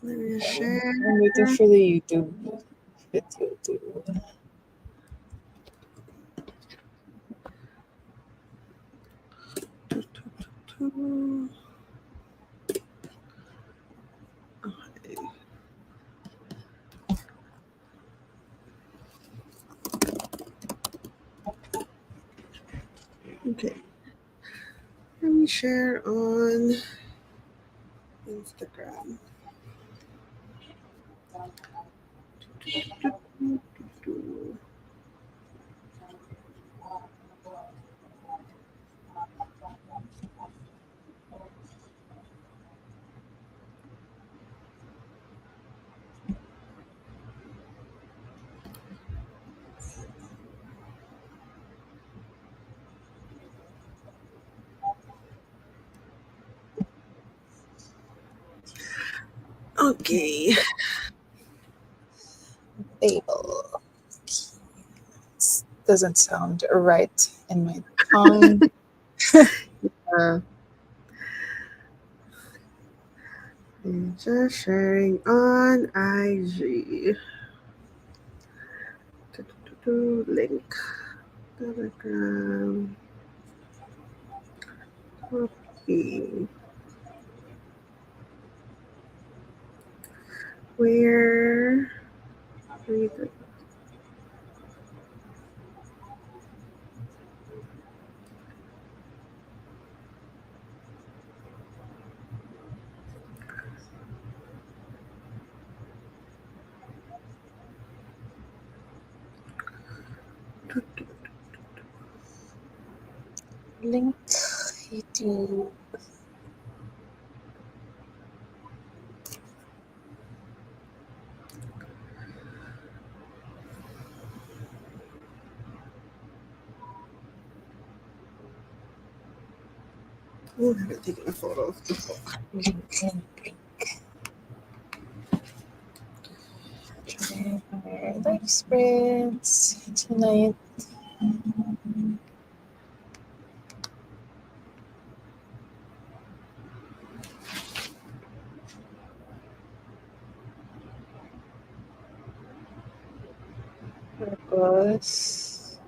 Let me share. I'm waiting for the YouTube video too. Okay. Let me share on Instagram. Okay. Babel. Doesn't sound right in my tongue. Uh, just sharing on IG. Link. Telegram. Copy. Where? Read it. Link YouTube. Oh, I haven't taken a photo of the book. Link. Try our life spreads tonight. Purpose.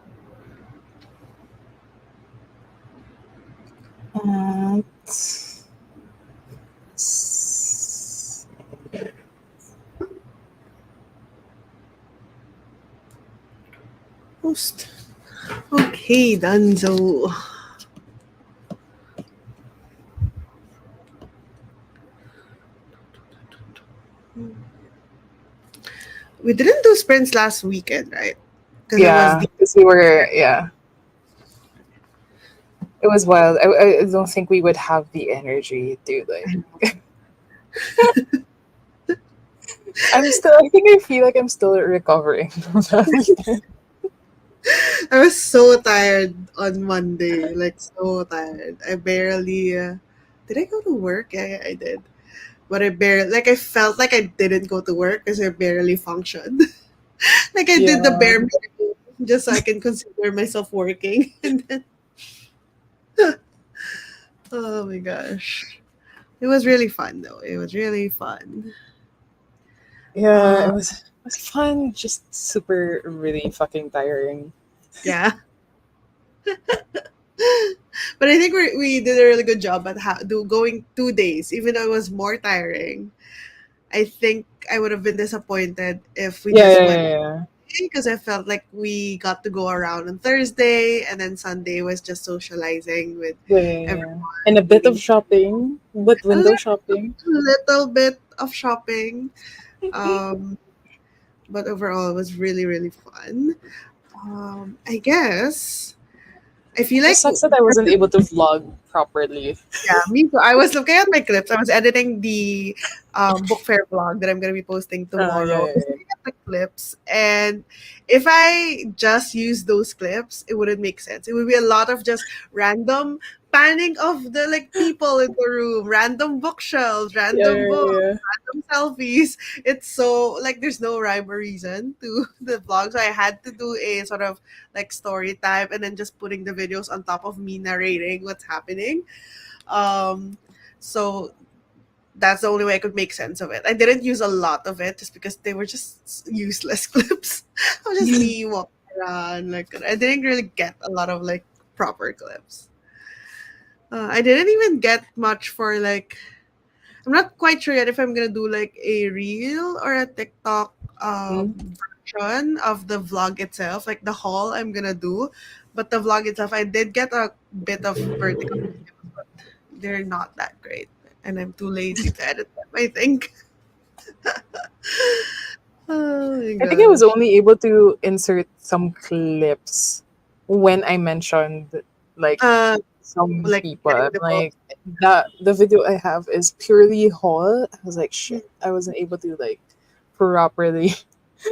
And Post. Okay, Danzo. We didn't do sprints last weekend, right? Because it was yeah, the because we were, yeah. It was wild. I don't think we would have the energy to like. I think I feel like I'm still recovering from that weekend. I was so tired on Monday, like so tired. I barely did I go to work? Yeah, I did. But I barely like I felt like I didn't go to work because I barely functioned. Like I did the Yeah. bare minimum just so I can consider myself working. And then oh my gosh. It was really fun though. It was really fun. Yeah, Uh it was fun, just super really fucking tiring. yeah. But I think we did a really good job at going 2 days, even though it was more tiring. I think I would have been disappointed if we Yeah, just yeah, went yeah, because I felt like we got to go around on Thursday and then Sunday was just socializing with yeah, yeah, yeah, yeah. And a everyone, bit of meeting shopping, but a window shopping. little bit of shopping. Um, but overall, it was really, really fun. I guess I feel Just like sucks that I wasn't able to vlog properly. yeah, me too. I was looking at my clips. I was editing the book fair vlog that I'm going to be posting Yeah, tomorrow. I yeah, was yeah. looking at the clips, and if I just use those clips, it wouldn't make sense. It would be a lot of just random panning of the like people in the room, random bookshelves, Yeah, random yeah, books, yeah. random selfies. It's so like there's no rhyme or reason to the vlog, so I had to do a sort of like story time and then just putting the videos on top of me narrating what's happening. Um, so that's the only way I could make sense of it. I didn't use a lot of it just because they were just useless clips. It was just me walking around. Like I didn't really get a lot of like proper clips. I didn't even get much for like. I'm not quite sure yet if I'm gonna do like a reel or a TikTok Mm. version of the vlog itself, like the haul I'm gonna do. But the vlog itself, I did get a bit of vertical videos, but they're not that great, and I'm too lazy to edit them. I think. Oh my I think I was gosh. only able to insert some clips when I mentioned like Uh, some like people. getting I'm the book. like that the video I have is purely haul. I was like, shit, I wasn't able to like properly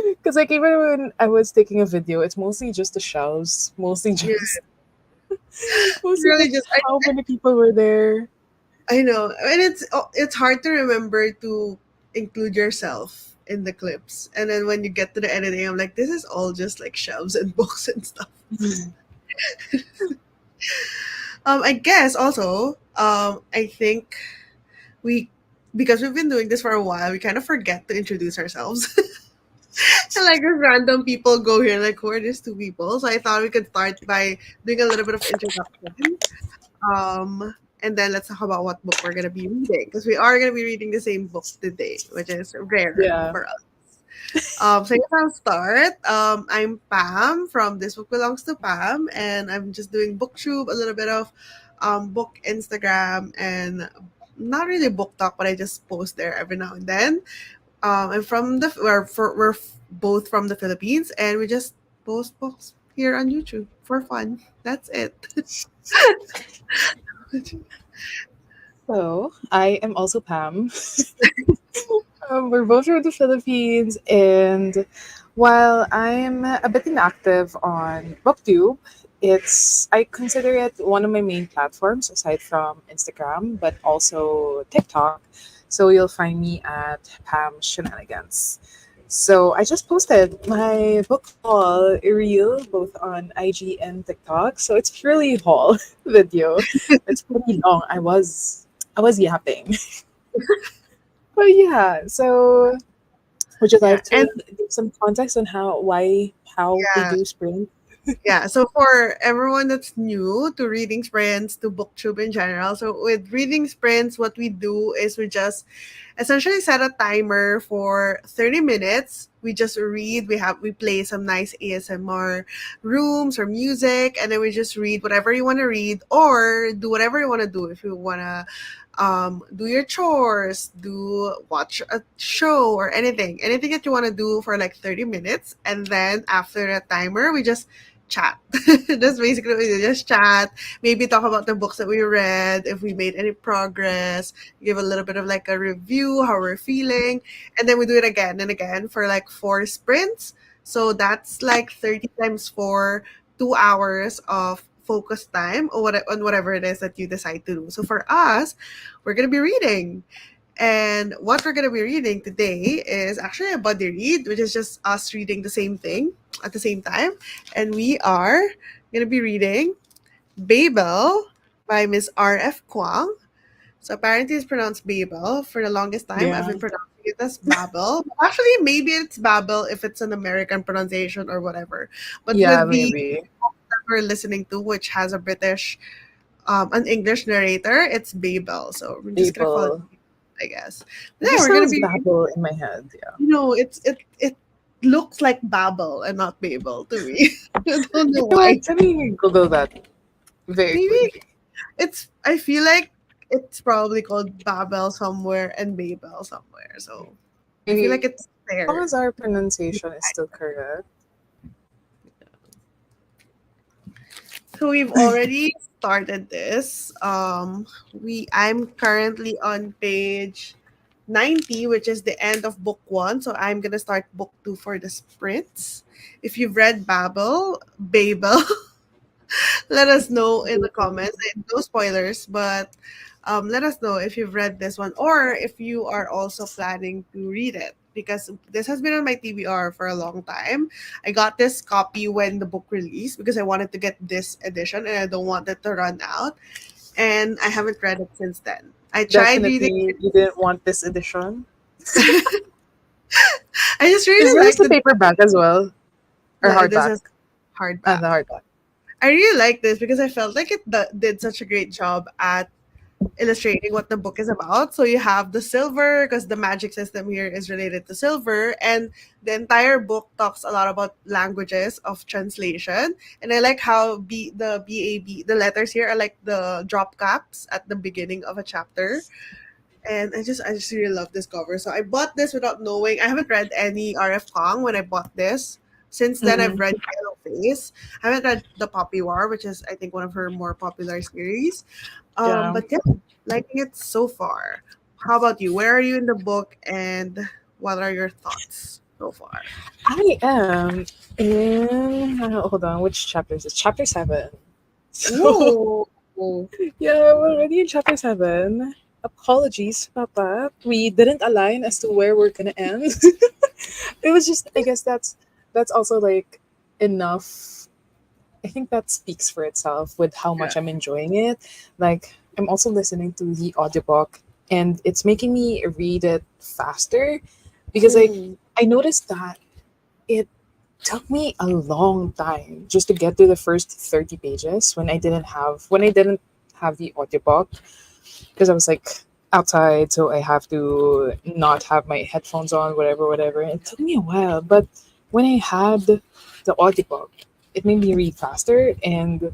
because like even when I was taking a video, it's mostly just the shelves, mostly Yeah, just mostly really just just how many people were there. I know, and it's hard to remember to include yourself in the clips, and then when you get to the editing, I'm like, this is all just like shelves and books and stuff. I guess also, I think we because we've been doing this for a while, we kind of forget to introduce ourselves. And like just random people go here, like who are these two people? So I thought we could start by doing a little bit of introduction. And then let's talk about what book we're gonna be reading because we are gonna be reading the same book today, which is rare Yeah. for us. So I guess I'll start. I'm Pam from This Book Belongs to Pam, and I'm just doing booktube, a little bit of book Instagram, and not really book talk, but I just post there every now and then. I'm from we're both from the Philippines, and we just post books here on YouTube for fun. That's it. So I am also Pam. We're both from the Philippines, and while I'm a bit inactive on BookTube, I consider it one of my main platforms aside from Instagram, but also TikTok. So you'll find me at Pam Shenanigans. So I just posted my book haul reel both on IG and TikTok. So it's purely haul video. It's pretty long. I was yapping. But yeah, so would you Yeah, like and to give some context on how we yeah, do sprint? yeah. So for everyone that's new to reading sprints, to booktube in general, so with reading sprints, what we do is we just essentially set a timer for 30 minutes. We just read, we play some nice ASMR rooms or music, and then we just read whatever you want to read or do whatever you want to do. If you want to do your chores, do watch a show or anything that you want to do for like 30 minutes, and then after the timer we just chat. That's basically what we do, just chat, maybe talk about the books that we read, if we made any progress, give a little bit of like a review, how we're feeling, and then we do it again and again for like 4 sprints. So that's like 30 times 4, 2 hours of focus time or on whatever it is that you decide to do. So for us, we're going to be reading. And what we're going to be reading today is actually a buddy read, which is just us reading the same thing at the same time. And we are going to be reading Babel by Miss R.F. Kwang. So apparently it's pronounced Babel. For the longest time, I've Yeah. been pronouncing it as Babel. Actually, maybe it's Babel if it's an American pronunciation or whatever. But Yeah, with the maybe. that we're listening to, which has a British, an English narrator, it's Babel. So we're just gonna call it, Babel. I guess. But It yeah, just we're gonna sounds be, Babel in my head. Yeah. it looks like Babel and not Babel to me. I don't know You know why. what? Let me Google that very Maybe quickly. it's. I feel like it's probably called Babel somewhere and Babel somewhere. So I feel like Maybe it's as long there. as our pronunciation is still correct. So we've already started this. I'm currently on page 90, which is the end of book 1. So I'm gonna start book 2 for the sprints. If you've read Babel, let us know in the comments. No spoilers, but let us know if you've read this one or if you are also planning to read it because this has been on my TBR for a long time. I got this copy when the book released because I wanted to get this edition and I don't want it to run out. And I haven't read it since then. I tried reading Definitely, it. you didn't want this edition. I just Is really yours like the the paperback as well, or no, this hardback? is hardback. The hardback. I really like this because I felt like it did such a great job at illustrating what the book is about. So you have the silver because the magic system here is related to silver, and the entire book talks a lot about languages of translation. And I like how the BAB the letters here are like the drop caps at the beginning of a chapter. And I just really love this cover. So I bought this without knowing. I haven't read any RF Kong when I bought this. Since then, I've Mm, read Yellow Face. I haven't read The Poppy War, which is I think one of her more popular series. yeah, But yeah, liking it so far. How about you? Where are you in the book, and what are your thoughts so far? I am in. Hold on, which chapter is this? Chapter 7. So Ooh, yeah, we're already in chapter 7. Apologies about that. We didn't align as to where we're gonna end. It was just, I guess that's also like enough. I think that speaks for itself with how yeah. much I'm enjoying it. Like, I'm also listening to the audiobook, and it's making me read it faster because Mm, I noticed that it took me a long time just to get to the first 30 pages when I didn't have the audiobook because I was like outside, so I have to not have my headphones on, whatever. It took me a while, but when I had the audiobook, it made me read faster, and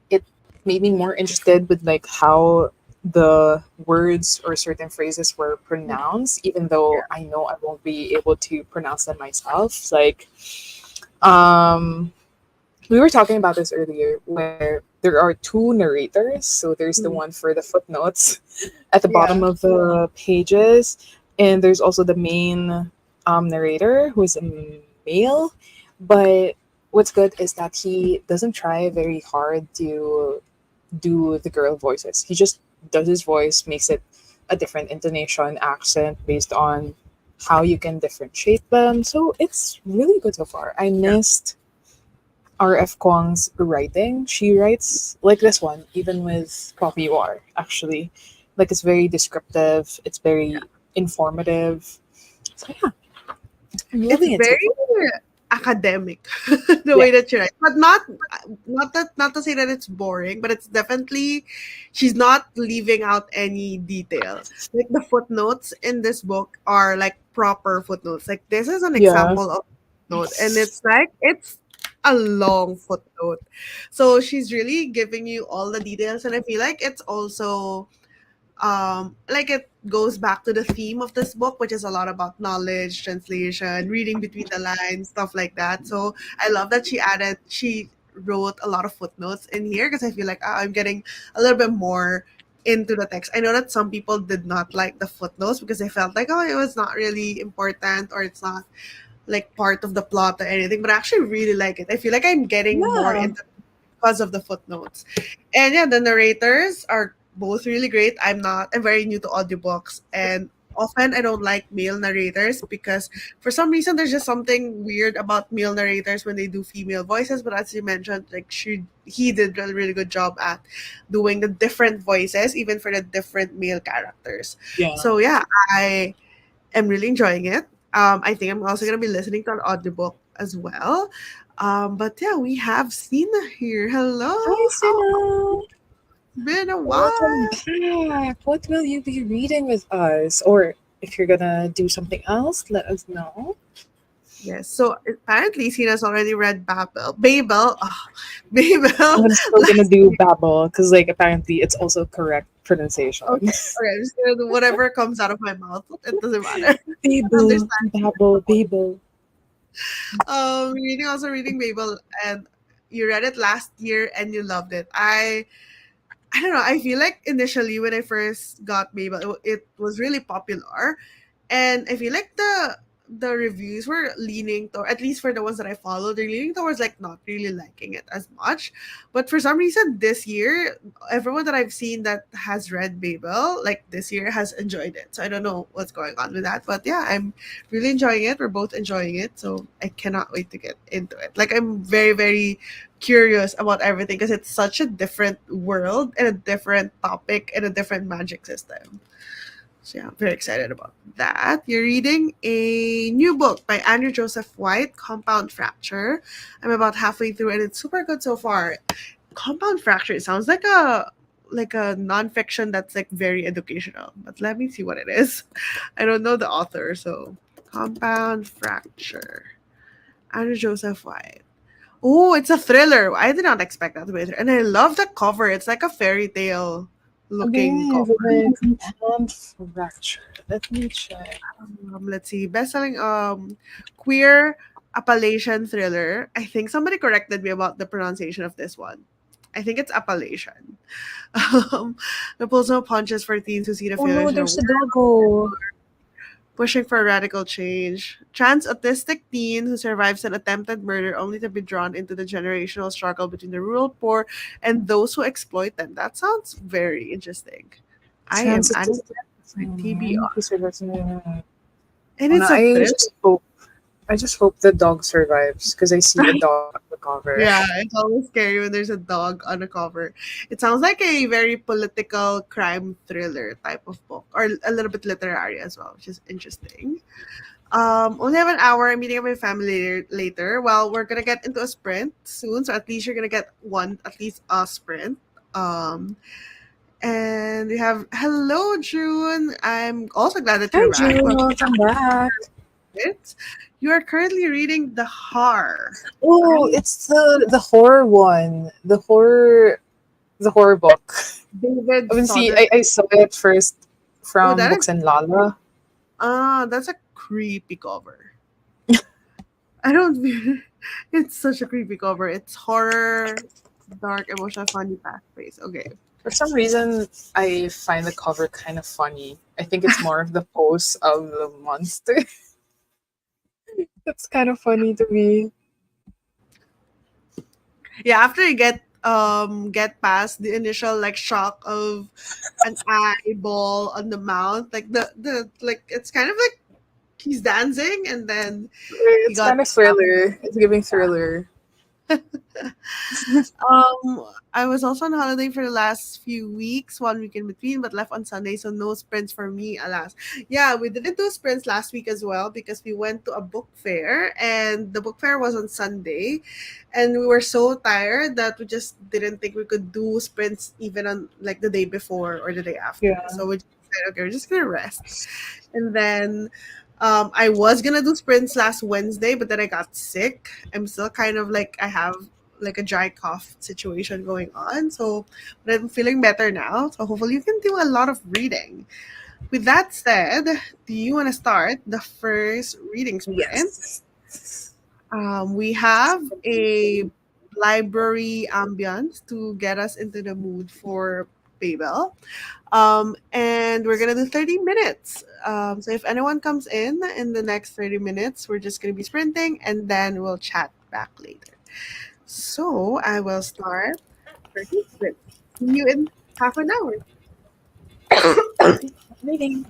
it made me more interested with like how the words or certain phrases were pronounced, even though I know I won't be able to pronounce them myself. Like, um, we were talking about this earlier, where there are two narrators. So there's the mm, one for the footnotes at the bottom yeah. of the pages, and there's also the main narrator who is a male. But what's good is that he doesn't try very hard to do the girl voices. He just does his voice, makes it a different intonation, accent based on how you can differentiate them. So it's really good so far. I missed R.F. Kwang's writing. She writes like this one, even with Poppy War, actually. Like, it's very descriptive, it's very informative. So yeah, I'm It's loving it so very far. academic the Yeah. way that she writes, but not to say that it's boring, but it's definitely she's not leaving out any detail. Like the footnotes in this book are like proper footnotes. Like this is an Yeah. example of footnote, and it's like it's a long footnote. So she's really giving you all the details, and I feel like it's also like it goes back to the theme of this book, which is a lot about knowledge translation, reading between the lines, stuff like that. So I love that she wrote a lot of footnotes in here because I feel like I'm getting a little bit more into the text. I know that some people did not like the footnotes because they felt like, oh, it was not really important or it's not like part of the plot or anything, but I actually really like it. I feel like I'm getting more Yeah. into because of the footnotes. And yeah, the narrators are both really great. I'm very new to audiobooks, and often I don't like male narrators because for some reason there's just something weird about male narrators when they do female voices. But as you mentioned, like he did a really good job at doing the different voices, even for the different male characters. Yeah. So yeah, I am really enjoying it. I think I'm also gonna be listening to an audiobook as well. But yeah, we have Sina here. Hi, Hello, how Sina. been a Welcome while? back. What will you be reading with us? Or if you're gonna do something else, let us know. Yes, so apparently Sina's already read Babel, Babel I'm still gonna last do year. Babel because, like, apparently it's also correct pronunciation. Okay, okay, I'm just gonna do whatever comes out of my mouth. It doesn't matter. Babel, Understand. Babel, Babel. Reading Babel, and you read it last year and you loved it. I don't know. I feel like initially when I first got Mabel, it was really popular, and I feel like the reviews were leaning to, at least for the ones that I follow, they're leaning towards like not really liking it as much. But for some reason this year, everyone that I've seen that has read Babel like this year has enjoyed it. So I don't know what's going on with that, but yeah, I'm really enjoying it. We're both enjoying it, so I cannot wait to get into it. Like I'm very very curious about everything because it's such a different world and a different topic and a different magic system. So yeah, I'm very excited about that. You're reading a new book by Andrew Joseph White, Compound Fracture. I'm about halfway through and it's super good so far. Compound Fracture, it sounds like a nonfiction that's like very educational. But let me see what it is. I don't know the author, so Compound Fracture. Andrew Joseph White. Oh, it's a thriller. I did not expect that to be a thriller. And I love the cover. It's like a fairy tale looking Okay, cover. the compound fracture. Let me check. Let's see. Bestselling queer Appalachian thriller. I think somebody corrected me about the pronunciation of this one. I think it's Appalachian. The pulls no punches for teens who see the Oh no, failures in a there's world a doggo. pushing for radical change. Trans autistic teen who survives an attempted murder only to be drawn into the generational struggle between the rural poor and those who exploit them. That sounds very interesting. I am adding Transitive. my TBR. And Oh no, it's a thriller. I just hope the dog survives because I see a dog on the cover. Yeah, it's always scary when there's a dog on the cover. It sounds like a very political crime thriller type of book, or a little bit literary as well, which is interesting. Only have an hour. I'm meeting up with my family later. Well, we're gonna get into a sprint soon, so at least you're gonna get one, at least a sprint. Um, and we have hello June. I'm also glad that Hi you're back. June, Well, welcome back. you are currently reading the Har. Oh, Right? it's the horror one. The horror book. David I mean, see, Soder. I saw it first Oh, from that is Books and Lala. that's a creepy cover. I don't. It's such a creepy cover. It's horror, dark, emotional, funny, fast paced. Okay. For some reason, I find the cover kind of funny. I think it's more of the pose of the monster. That's kind of funny to me. Yeah, after you get past the initial like shock of an eyeball on the mouth, like the like it's kind of like he's dancing and then he It's got kind of thriller. It's giving thriller. I was also on holiday for the last few weeks, 1 week in between, but left on Sunday, so no sprints for me, alas. Yeah, we didn't do sprints last week as well because we went to a book fair and the book fair was on Sunday and we were so tired that we just didn't think we could do sprints even on like the day before or the day after. Yeah. So we just said, okay, we're just gonna rest. And then I was gonna do sprints last Wednesday, but then I got sick. I'm still kind of like I have like a dry cough situation going on. So, but I'm feeling better now. So hopefully you can do a lot of reading. With that said, do you want to start the first reading sprint? Yes. We have a library ambience to get us into the mood for Babel. And we're gonna do 30 minutes. So if anyone comes in the next 30 minutes, we're just gonna be sprinting and then we'll chat back later. So I will start 30 sprints. See you in half an hour. Reading.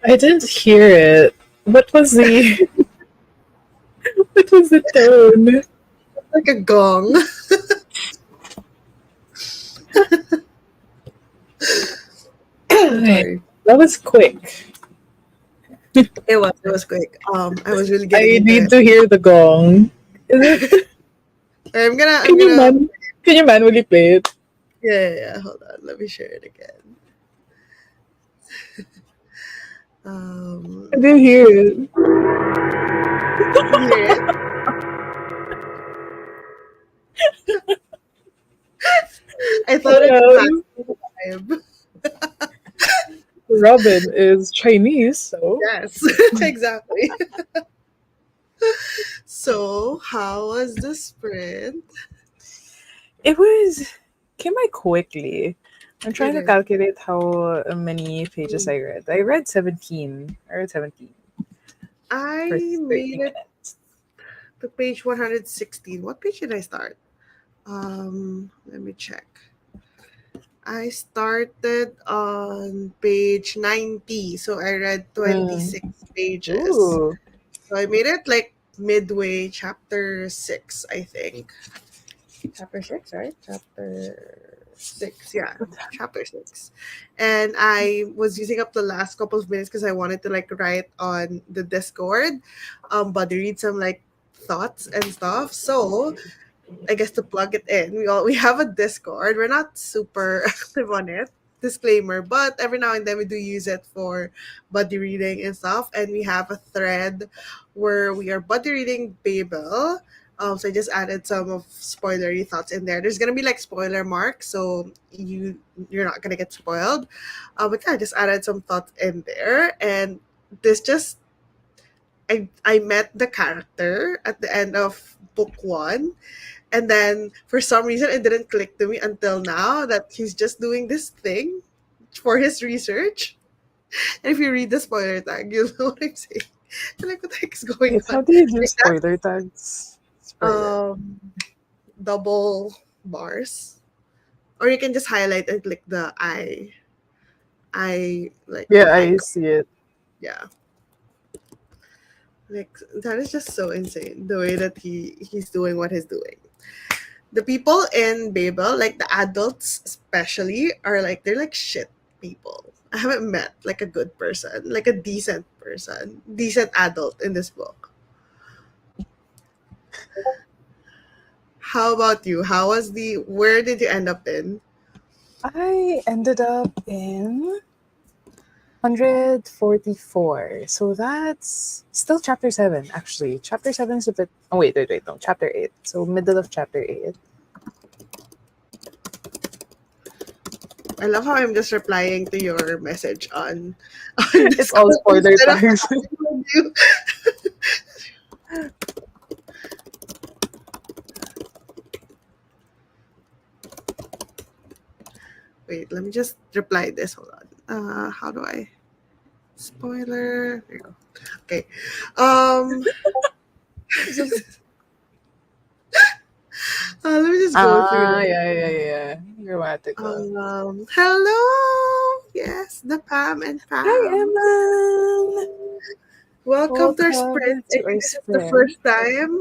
I didn't hear it. What was the what was the tone? Like a gong. Okay, Sorry. that was quick. It was quick. I was really getting I into need it. to hear the gong. Is it? I'm Can you gonna can you manually play it? yeah. Hold on, let me share it again. I Um didn't hear it. you hear it? I thought What it else? matched the vibe. Robin is Chinese, so Yes, exactly. So how was the sprint? it was came by quickly. I'm It trying to is. calculate how many pages I read. I read 17. I read 17 for I made 30 it minutes. to page 116. What page did I start? Let me check. I started on page 90, so I read Mm. 26 pages. Ooh. So I made it like midway, chapter 6, I think. Chapter 6, right? Chapter. Six, yeah, chapter six. And I was using up the last couple of minutes because I wanted to like write on the Discord, but read some like thoughts and stuff. So I guess to plug it in, we have a Discord. We're not super active on it. Disclaimer, but every now and then we do use it for buddy reading and stuff. And we have a thread where we are buddy reading Babel. So I just added some of spoilery thoughts in there. There's gonna be like spoiler marks, so you're not gonna get spoiled. But yeah, I just added some thoughts in there, and this just I met the character at the end of book one, and then for some reason it didn't click to me until now that he's just doing this thing for his research. And if you read the spoiler tag, you'll know what I'm saying. And like, what the heck is going Wait, on? how do you do Like that spoiler tags? Spoiler. double bars. Or you can just highlight and click the I like Yeah, I icon. see it. Yeah. Like that is just so insane the way that he's doing what he's doing. The people in Babel, like the adults especially, are like they're like shit people. I haven't met like a good person, like a decent person, decent adult in this book. How about you? How was the where did you end up in? I ended up in 144. So that's still chapter 7, actually. Chapter 7 is a bit. Oh, wait. No, chapter 8. So middle of chapter 8. I love how I'm just replying to your message on It's all Discord spoiler instead of tags. talking with you. Wait, let me just reply this. Hold on. How do I spoiler? There you go. Okay. Um let me just go through Ah, this. yeah. Grammatical. Hello. Yes, the Pam and Hi, Pam. Emma. Welcome to our sprint. Welcome I to our think this is the first sprint. time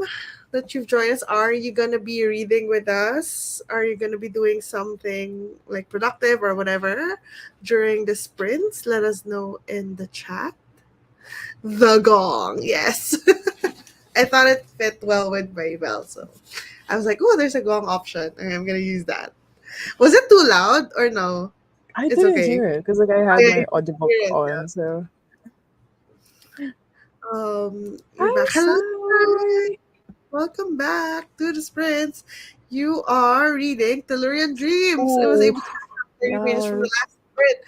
that you've joined us. Are you gonna be reading with us? Are you gonna be doing something like productive or whatever during the sprints? Let us know in the chat. The gong, yes. I thought it fit well with Babel, so I was like, "Oh, there's a gong option, and I'm gonna use that." Was it too loud or no? I It's didn't okay. hear it because like I Oh, had yeah, my you audiobook hear it, on. yeah. So You're hi, back. Hello, Sai. welcome back to the sprints. You are reading Tellurian Dreams. I was Oh, able to read 30 pages from the yes. last sprint.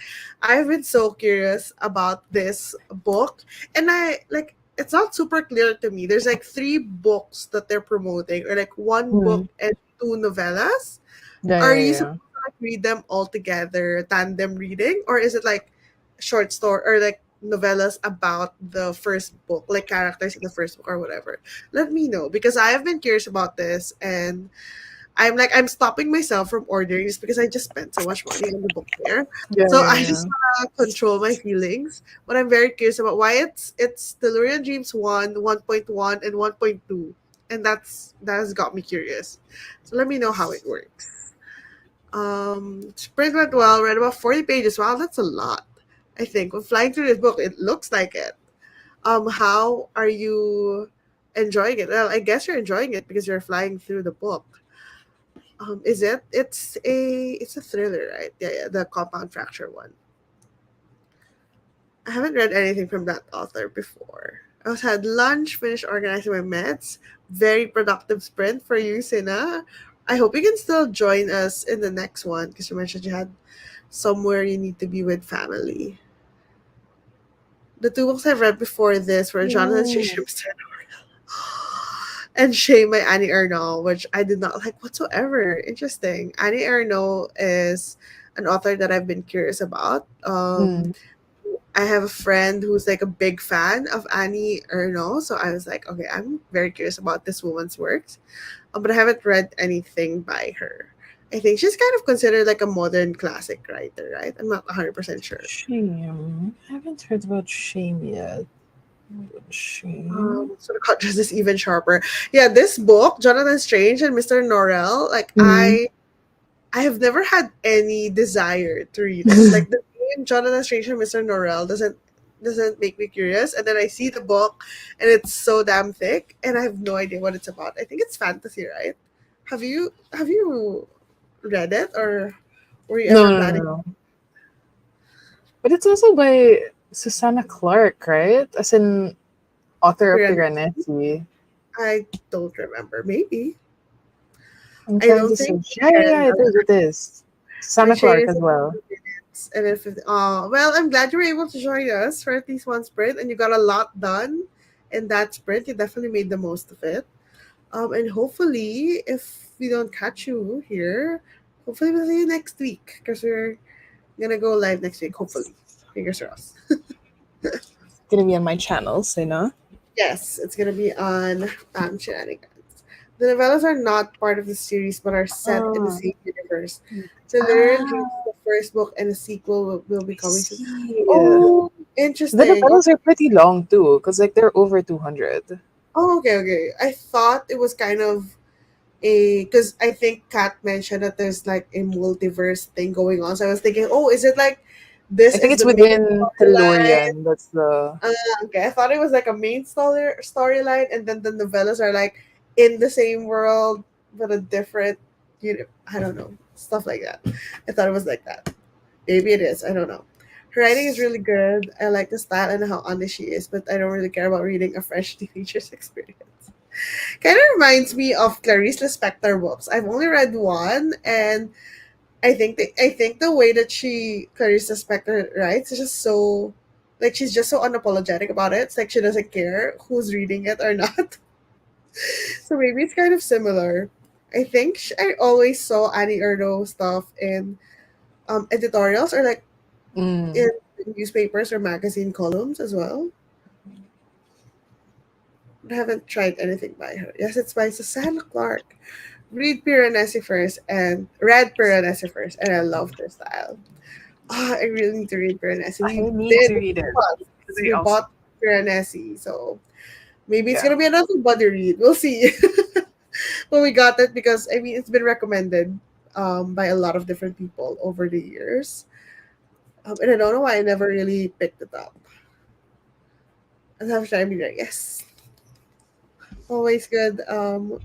I've been so curious about this book, and I like it's not super clear to me. There's like three books that they're promoting, or like one Hmm. book and two novellas. Are you Yeah. supposed to like read them all together, tandem reading, or is it like short story or like novellas about the first book, like characters in the first book or whatever? Let me know because I have been curious about this, and I'm stopping myself from ordering just because I just spent so much money on the book there. So I Yeah. just wanna control my feelings. But I'm very curious about why it's Tellurian Dreams 1, 1.1, and 1.2. And that has got me curious. So let me know how it works. Sprint went well, read about 40 pages. Wow, that's a lot. I think. When flying through this book, it looks like it. How are you enjoying it? Well, I guess you're enjoying it because you're flying through the book. Is it? It's a thriller, right? Yeah, the compound fracture one. I haven't read anything from that author before. I also had lunch, finished organizing my meds. Very productive sprint for you, Sina. I hope you can still join us in the next one because you mentioned you had somewhere you need to be with family. The two books I've read before this were Jonathan Oh. Shimster and Shame by Annie Ernaux, which I did not like whatsoever. Interesting. Annie Ernaux is an author that I've been curious about. Mm. I have a friend who's like a big fan of Annie Ernaux, so I was like, okay, I'm very curious about this woman's works, but I haven't read anything by her. I think she's kind of considered like a modern classic writer, right? I'm not 100% sure. Shame. I haven't heard about shame yet. Shame. So the contrast is even sharper. Yeah, this book, Jonathan Strange and Mr. Norrell, like Mm. I have never had any desire to read it. Like the name Jonathan Strange and Mr. Norrell doesn't make me curious, and then I see the book and it's so damn thick and I have no idea what it's about. I think it's fantasy, right? Have you read it, or were you No, ever no, no, planning? no. But it's also by Susanna Clark, right? As in author of Piran- Piranesi. I don't remember. Maybe. I'm I trying don't to think search. Yeah, yeah, yeah, it is, it is. my Susanna train Clark is as in well. 2 minutes and then 50. Well, I'm glad you were able to join us for at least one sprint and you got a lot done in that sprint. You definitely made the most of it. And hopefully, if we don't catch you here, hopefully we'll see you next week because we're gonna go live next week. It's Hopefully, fingers crossed. gonna be on my channels, you know? Yes, it's gonna be on Shenanigans. The novellas are not part of the series but are set in the Oh. same universe. So literally, Ah, the first book and a sequel will be I coming soon. see. Oh, The interesting. novellas are pretty long too, because like they're over 200. Oh, okay, okay. I thought it was kind of a, because I think Kat mentioned that there's like a multiverse thing going on. So I was thinking, oh, is it like this I think is it's the main within storyline? Tellurian. That's the. Okay, I thought it was like a main storyline, and then the novellas are like in the same world but a different, I don't know, stuff like that. I thought it was like that. Maybe it is. I don't know. Her writing is really good. I like the style and how honest she is, but I don't really care about reading a fresh teenager's experience. Kind of reminds me of Clarice Lispector books. I've only read one, and I think the way that Clarice Lispector writes is just so, like, she's just so unapologetic about it. It's like she doesn't care who's reading it or not. So maybe it's kind of similar. I think I always saw Annie Ernaux stuff in editorials or like in Mm. newspapers or magazine columns as well. I haven't tried anything by her. Yes, it's by Susanna Clark. Read Piranesi first, and I loved her style. I really need to read Piranesi. I We need did to read it. once. They We also. bought Piranesi, so maybe it's Yeah. gonna be another buddy read. We'll see. But we got it because I mean it's been recommended by a lot of different people over the years, and I don't know why I never really picked it up. And have time be like, yes, always good.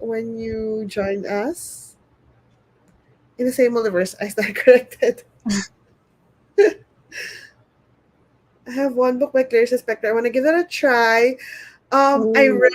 When you join us in the same universe, I stand corrected. I have one book by Clarice Spector. I want to give that a try. I read,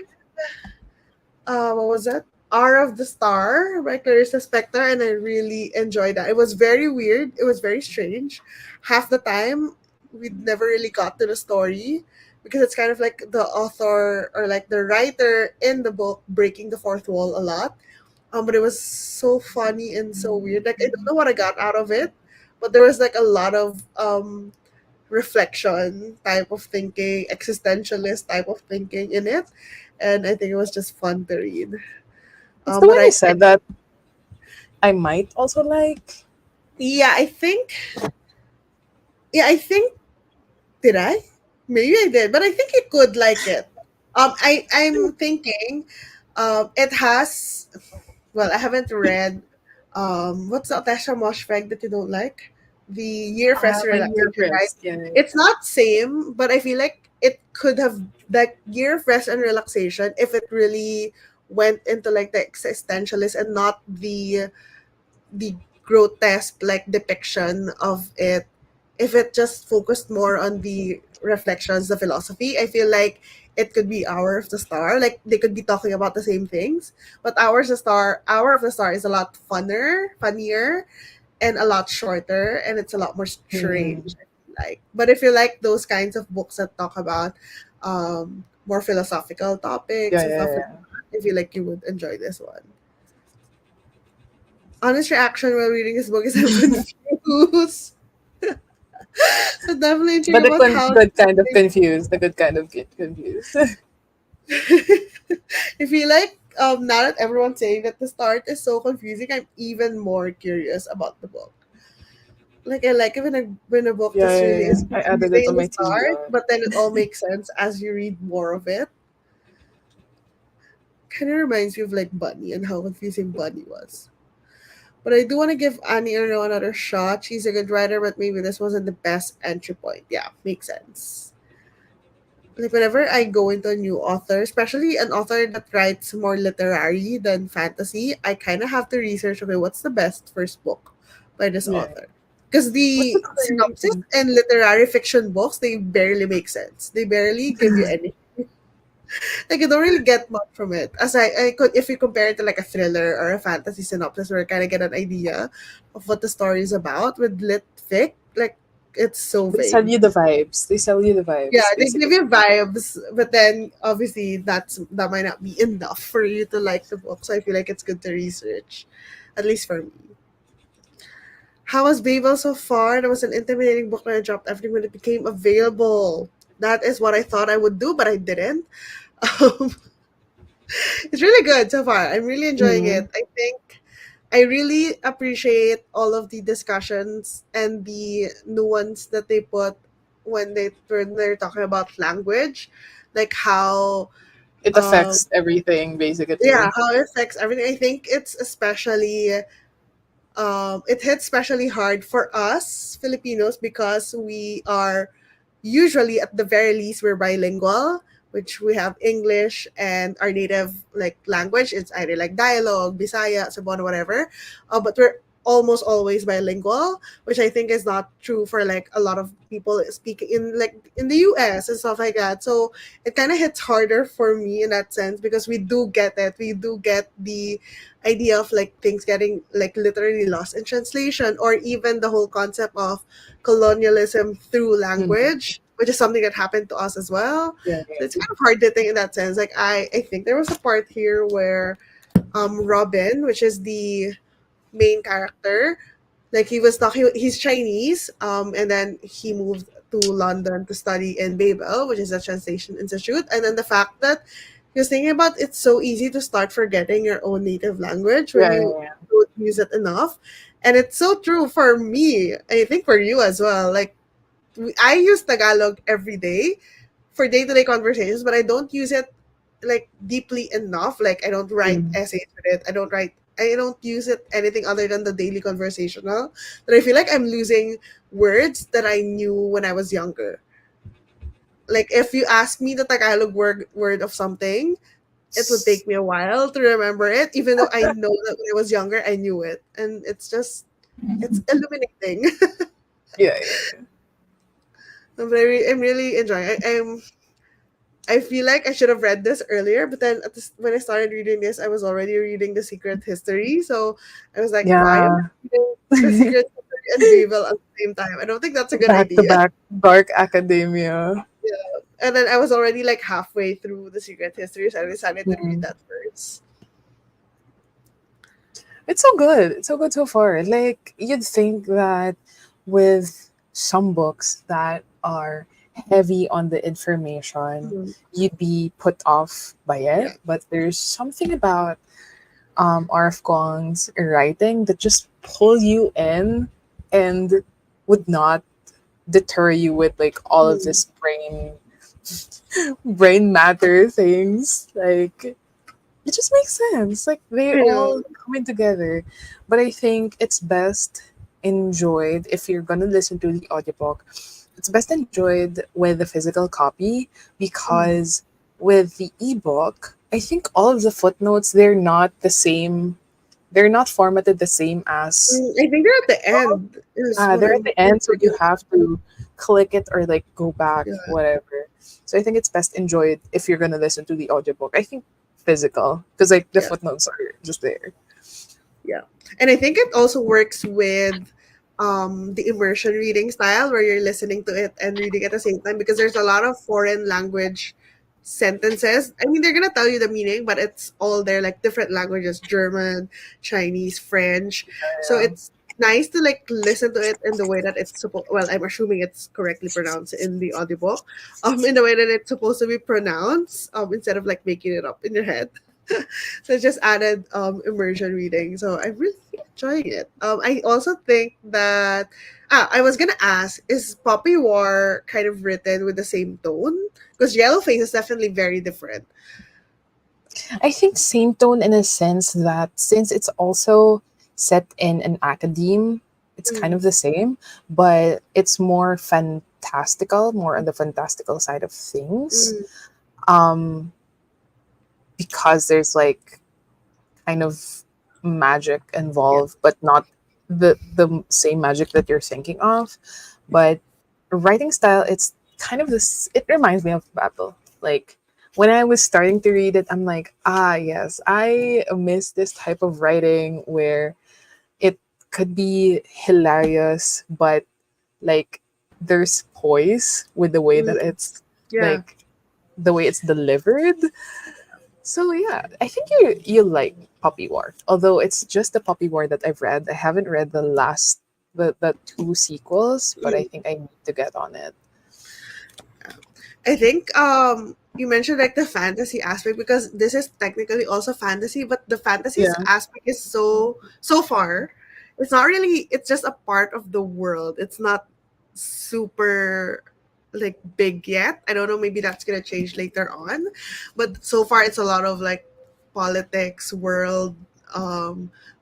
Ooh. what was that? Hour of the Star by Clarissa Spector, and I really enjoyed that. It was very weird. It was very strange. Half the time, we never really got to the story because it's kind of like the author or like the writer in the book breaking the fourth wall a lot. But it was so funny and so weird. Like I don't know what I got out of it, but there was like a lot of reflection type of thinking, existentialist type of thinking in it, and I think it was just fun to read. It's the But one I said that I might also like. yeah, I think did I? Maybe I did, but I think you could like it. I'm thinking, it has. Well, I haven't read. What's the Tasha Moshfegh that you don't like? The Year of Rest and My year Relaxation, right? friends. Yeah, yeah. It's not same, but I feel like it could have like Year of Rest and Relaxation if it really went into like the existentialist and not the grotesque like depiction of it. If it just focused more on the reflections, the philosophy, I feel like it could be Hour of the Star. Like they could be talking about the same things, but Hour of the Star is a lot funnier, and a lot shorter, and it's a lot more Mm. strange. I feel like, but if you like those kinds of books that talk about more philosophical Yeah, topics and yeah, stuff like yeah. that, I feel like you would enjoy this one. Honest reaction while reading this book is I'm confused. So definitely But intrigued the about how good kind of confused. The good kind of get confused. I feel like now that everyone's saying that the start is so confusing, I'm even more curious about the book. Like I like it when a book Yeah, just yeah, really yeah. is I added it confusing on in the my start, TBR. but then it all makes sense as you read more of it. Kind of reminds me of like Bunny and how confusing Bunny was. But I do want to give Annie Ernaux another shot. She's a good writer, but maybe this wasn't the best entry point. Yeah, makes sense. Like whenever I go into a new author, especially an author that writes more literary than fantasy, I kind of have to research, okay, what's the best first book by this Yeah. author? Because What's the the current? synopsis and literary fiction books, they barely make sense. They barely give you any. Like you don't really get much from it. As I could, if you compare it to like a thriller or a fantasy synopsis, where you kind of get an idea of what the story is about. With lit fic, like it's so They sell vague. you the vibes. They sell you the Yeah, vibes, they give basically. you vibes, but then obviously that might not be enough for you to like the book. So I feel like it's good to research, at least for me. How was Babel so far? That was an intimidating book when I dropped everything when it became available. That is what I thought I would do, but I didn't. Um, it's really good so far. I'm really enjoying Mm. it. I think I really appreciate all of the discussions and the nuance that they put when they're talking about language, like how It um affects everything, yeah, basically. how it affects everything. I think it's especially it hits especially hard for us Filipinos because we are usually, at the very least, we're bilingual, which we have English and our native like language. It's either like dialogue, Bisaya, Cebuano, whatever. But we're almost always bilingual, which I think is not true for like a lot of people speaking in like in the US and stuff like that. So it kind of hits harder for me in that sense because we do get it. We do get the idea of like things getting like literally lost in translation, or even the whole concept of colonialism through Mm. language, which is something that happened to us as well. Yeah, So it's yeah. kind of hard hitting in that sense. Like I think there was a part here where Robin, which is the main character, like he was talking, he's Chinese, and then he moved to London to study in Babel, which is a translation institute. And then the fact that he was thinking about, it's so easy to start forgetting your own native language when Yeah, you yeah, yeah. don't use it enough. And it's so true for me. I think for you as well. Like I use Tagalog every day for day-to-day conversations, but I don't use it like deeply enough. Like I don't write Mm. essays with it. I don't use it anything other than the daily conversational. That I feel like I'm losing words that I knew when I was younger. Like if you ask me the Tagalog word of something, it would take me a while to remember it, even though I know that when I was younger I knew it. And it's just it's illuminating. Yeah, yeah. I'm really enjoying it. I feel like I should have read this earlier, but then when I started reading this, I was already reading The Secret History. So I was like, why am I Yeah. reading The Secret History and Babel at the same time? I don't think that's a good Back to idea. back dark academia. Yeah. And then I was already like halfway through The Secret History, so I decided to read Mm. that first. It's so good. It's so good so far. Like you'd think that with some books that are heavy on the information, Mhm. you'd be put off by it. Yeah. But there's something about RF Gong's writing that just pull you in and would not deter you with like all of Mhm. this brain matter things. Like it just makes sense. Like they I know. all coming together. But I think it's best enjoyed if you're gonna listen to the audiobook. It's best enjoyed with the physical copy Mhm. because with the ebook, I think all of the footnotes they're not the same. They're not formatted the same as I think they're at the end, is what they're at I'm the end, so you thinking. have to click it or like go back, Yeah. whatever. So I think it's best enjoyed if you're gonna listen to the audiobook. I think physical because like the Yeah. footnotes are just there. Yeah. And I think it also works with the immersion reading style where you're listening to it and reading at the same time because there's a lot of foreign language sentences. I mean, they're going to tell you the meaning, but it's all there, like different languages, German, Chinese, French. So Yeah. it's nice to like listen to it in the way that it's supposed, well, I'm assuming it's correctly pronounced in the audiobook, in the way that it's supposed to be pronounced, instead of like making it up in your head. So I just added immersion reading. So I'm really enjoying it. I also think that I was gonna ask, is Poppy War kind of written with the same tone? Because Yellowface is definitely very different. I think same tone in a sense that since it's also set in an academe. It's kind Mm, of the same, but it's more fantastical, more on the fantastical side of things. mm, Um, because there's like kind of magic yeah. involved, but not the same magic that you're thinking of. But writing style, it's kind of this. It reminds me of Babel. Like when I was starting to read it, I'm like, ah, yes, I miss this type of writing where it could be hilarious, but like there's poise with the way that Mm, it's yeah. like the way it's delivered. So yeah, I think you like Puppy War. Although it's just the Puppy War that I've read. I haven't read the two sequels, but I Mm. think I need to get on it. I think you mentioned like the fantasy aspect because this is technically also fantasy, but the fantasy Yeah. aspect is so far. It's not really. It's just a part of the world. It's not super like big yet. I don't know. Maybe that's gonna change later on, but so far it's a lot of like politics, world.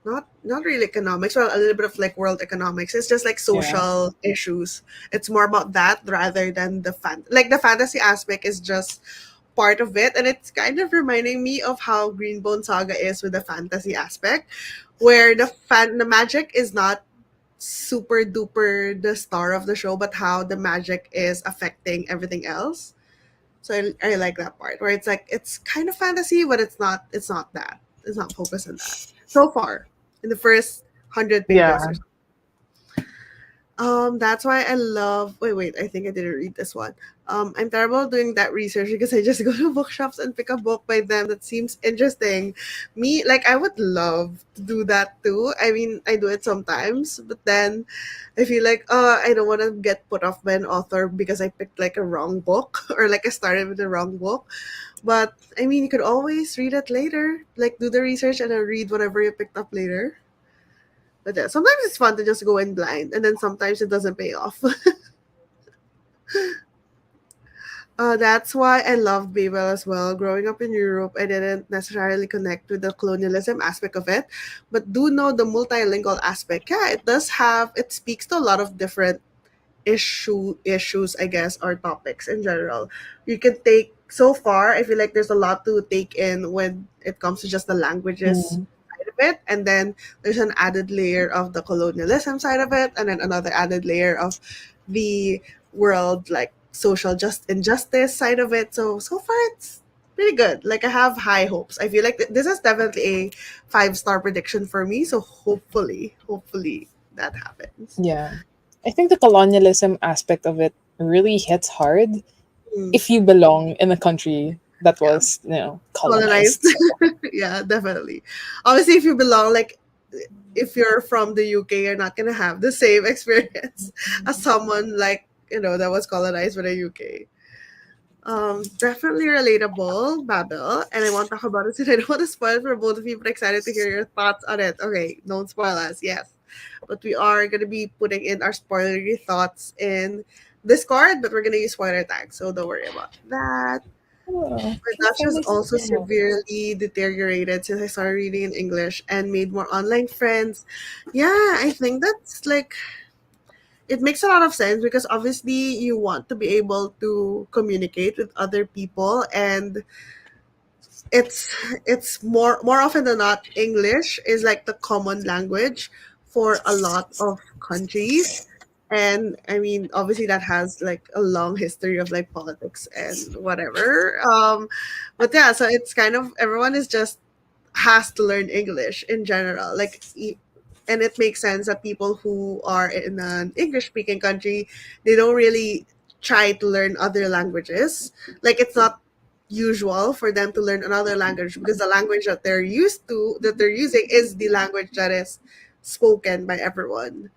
Not really economics, well, a little bit of like world economics. It's just like Yeah. social issues. It's more about that rather than the fantasy aspect is just part of it, and it's kind of reminding me of how Greenbone Saga is with the fantasy aspect, where the magic is not super duper the star of the show, but how the magic is affecting everything else. So I like that part where it's like it's kind of fantasy, but it's not that. It's not focused on that so far in the first 100 pages or Yeah. so. That's why I love. Wait. I think I didn't read this one. I'm terrible doing that research because I just go to bookshops and pick a book by them that seems interesting. Me, like, I would love to do that too. I mean, I do it sometimes, but then I feel like, I don't want to get put off by an author because I picked like a wrong book or like I started with the wrong book. But I mean, you could always read it later. Like, do the research and then read whatever you picked up later. But yeah, sometimes it's fun to just go in blind, and then sometimes it doesn't pay off. That's why I love Babel as well. Growing up in Europe, I didn't necessarily connect with the colonialism aspect of it, but do know the multilingual aspect. Yeah, it speaks to a lot of different issues, I guess, or topics in general. You can take so far. I feel like there's a lot to take in when it comes to just the languages Mm. side of it, and then there's an added layer of the colonialism side of it, and then another added layer of the world like social just injustice side of it. So far it's pretty good. Like I have high hopes. I feel like this is definitely a 5-star prediction for me. So hopefully that happens. Yeah. I think the colonialism aspect of it really hits hard Mm, if you belong in a country that yeah. was, Colonized. colonized. So Yeah, definitely. Obviously, if you belong, like, if you're from the UK, you're not gonna have the same experience as someone like that was colonized by the UK. Definitely relatable, Babel, and I want to talk about it today. I don't want to spoil it for both of you, but excited to hear your thoughts on it. Okay, don't spoil us, yes, but we are gonna be putting in our spoilery thoughts in Discord, but we're gonna use spoiler tags, so don't worry about that. oh, My can you Dutch find has my also signal? severely deteriorated since I started reading in English and made more online friends. Yeah, I think that's like it makes a lot of sense because obviously you want to be able to communicate with other people, and it's more often than not English is like the common language for a lot of countries. And I mean, obviously that has like a long history of like politics and whatever. But yeah, so it's kind of everyone is just has to learn English in general. And it makes sense that people who are in an English speaking country, they don't really try to learn other languages. Like it's not usual for them to learn another language because the language that they're used to that they're using is the language that is spoken by everyone.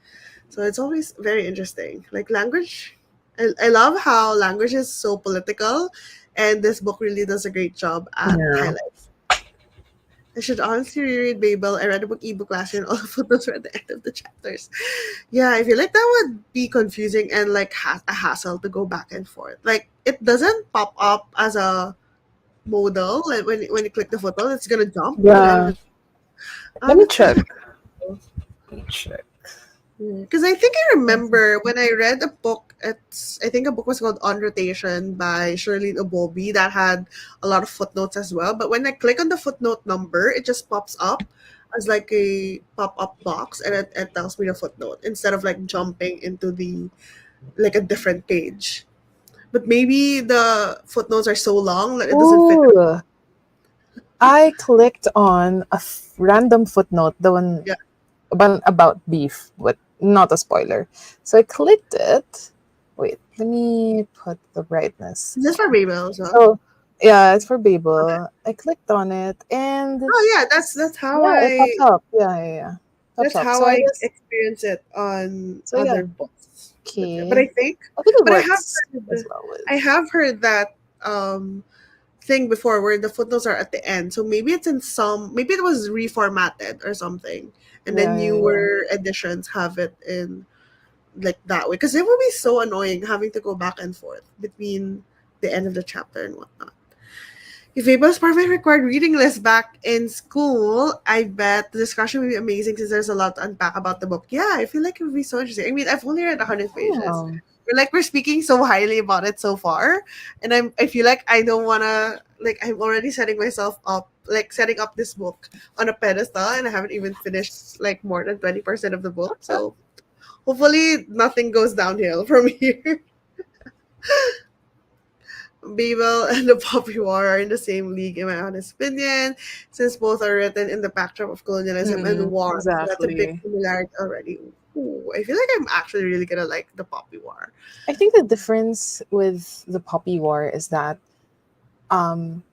So it's always very interesting. Like language, I love how language is so political, and this book really does a great job at Yeah. highlighting. I should honestly reread Babel. I read the book ebook last year and all the photos were at the end of the chapters. Yeah, I feel like that would be confusing and like a hassle to go back and forth. Like it doesn't pop up as a modal. Like when you click the photo, it's gonna jump to the end of Yeah. the Let me that's kind check. of cool. Let me check. Because I think I remember when I read a book, I think a book was called On Rotation by Shirley Obobi that had a lot of footnotes as well. But when I click on the footnote number, it just pops up as like a pop-up box and it tells me the footnote instead of like jumping into the like a different page. But maybe the footnotes are so long that it doesn't fit. Ooh, I clicked on a random footnote, the one Yeah. about beef, but not a spoiler. So I clicked it. Wait, let me put the brightness. Is this for Babel as well? So yeah, it's for Babel. I clicked on it, and Oh yeah, that's how yeah, it I pops up. Yeah, yeah, yeah. Pops that's up. how So I I guess experience it on so. Yeah. other books. But yeah, but Okay. I think, I think it but works as well I with. have heard that thing before where the footnotes are at the end. So maybe it's in some, maybe it was reformatted or something, and then Yeah, yeah, yeah. newer editions have it in like that way. Because it would be so annoying having to go back and forth between the end of the chapter and whatnot. If it was part of my required reading list back in school, I bet the discussion would be amazing since there's a lot to unpack about the book. Yeah, I feel like it would be so interesting. I mean, I've only read 100 pages. Oh, We're speaking so highly about it so far, and I feel like I don't wanna like I'm already setting myself up like setting up this book on a pedestal, and I haven't even finished like more than 20% of the book. So hopefully nothing goes downhill from here. Babel and the Poppy War are in the same league, in my honest opinion, since both are written in the backdrop of colonialism and war. So that's a big exactly. similarity already. Ooh, I feel like I'm actually really gonna like the Poppy War. I think the difference with the Poppy War is that um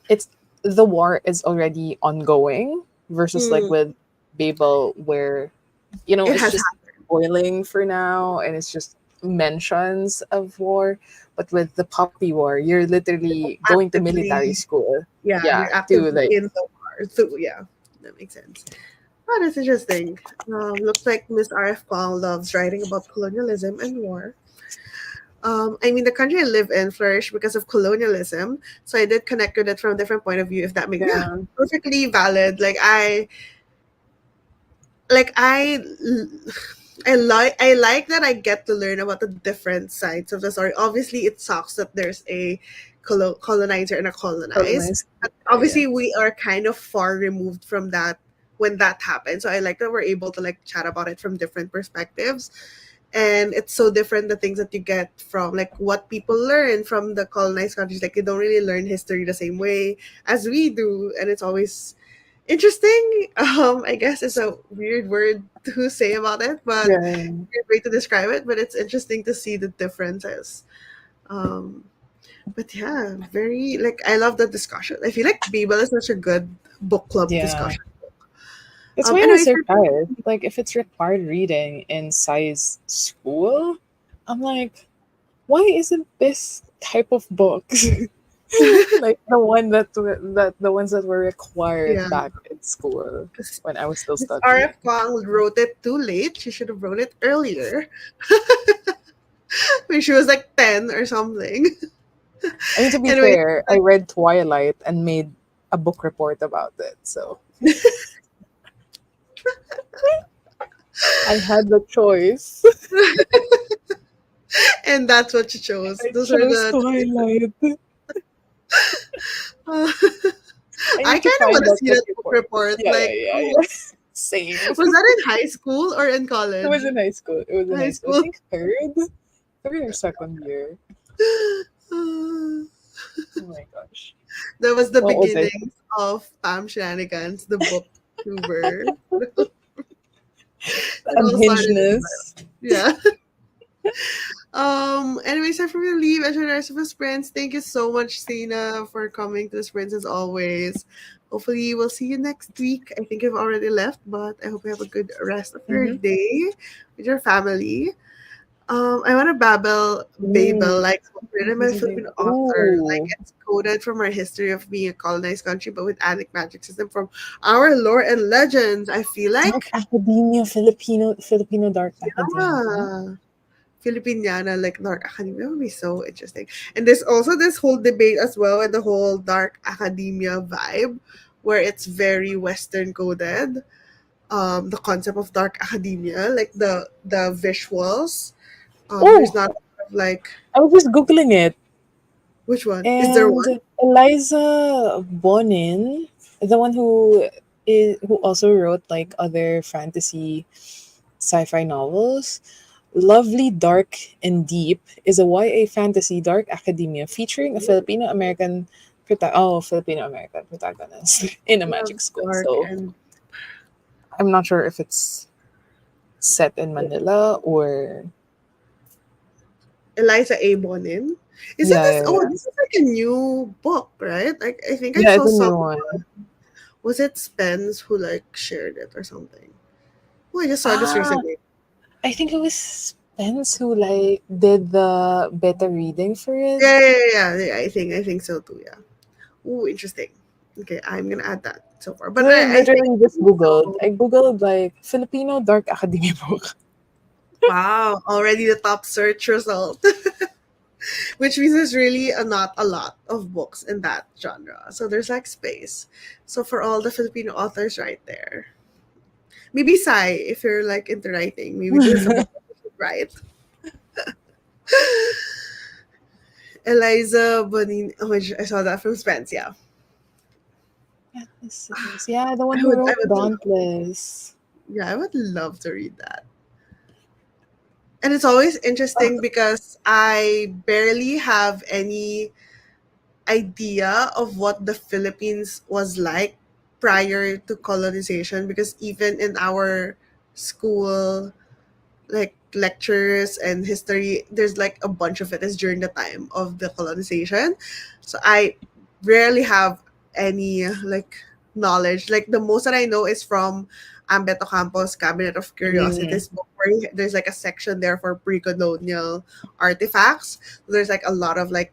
it's the war is already ongoing versus like Mm, with Babel where it it's has just boiling for now and it's just mentions of war. But with the Poppy War, you're literally going to military actively, school. yeah, Yeah, you're to actively like in the war. So yeah, that makes sense. Oh, that's interesting. Looks like Miss R.F. Kwong loves writing about colonialism and war. I mean, the country I live in flourished because of colonialism, so I did connect with it from a different point of view. If that makes yeah, yeah, perfectly valid. Like I like that I get to learn about the different sides of the story. Obviously, it sucks that there's a colonizer and a colonized. colonized. But Yeah. obviously, we are kind of far removed from that when that happened. So I like that we're able to like chat about it from different perspectives, and it's so different the things that you get from like what people learn from the colonized countries. Like they don't really learn history the same way as we do, and it's always interesting. I guess it's a weird word to say about it, but Yeah, yeah. weird way to describe it. But it's interesting to see the differences. Um, but yeah, very like I love the discussion. I feel like Babel is such a good book club Yeah. discussion. That's why I was Anyway, for surprised. Like, if it's required reading in science school, I'm like, why isn't this type of books like the ones that were required yeah, back in school when I was still Miss R.F. studying? Kwong wrote it too late. She should have wrote it earlier when she was like 10 or something. I mean, to be Anyway, fair, I read Twilight and made a book report about it, so I had the choice. and that's what she chose. I Those are chose the Twilight. uh, I I need to kind of find want to that see book that book report. report. Yeah, yeah, Like, yeah, oh, yeah. Same. was that in high school or in It was college? in high school. It was in High high school. I school. think third or second year. Oh my gosh. That was the What was I? beginnings of Pam Shenanigans, the booktuber. The It all started. unhingedness. Yeah. Anyways, time for me to leave. Enjoy the rest of the sprints. Thank you so much, Sina, for coming to the sprints as always. Hopefully, we'll see you next week. I think you've already left, but I hope you have a good rest of your Mm-hmm. day with your family. I want to Babel, Ooh. like written by a Filipino author. Like Ooh. it's coded from our history of being a colonized country, but with added magic system from our lore and legends. I feel Dark like, Academia, Filipino Dark Academia. yeah, Filipiniana, like Dark Academia would be so interesting. And there's also this whole debate as well with the whole Dark Academia vibe, where it's very Western coded. the concept of dark academia, like the visuals. There's Oh, not a lot of like I was just googling it, which one is there and one? Eliza Bonin, the one who also wrote like other fantasy sci-fi novels. Lovely, Dark, and Deep is a YA fantasy dark academia featuring a Filipino American protagonist in a Love magic school. dark So and I'm not sure if it's set in Manila or Eliza A. Bonin. Is it yeah, this? yeah, Oh, yeah. this is like a new book, right? Like I think I Yeah, saw it's a some. new one. Was it Spence who like shared it or something? Oh, I just saw this Ah, recently. I think it was Spence who like did the beta reading for it. Yeah. I think so too. Yeah. Oh, interesting. Okay, I'm gonna add that so far. But So I I think literally just googled. so. I googled like Filipino dark academia book. Wow, already the top search result, which means there's really not a lot of books in that genre. So there's like space. So for all the Filipino authors right there, maybe Sai, if you're like into writing, maybe this is a book that you should write. Eliza Bonin, oh, I saw that from Spence. Yeah, Yeah, the one I who would, I wrote would love, Dauntless. yeah, I would love to read that. And it's always interesting because I barely have any idea of what the Philippines was like prior to colonization, because even in our school like lectures and history, there's like a bunch of it is during the time of the colonization. So I rarely have any like knowledge. Like the most that I know is from Ambeto Campos Cabinet of Mm, Curiosities book, where there's like a section there for pre-colonial artifacts. There's like a lot of like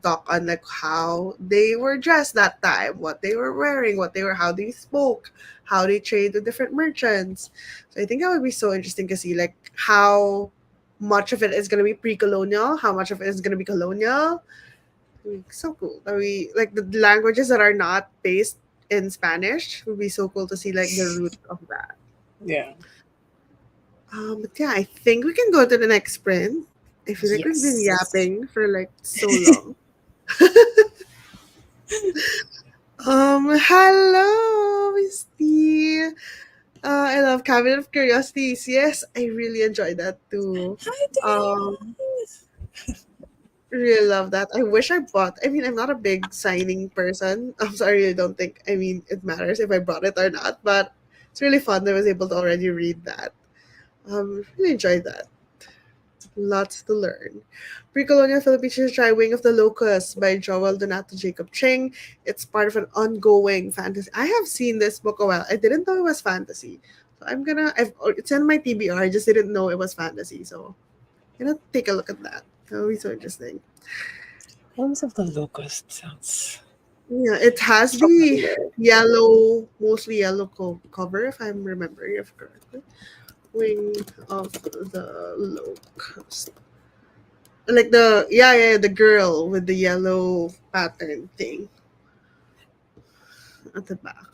talk on like how they were dressed that time, what they were wearing, how they spoke, how they trade with different merchants. So I think that would be so interesting to see like how much of it is gonna be pre-colonial, how much of it is gonna be colonial. So cool. That we like the languages that are not based in Spanish would be so cool to see like the root of that. yeah. But yeah, I think we can go to the next sprint. I feel like we've been Yes. yapping for like so long. Hello, Misty. I love Cabinet of Curiosities. Yes, I really enjoyed that too. Hi, Um, Dion. really love that. I wish I bought. I mean, I'm not a big signing person. I'm sorry, I don't think. I mean, it matters if I brought it or not. But it's really fun that I was able to already read that. Really enjoyed that. Lots to learn. Pre-colonial Philippines Try Wing of the Locust by Joel Donato Jacob Ching. It's part of an ongoing fantasy. I have seen this book a while. I didn't know it was fantasy. So it's in my TBR. I just didn't know it was fantasy. So I'm gonna take a look at that. That'll be so interesting. Homes of the Locust sounds Yeah, it has the familiar. yellow, mostly yellow cover, if I'm remembering it correctly. Wing of the Locust. Like the girl with the yellow pattern thing at the back.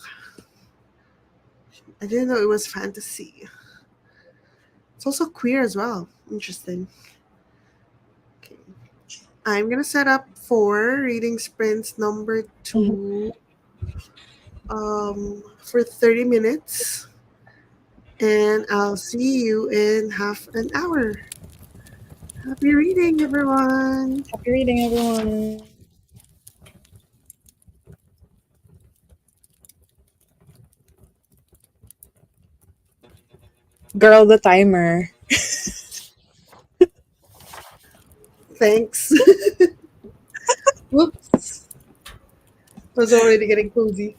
I didn't know it was fantasy. It's also queer as well. Interesting. Okay. I'm gonna set up for reading sprints number Mhm. 2 for 30 minutes, and I'll see you in half an hour. Happy reading, everyone. Happy reading, everyone. Girl, the timer. Thanks. Whoops. I was already getting cozy.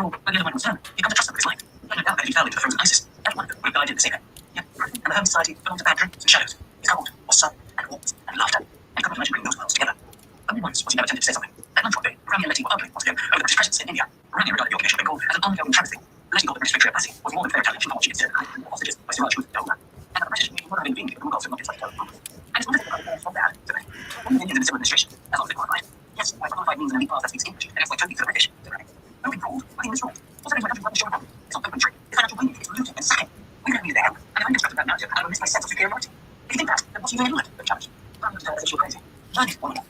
all, when the other one was found, he come to trust them with his life. No doubt that he fell into the frozen ISIS. Every one of them would have died in the same way. Yet, and the home society belonged to bad dreams and shadows. His cold was sun and warmth and laughter. And could not imagine bringing those worlds together. Only once was he never tempted to say something. At lunch one day, Rami and Letty were arguing once again over the British presence in India. Rami regarded the occupation of Bengal as an ongoing travesty. Letty thought the British victory at Passy was more than fair challenge from what she considered the hostages by so much with the and that the British were having been given the Mughals had not been such terrible. And it's wonderful that the from bad to bad. Only the Indians in the civil administration, as long as they qualified. Yes, why qualified means an elite class that speaks English and it's like totally for the British. Nobody called, nothing was wrong. Also, there's my country published on it's not open trade. It's financial winning, it's looting and sacking. We don't need their help. And if I'm constructed that narrative, I will miss my sense of superiority. If you think that, then what's even in life? The challenge. I'm going to tell her that you're crazy. Learn it, one more.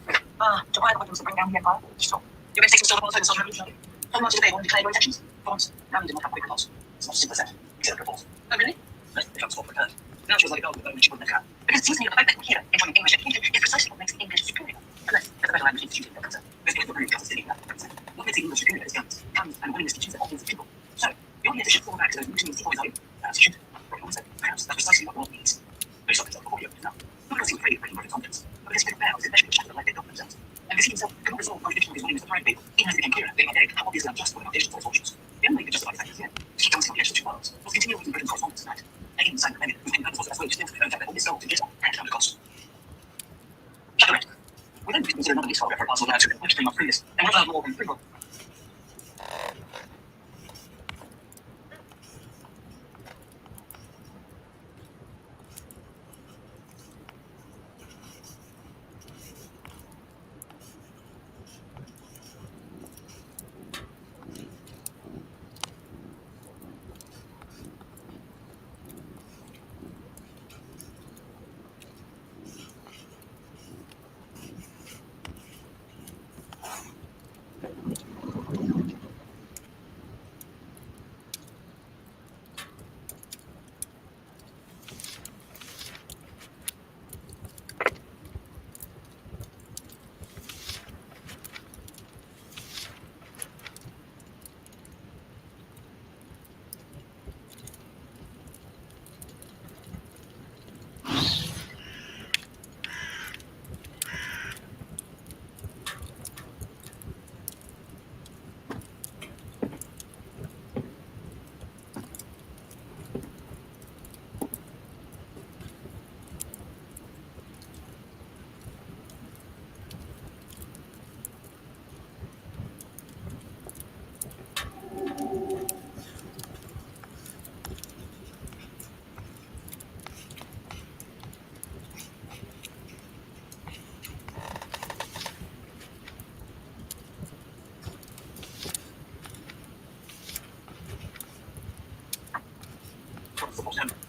To buy the weapons that bring down the empire? Stop. You're going to take some stolen ones and revolutionary. Hold on to the table and declare your intentions. For once, Rami did not have quick repulse. It's not as simple as that. Except repulse. Oh, really? Let's become swap recurred. Now she was like a dog with a bone which she wouldn't let go. Because it seems to me that the fact that we're here enjoying English education is precisely what makes the English superior. Unless there's a better language institute in the concern. This is the root of the city. What makes the English superior is guns, guns, and willingness to choose their options of people. So, you're here to shift fall back to those routine decoys, are you? Perhaps you should. Perhaps that's precisely what the world needs. Most of themselves before you now. Not because he was afraid of breaking broken confidence, but because he could bear with immeasurably shattered the life they'd built for themselves. And because he himself could not resolve contradiction of his willingness to thrive people, even as it became clearer day by day how obviously unjust were the foundations of his fortunes. The only way to justify the fact that he had to keep on the two worlds was to continue with Britain's correspondence tonight. Again, the sign of whose main purpose was the best way to stand for the fact that all his soul to get on and under cost. Chapter 8. We then consider another leaseholder for a parcel of land which came up previous, and one more than 3 months.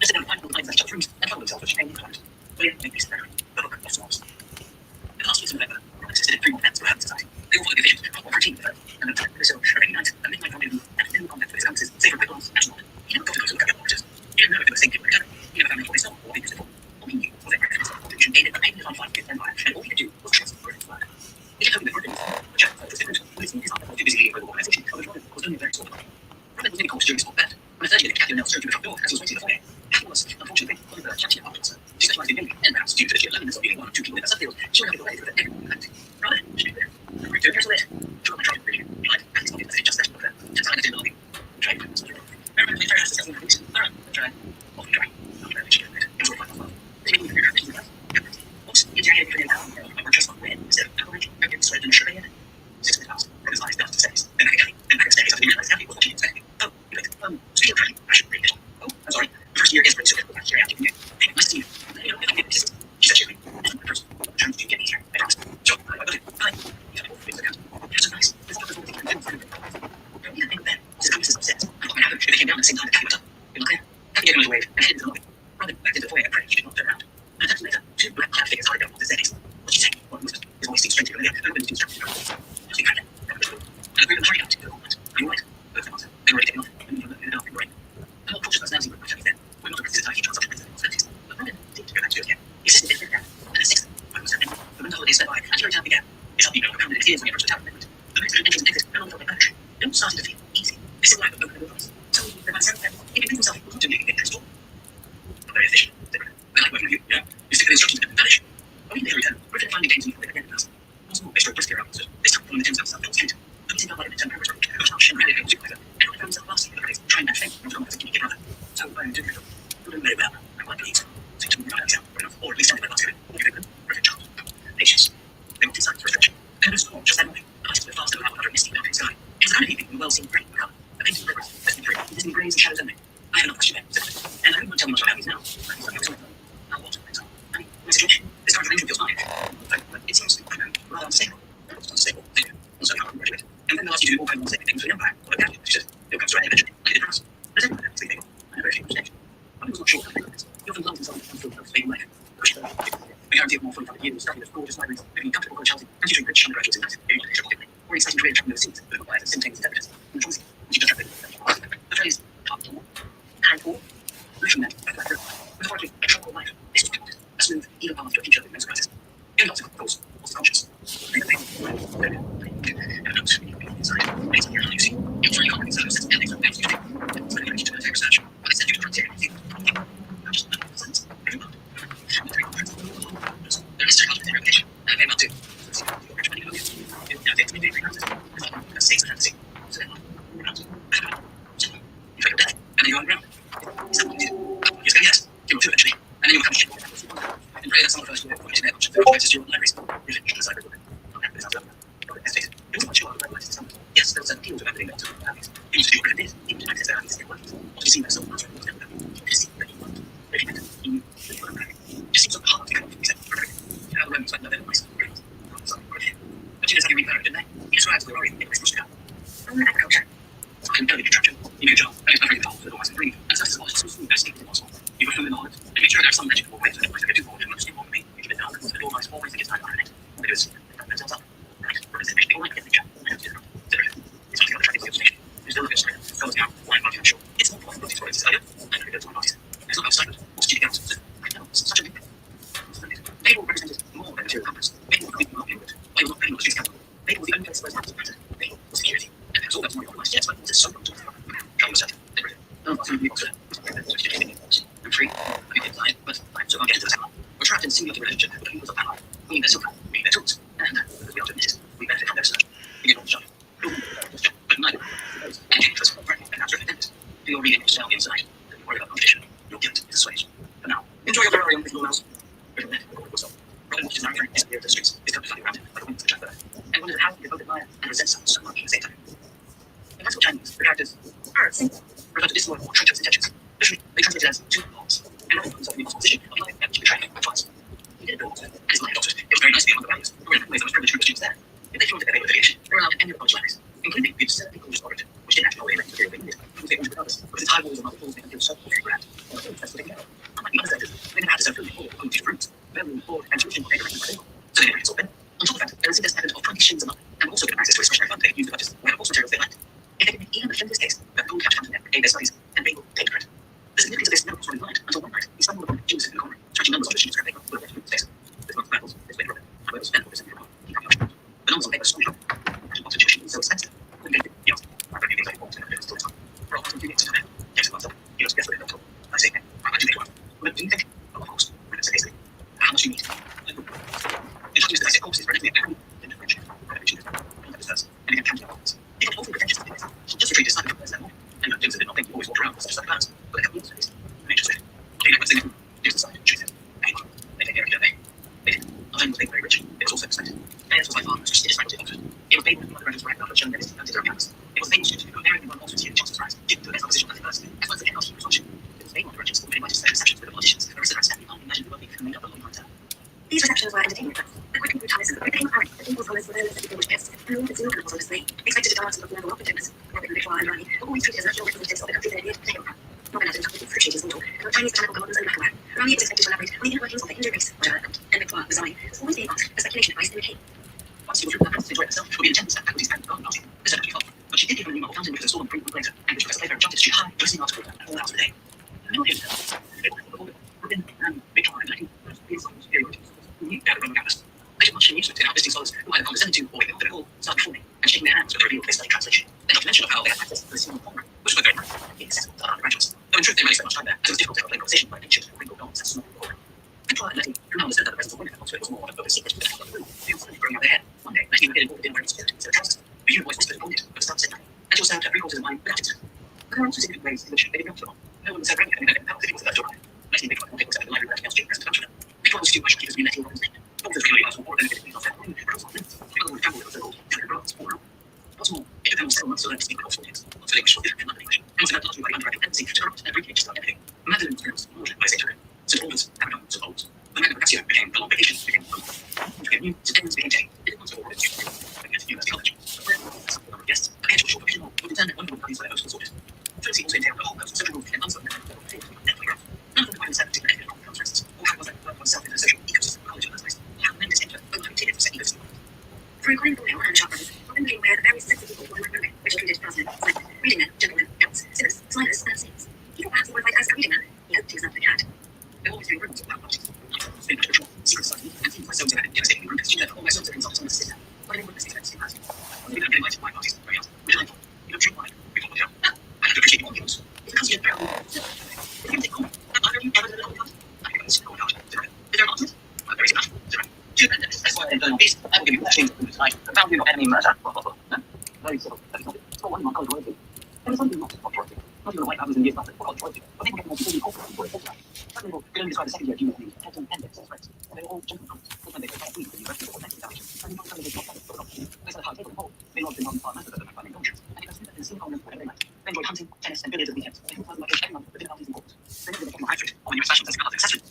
Listen and find all the lines that shut rooms and trouble themselves with strange colours. William made peace with the book of songs. The last years of November, existed in 3 more events for Hermit Society. They all followed the visions of routine with her, and no time for so a rainy night, a midnight rendezvous, and no contact with his acquaintances, save for a quick glance and nod. He never got to go to look at the operators. He didn't know if they were the same people together. He never found out what they saw or what they used it for. All he knew was that Griffith's contribution aided a painless on fire with empire, and all he could do was trust Griffith's word. He kept hoping that Griffith, the chap was different, but his movie was too busy leading a global organization, so Robin was only a very small part. Robin was nearly called during his sport band. On a Thursday, they Catherine Nell strode through the front door as he was waiting in the foyer. Catherine was, unfortunately, one of the championship partners. She specialized in mimicry, and perhaps due to the sheer loneliness of being one or two people in a subfield, she would have to go away with everyone in rather, she knew there. Doing her so late. She got my try to bring you. You lied. Patty's body was just that over there. Turns out I didn't lobby. Try to something wrong. Remember, we tried to discuss the police. Alright, try. Often try. Not very much. It was all fine. Did you figure out things like that? Oops, you did anything now. I were just on win. Instead of coverage, I didn't sweat and sugar yet. 6 minutes passed. From his eyes down to the steps. Then back again. Then back upstairs. I didn't realize Abby was watching expecting. Oh, you wait. Speaking of tracking, I should bring it. Oh, I'm sorry. The first year is pretty super. Back here after you. Hey, nice to see you. You know, if I get this, she said cheerfully. That's my person. I'm trying to get easier. I promise. So, I will do. Bye. You have to hold things account. You're so nice. It's not the whole thing you can do in front of it. Don't need a thing with them. This is promises upstairs. I thought what happened if they came down at the same time that Kathy went up. You're not there. Kathy gave him a wave and headed into the lobby. Robin backed into the foyer and prayed she did not turn around. And a second later, 2 black clad figures hurried down the staircase. What'd she say? One whispered. His voice seemed strangely familiar, and Robin was instructed to go. Just be pregnant. Robin whispered. And the group of them hurried out into the hallway. Are you all right? Both of them answered. They were already taken off, and we in the dark brain. A more cautious personality would have then. We're not represented by future on such responsibilities. But Robin seemed to go back to it again. He assisted in that. And the sixth, Robin was happening. The winter holidays sped by, and Jerry Town began. His heart beat over the tears when he approached the town at midnight. The routes between entrance and exit no longer felt like planetary. It all started to feel easy. A simple act of open and close. Suddenly, there was a sound of as a kid brother. So I did it. Doing very well. I like these. So to me, I exam, or at least something like that. Perfect child. Patience. They want inside restriction. And it was just that morning. I stood fast over under a misty mountain sky. It was a kind of evening with well-seen green colour. A painted progress, Disney green, Disney greys and shadows only. I have another question there, and I don't want to tell you much about these now. I think I was now what? I mean, my situation, this current arrangement feels fine. But it seems rather unstable. It's unstable, thank you. Also, how I'm graduate. And then they'll ask you to do all kinds of unstable things for the empire. Or the she said, it'll come to an end eventually, like it did for us. There's everyone there, sleeping. I know very few mistakes. But I was not sure how to make this. He often lulled himself into a stable life. Pushing them. The guarantee of more fully funded years, studying with gorgeous libraries, living in comfortable college housing, and tutoring rich undergraduates in massive, giving education typically, or exciting career traveling overseas, that requires simultaneous interpreters. And choice, which you just the phrase, top door, current war, literally meant a black room. Metaphorically, a tranquil life. This was connected. A smooth, even path to a future with immense crisis. The only obstacle, of course, was the conscience. And a note, inside, based on your analysis, it was really hard to sense and things like that. It's very to military research, but it's sent you to frontier and think. Not just sense, every month. Military conference. There is certain military reputation, and they will do. So, you're recommending it. You know, they communicate very practice. Because safe fantasy. So then, you feel death, and then you're on the ground. Is that what you do? You say yes, you will do eventually, and then you'll come to shit. And pray that someone first will point to their conscience, which is your libraries. You finish the cyber book. Okay, this sounds lovely. Okay, let's face it. It was much more about this. Yes, there was certain appeal to everything else. You need to do a bit of this, you need to access their ideas, their workings. What you see myself, not really understand them. You just see that you want. But if you meant, you knew that you were unpacking. It just seems so hard to come up with these things. You know, the Romans went another nice great. Sorry, great. But you just have to read better, didn't they? He describes the glory in this much to come. Agriculture. I'm very contraption. You do a job, and it's not very difficult, otherwise I breathe. And so this is what is as deep as possible. You put food in the wallet, and make sure there's some magical way to get too bored and much too bored with me. You give it down, and the door mice always think it's time to it. But it was, it themselves up. Right? Representation, all like get the job. I have to do it. It's not the other traffic station. There's no other straight. So it's now, why not sure? It's not point parties for it. I know it goes on parties. There's no outside or strategic accounts. I know, it's such a big thing. Babel represented more than material compass. Babel was not inward. Babel was not Babel was street capital. Babel was the only place where it's not matter. Babel was security. And it was all that more organized, yes, but it was so much. Travel was set. I'm free. I can inside, but I'm so get into the town. We're trapped in a singular relationship with the peoples of power. We need their silver, we need their tools, and because we are to admit it, we benefit from their research. We get on the job. But neither. And getting first of all, and after independent. Do your reading yourself inside. Don't worry about competition. Your guilt is assuaged. But now, enjoy your Ferrari on the mouse. Little net, yourself. Robin watches Mary Frank disappear into the streets, his cup flooding around him like a wind to the traveler, and wonders how he can both admire and resent someone so much at the same time. In classical Chinese, the characters are simple, refer to disloyal or treacherous intentions. Literally, they translate it as two halves, and often puts himself in the position of lying and betraying by twice. He did it all, and his lying doctors, it was very nice to be among the values, who were in ways that was privileged group of students there. If they flew into their affiliation, they were allowed to enter the college libraries, including the absurdly gorgeous origin, which didn't actually always material they needed, who they wanted with others, because its high walls and marble floors made them feel so very grand. And the that's what they care. Unlike the other sectors, they never had to serve food or food fruits, very board and tuition paid directly by them. So they never get open. On top of that, there was a evidence of 20 shillings a month, and also given access to a discretionary fund they could use to purchase whatever course materials they liked. If they could make even the friendliest case that gold cash fountain aid their studies, and Babel paid credit. The significance of this never was really light until one night he stumbled upon Jim's in the corner, stretching numbers on the sheets of paper with a red face. This month's battles, this way broken, and where was spent for this every he can't much. The numbers on paper strongly wrong. And what's tuition so expensive? Couldn't get it. He asked. I don't think I bought it until it's time. For all 2 minutes to them. James glanced up. He was desperate enough to I say, I do think one. But do you think? Well, of course. When it's hastily. How much you need? Introduced the basic courses for anything apparently into French. And again, counting arguments. He got awfully pretentious with things. Just to treat his son as that morning. And James did not think he always walked around with such a plans. But they have years of this. And just said, clean up what's in it. James decided to choose it. They take care of it, don't they? They did. Not only was Babel very rich, it was also expensive. Theirs was by far the most prestigious faculty at Oxford. It was Babel who the graduates ranked after showing their distinct their campus. It was the Babel student who comparing one Oxford's year chances rise, did to the best opposition at the university, as well as the head he was watching. It was Babel the graduates who invited special receptions with the politicians, aristocrats standing unimaginably wealthy and made up the long time. These receptions were entertainment tracks. But quickly grew tiresome. It became apparent that Babel's scholars were those that distinguished guests, and all that Zeno was on display. Expected to dance and look level up with gymnasts, Robin, Victoire, and Ronnie were always treated as national representatives of the country they adhered to take over. Robin had interpreted for cheaters and talk, and the Chinese botanical gardens and lacquerware. Ronnie was expected to elaborate on the inner workings of the Hindu race, whatever that meant, and Victoire, the Zami, was always being asked for speculation advice in the cave. Once she was through her to enjoy herself, she would be in attendance at faculty's annual garden party. This had to be fun, but she did give her a new model fountain which was installed on 3 months later, and which Professor Playfair enchanted to high, glistening article at all hours of the day. No idea Robin and Victoire and Lacking were very good. Who knew they had a Roman campus. They took much amusement in how visiting scholars who either condescended to or ignored them at all started performing and shaking their hands with the reveal of their study translation. They not to mention of how they had access to the single formula, which was very inaccessible to undergraduates. Though in truth they rarely spent much time there, as it was difficult to have a plain conversation by ancient and wrinkled gods and small corner. Victoire and Letty, who now understood that the presence of women at Oxford was more of a secret than anyone in the room, they all started growing out their hair. One day, Letty would get involved in wearing spirit instead of trousers. A human voice whispered upon it, but the start said nothing, and she was served at 3/4 of the wine without incident. The are also significant ways in which they did not belong. No one said anything about it was left over. Letting the Bitcoin was at the library that else change present function. Bitcoin was too much to be letting over the authors clearly asked for more benefit of that. People would travel with the gold, and the roads for what's more, it depends several months so that the speaker of 40 years. So they wish for different language. And so that largely by underwriting tendency to turn and reach start anything. Madeline was pronounced more by Saint St. Albans, Abaddon, St. Albans. The Magna Gracia became the long vacation, became new, St. Edmunds became Jane. It was awarded to University College. Yes, a casual short provisional would determine one of the parties for their host sorted. Fluency also entailed a whole host of social rules and unspoken graph. None of the requirements set particular economic conferences, or how was that work oneself in a social ecosystem of college and otherwise, or how tremendous input overcommitted for setting ecosystem. For including the and sharp brothers, often became aware of the various sets of people who were moving, which included craftsmen, scientists, reading men, gentlemen, counts, sinners, sliders, and saints. People perhaps qualified as a reading man. He hoped he was not the cat. There were always three rooms of power parties. They were ritual, secret society, and themes where souls had devastating group student level, where souls had consulted on the system. What anyone was expensive in person. We don't get invited to my parties, very often. We're delightful. You don't drink wine. We don't hotel. I have to appreciate your views. If it comes to your barrel, if you take home, have either of you ever done a cold I think it's cold out. Is there an alternate? There is a match. Two pandemics. That's why I'm doing this. I will give you a change tonight. The boundary of enemy murder. Very simple. Very simple. It's all one on college royalty. There is something not authority. Not even the white houses in years nothing for college royalty. But people get more people who offer for it. Some people could only describe the second year junior things, heads and appendix as friends. They were all gentlemen. When they go back, we the university or mental damage. And you don't tell them they don't for adoption. They said a hard table in hall. They lodged in non-far matters of finding cultures. And it has been in Silicon whatever they like. They enjoyed hunting, tennis, and billiards at weekends. They felt like every month with difficulties in court. They never became hydrate or when you fashions as another accessory.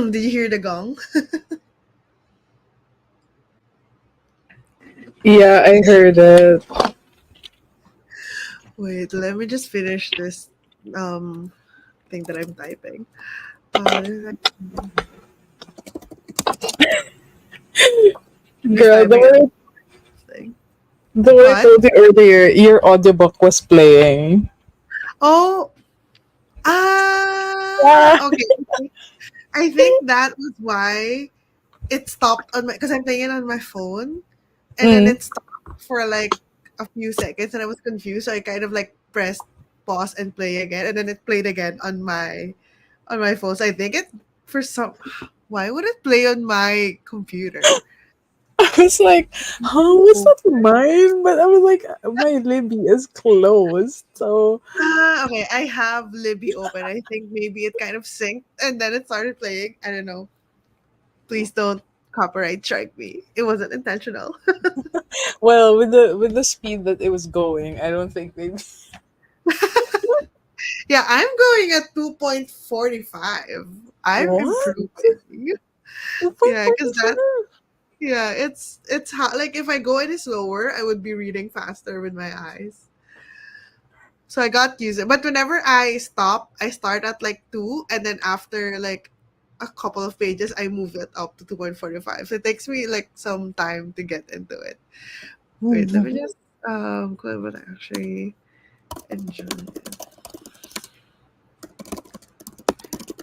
Did you hear the gong? Yeah, I heard it. Wait, let me just finish this um thing that I'm typing. This is like I'm just Girl, typing a thing. the way I What? told you earlier, your audiobook was playing. Oh, Ah. okay. I think that was why it stopped on my because I'm playing it on my phone, and then Mm. it stopped for like a few seconds, and I was confused. So I kind of like pressed pause and play again, and then it played again on my phone. So I think it for some why would it play on my computer? I was like, how was that mine? But I was like, my Libby is closed. So, Okay, I have Libby open. I think maybe it kind of synced and then it started playing. I don't know. Please don't copyright strike me. It wasn't intentional. well, with the speed that it was going, I don't think they. Yeah, I'm going at 2.45. I'm What? improving. Yeah, because that 2.45? yeah, it's hot. Like if I go any slower, I would be reading faster with my eyes. So I got used to it. But whenever I stop, I start at like 2 and then after like a couple of pages I move it up to 2.45. So it takes me like some time to get into it. Wait, let me just click what I actually enjoy it.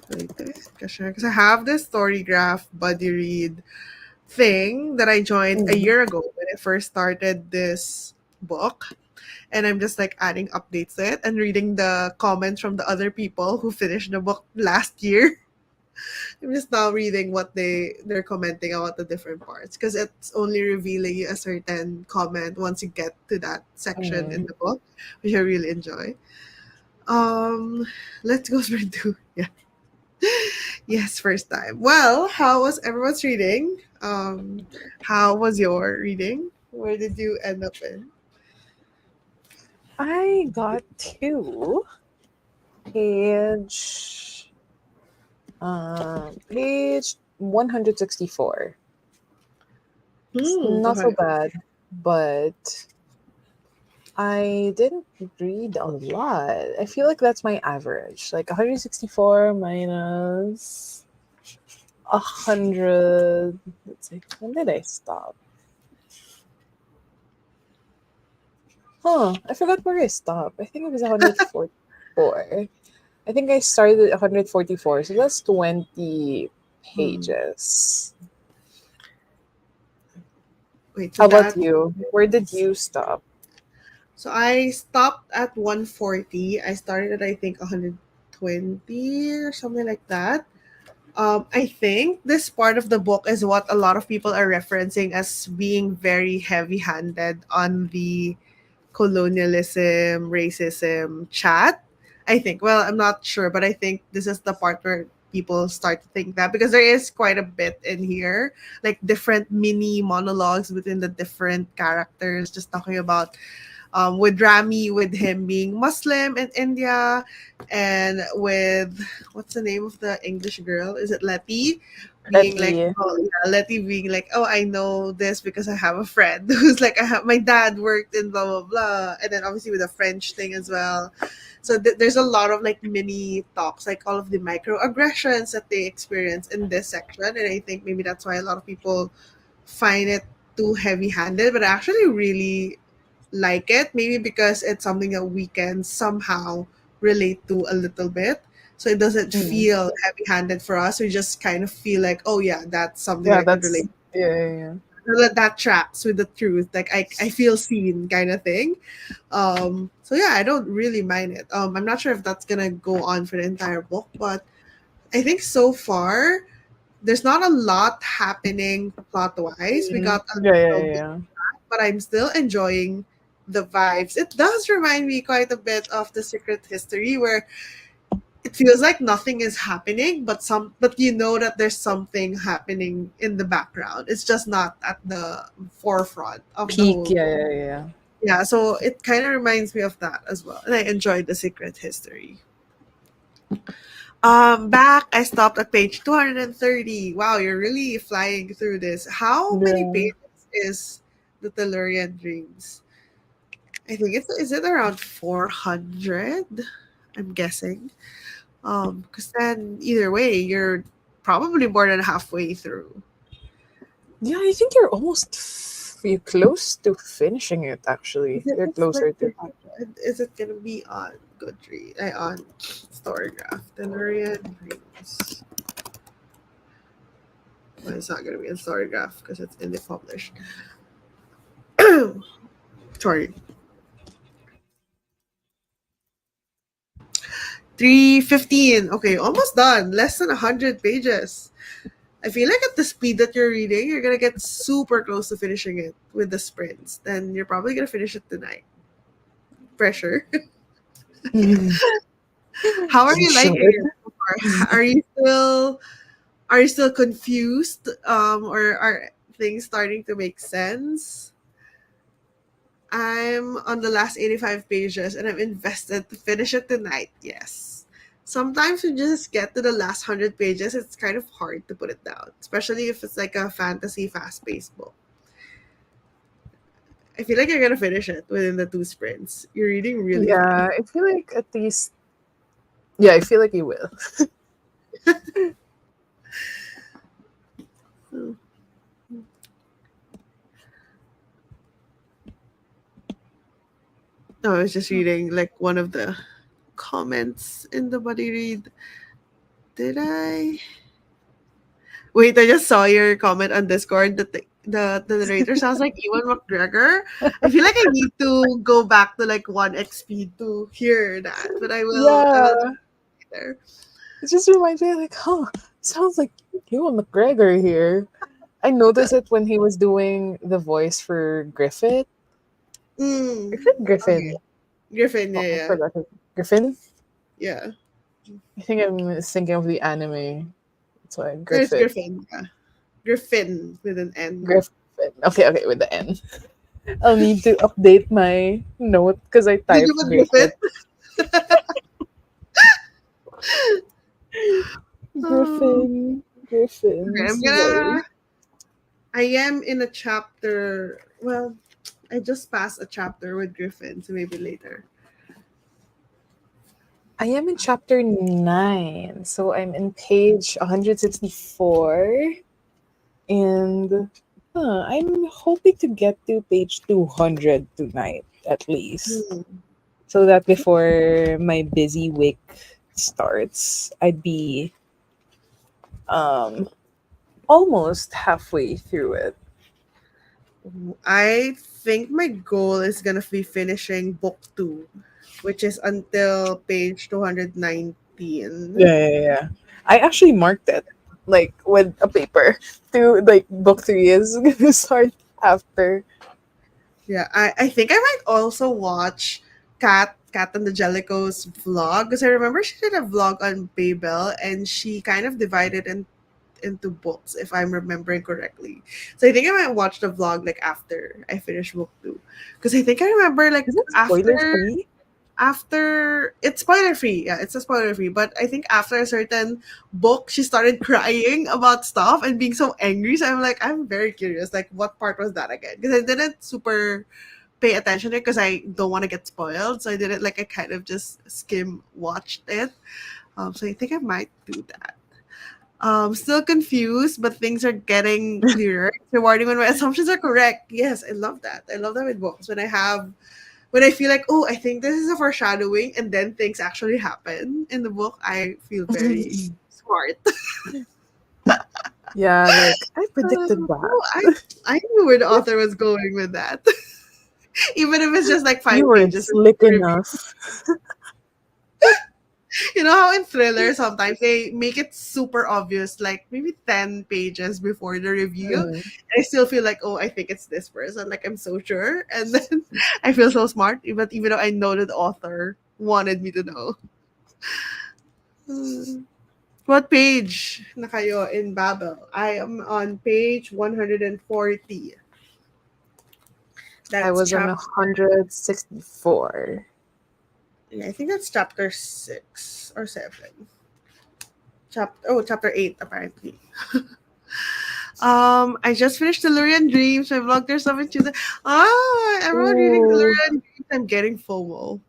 Wait, because I have this story graph buddy read thing that I joined a Mhm. year ago when I first started this book. And I'm just like adding updates to it and reading the comments from the other people who finished the book last year. I'm just now reading what they're commenting about the different parts because it's only revealing you a certain comment once you get to that section in Mm. the book, which I really enjoy. Um, let's go straight to yeah. Yes, first time. Well, how was everyone's reading? How was your reading? Where did you end up in? I got to page page 164. It's not so Okay. bad, but I didn't read a lot. I feel like that's my average. Like 164 minus 100. Let's see. When did I stop? Huh. I forgot where I stopped. I think it was 144. I think I started at 144. So that's 20 Hmm. pages. Wait, so How about that you? Where did you stop? so I stopped at 140. I started at I think 120 or something like that. I think this part of the book is what a lot of people are referencing as being very heavy-handed on the colonialism, racism chat. I think. Well, I'm not sure, but I think this is the part where people start to think that because there is quite a bit in here, like different mini monologues within the different characters, just talking about with Rami, with him being Muslim in India, and with what's the name of the English girl? Is it Letty? Being like, Letty. oh yeah, Letty being like, oh, I know this because I have a friend who's like, I have my dad worked in blah blah blah, and then obviously with the French thing as well. So there's a lot of like mini talks, like all of the microaggressions that they experience in this section, and I think maybe that's why a lot of people find it too heavy-handed, but I actually really like it. Maybe because it's something that we can somehow relate to a little bit. So it doesn't Mm. feel heavy-handed for us. We just kind of feel like, oh yeah, that's something that Yeah, I could relate. yeah. That tracks with the truth. Like I feel seen kind of thing. So yeah, I don't really mind it. I'm not sure if that's gonna go on for the entire book, but I think so far there's not a lot happening plot wise. We Mm. got a little bit, Yeah. but I'm still enjoying the vibes. It does remind me quite a bit of the Secret History, where it feels like nothing is happening, but you know that there's something happening in the background. It's just not at the forefront of the Peak, whole book. yeah. Yeah, so it kind of reminds me of that as well, and I enjoyed the Secret History. Back, I stopped at page 230. Wow, you're really flying through this. How many Yeah. pages is the Tellurian Dreams? I think is it around 400? I'm guessing. Because then either way, you're probably more than halfway through. Yeah, I think you're you're close to finishing it. Is Actually, it you're like split closer to. 200? Is it gonna be on Goodreads? On Storygraph. Tellurian Dreams. Well, it's not gonna be on Storygraph because it's indie published. Sorry. 315. Okay, almost done. Less than 100 pages. I feel like at the speed that you're reading, you're gonna get super close to finishing it with the sprints. Then you're probably gonna finish it tonight. Pressure. Mm. How are you liking Short. it so far? Are you still confused? Or are things starting to make sense? I'm on the last 85 pages and I'm invested to finish it tonight. Yes. Sometimes when you just get to the last 100 pages, it's kind of hard to put it down, especially if it's like a fantasy fast paced book. I feel like you're going to finish it within the two sprints. You're reading really Yeah, fast. I feel like at least. Yeah, I feel like you will. Hmm. No, I was just reading like one of the comments in the buddy read. Did I? Wait, I just saw your comment on Discord that the narrator sounds like Ewan McGregor. I feel like I need to go back to like 1 XP to hear that, but I will Yeah, there. it just reminds me like, huh, sounds like Ewan McGregor here. I noticed it when he was doing the voice for Griffith. Griffith Okay. Griffin. Griffin, Oh, I yeah, forgot his Griffin. yeah. I think I'm thinking of the anime. That's why No, it's Griffith. Griffin, yeah. Griffin with an N. Griffin. Okay, okay, with the N. I'll need to update my note because I Did you typed put Griffin? Griffith. Um, Griffin. okay, Griffins. Sorry. I am in a chapter. Well, I just passed a chapter with Griffin, so maybe later. I am in chapter 9. So I'm in page 164. And I'm hoping to get to page 200 tonight, at least. Hmm. So that before my busy week starts, I'd be um, almost halfway through it. I think my goal is gonna be finishing book two, which is until page 219. Yeah, yeah, yeah. I actually marked it like with a paper to like book 3 is gonna start after. Yeah, I think I might also watch Cat and the Jellicoe's vlog because I remember she did a vlog on Babel and she kind of divided into books if I'm remembering correctly. So I think I might watch the vlog like after I finish book two because I think I remember like Is it spoiler after free? it's spoiler free. Yeah, it's a spoiler free. But I think after a certain book, she started crying about stuff and being so angry. So I'm like, I'm very curious. Like, what part was that again? Because I didn't super pay attention to it because I don't want to get spoiled. So I didn't like. I kind of just skim watched it. So I think I might do that. Still confused, but things are getting clearer. It's rewarding when my assumptions are correct. Yes, I love that. I love that with books when I feel like, oh, I think this is a foreshadowing, and then things actually happen in the book, I feel very smart. Yeah, like I predicted that. Oh, I knew where the author was going with that, even if it's just like You 5 weren't pages. slick Review. enough. You know how in thrillers sometimes they make it super obvious, like maybe 10 pages before the review. Mm. I still feel like, oh, I think it's this person. Like I'm so sure, and then I feel so smart, but even though I know that the author wanted me to know. Hmm. What page na kayo in Babel? I am on page 140. I That's was on chapter, 164. I think that's chapter 6 or 7. chapter 8 apparently. I just finished Tellurian Dreams. My vlog there's something Tuesday. Ah, everyone reading Ooh. Tellurian Dreams. I'm getting FOMO.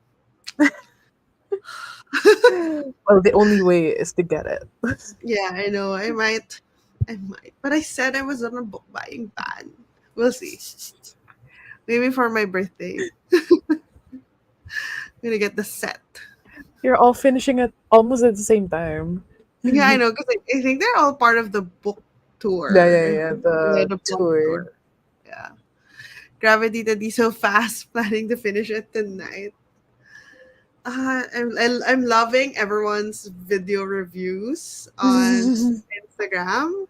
Well, the only way is to get it. Yeah, I know. I might. But I said I was on a book buying ban. We'll see. Maybe for my birthday. I'm gonna get the set. You're all finishing it almost at the same time. Yeah, I know, because I think they're all part of the book Yeah, yeah, tour. yeah. Yeah, The the blog tour. tour. Yeah. Gravity Daddy so fast, planning to finish it tonight. I'm loving everyone's video reviews on Instagram,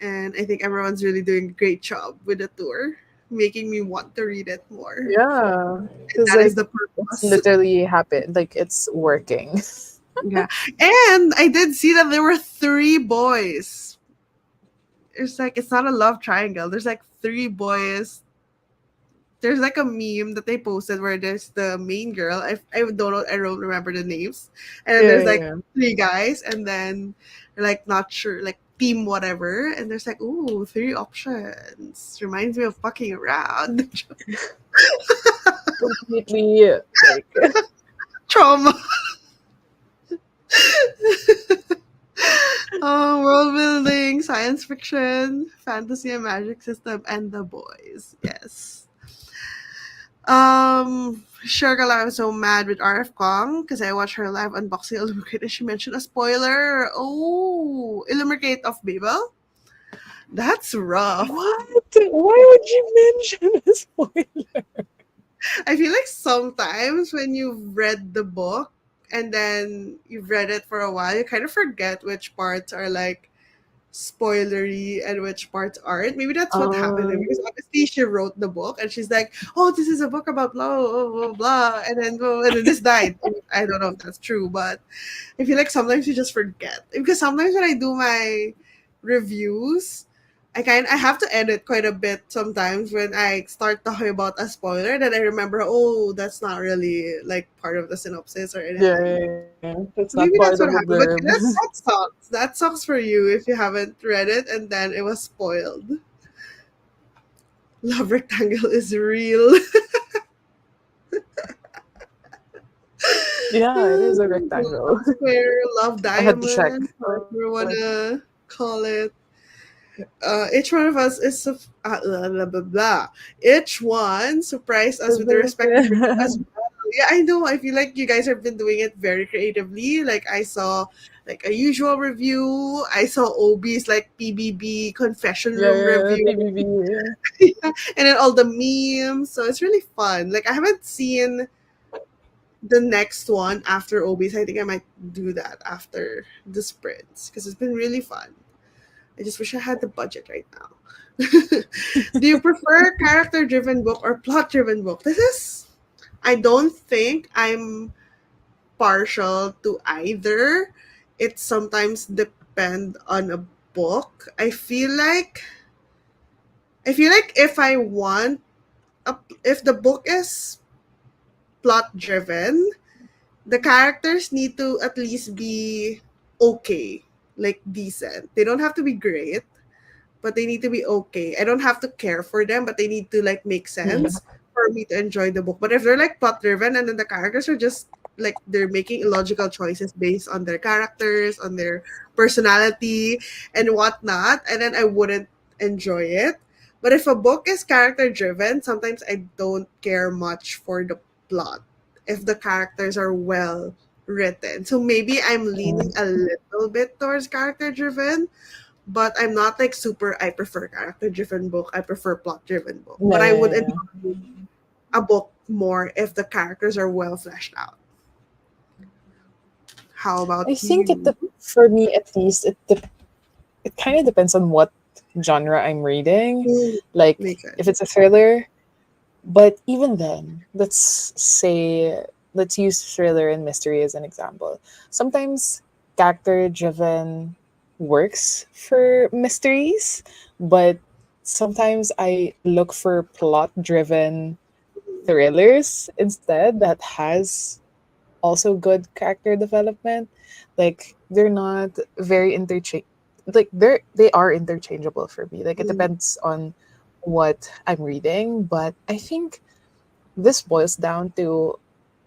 and I think everyone's really doing a great job with the tour, making me want to read it more. Yeah, And because that is like the it's purpose. literally happened. Like it's working. Yeah. And I did see that there were three boys. It's not a love triangle. There's like three boys. There's like a meme that they posted where there's the main girl. I don't remember the names. And then Yeah, there's yeah, like yeah. three guys, and then they're like not sure, like team whatever. And there's like, ooh, three options. Reminds me of fucking around. Completely like Trauma. World building, science fiction, fantasy and magic system, and the boys. Yes. Sure, I was so mad with RF Kong because I watched her live unboxing Illuminate and she mentioned a spoiler. Oh, Illuminate of Babel. That's rough. what? Why would you mention a spoiler? I feel like sometimes when you've read the book and then you've read it for a while, you kind of forget which parts are like spoilery and which parts aren't. Maybe that's what happened there, Um, because obviously she wrote the book and she's like, "Oh, this is a book about blah blah blah, blah," and then this died. I don't know if that's true, but I feel like sometimes you just forget, because sometimes when I do my reviews, I have to edit quite a bit sometimes when I start talking about a spoiler. Then I remember, oh, that's not really like part of the synopsis or yeah, anything. yeah, yeah. That's not Maybe part that's of what the happened. But blurb. that sucks. That sucks for you if you haven't read it and then it was spoiled. Love rectangle is real. Yeah, it is a rectangle. Love square, love I had to check. diamond, whatever you wanna call it. Each one of us is blah, blah, blah. Each one surprised us with the respective review as well. Yeah, I know. I feel like you guys have been doing it very creatively. Like I saw like a usual review. I saw Obi's like PBB confession Yeah, room yeah, review. PBB. Yeah, and then all the memes. So it's really fun. Like I haven't seen the next one after Obi's. I think I might do that after the sprints because it's been really fun. I just wish I had the budget right now. Do you prefer character driven book or plot driven book? I don't think I'm partial to either. It sometimes depend on a book. I feel like if the book is plot driven, the characters need to at least be okay, like decent. They don't have to be great, but they need to be okay. I don't have to care for them, but they need to like make Yeah, sense for me to enjoy the book. But if they're like plot driven and then the characters are just like they're making illogical choices based on their characters, on their personality and whatnot, and then I wouldn't enjoy it. But if a book is character driven, sometimes I don't care much for the plot if the characters are well written. So maybe I'm leaning a little bit towards character driven, but I'm not like super I prefer character driven book. I prefer plot driven book. yeah, But I would yeah, yeah. enjoy a book more if the characters are well fleshed out. How I about think you? for me at least, it kind of depends on what genre I'm reading. Mm, Like makes if sense. it's a thriller, but even then, let's use thriller and mystery as an example. Sometimes character driven works for mysteries, but sometimes I look for plot driven thrillers instead that has also good character development. Like they're not very interchange. Like they are interchangeable for me. Like it Mm, depends on what I'm reading, but I think this boils down to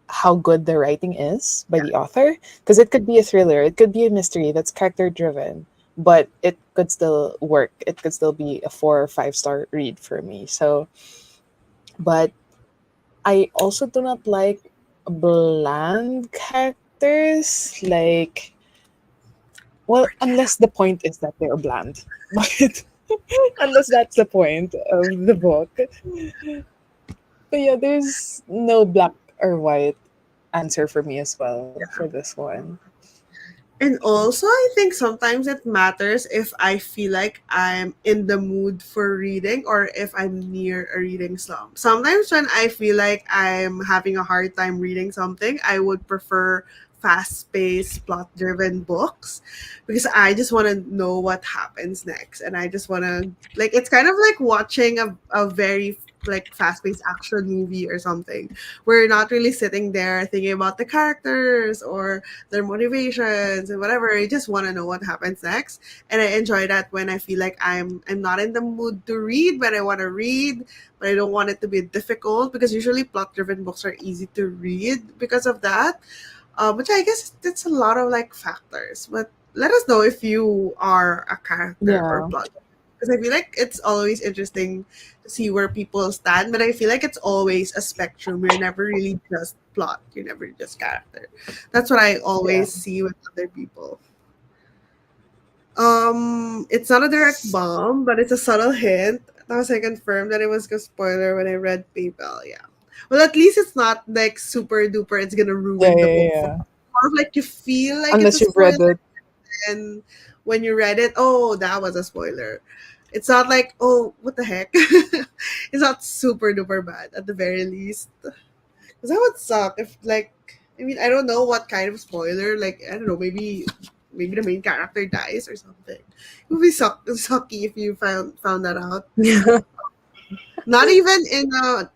how good the writing is by the author, because it could be a thriller, it could be a mystery that's character driven, but it could still work. It could still be a 4 or 5 star read for me. So, but I also do not like bland characters. Like, well, unless the point is that they're bland, but unless that's the point of the book. But yeah, there's no black or white answer for me as well for this one. And also, I think sometimes it matters if I feel like I'm in the mood for reading or if I'm near a reading slump. Sometimes when I feel like I'm having a hard time reading something, I would prefer fast-paced, plot-driven books because I just want to know what happens next, and I just want to like it's kind of like watching a very like fast-paced action movie or something. We're not really sitting there thinking about the characters or their motivations and whatever. I just want to know what happens next, and I enjoy that when I feel like I'm not in the mood to read, but I want to read, but I don't want it to be difficult because usually plot-driven books are easy to read because of that. Which I guess that's a lot of like factors. But let us know if you are a character or Yeah. plot, because I feel like it's always interesting to see where people stand. But I feel like it's always a spectrum. You're never really just plot. You're never just character. That's what I Yeah. always see with other people. It's not a direct bomb, but it's a subtle hint. That was I confirmed that it was a spoiler when I read PayPal. Yeah. Well, at least it's not like super duper. It's gonna Yeah, ruin the yeah, book for yeah. more of like you feel like it's a Unless you've read spoiler, it. and when you read it, oh, that was a spoiler. It's not like, oh, what the heck. It's not super duper bad at the very least. Because that would suck if like I mean I don't know what kind of spoiler, like I don't know, maybe the main character dies or something. It would be sucky if you found that out. Yeah. Not even in a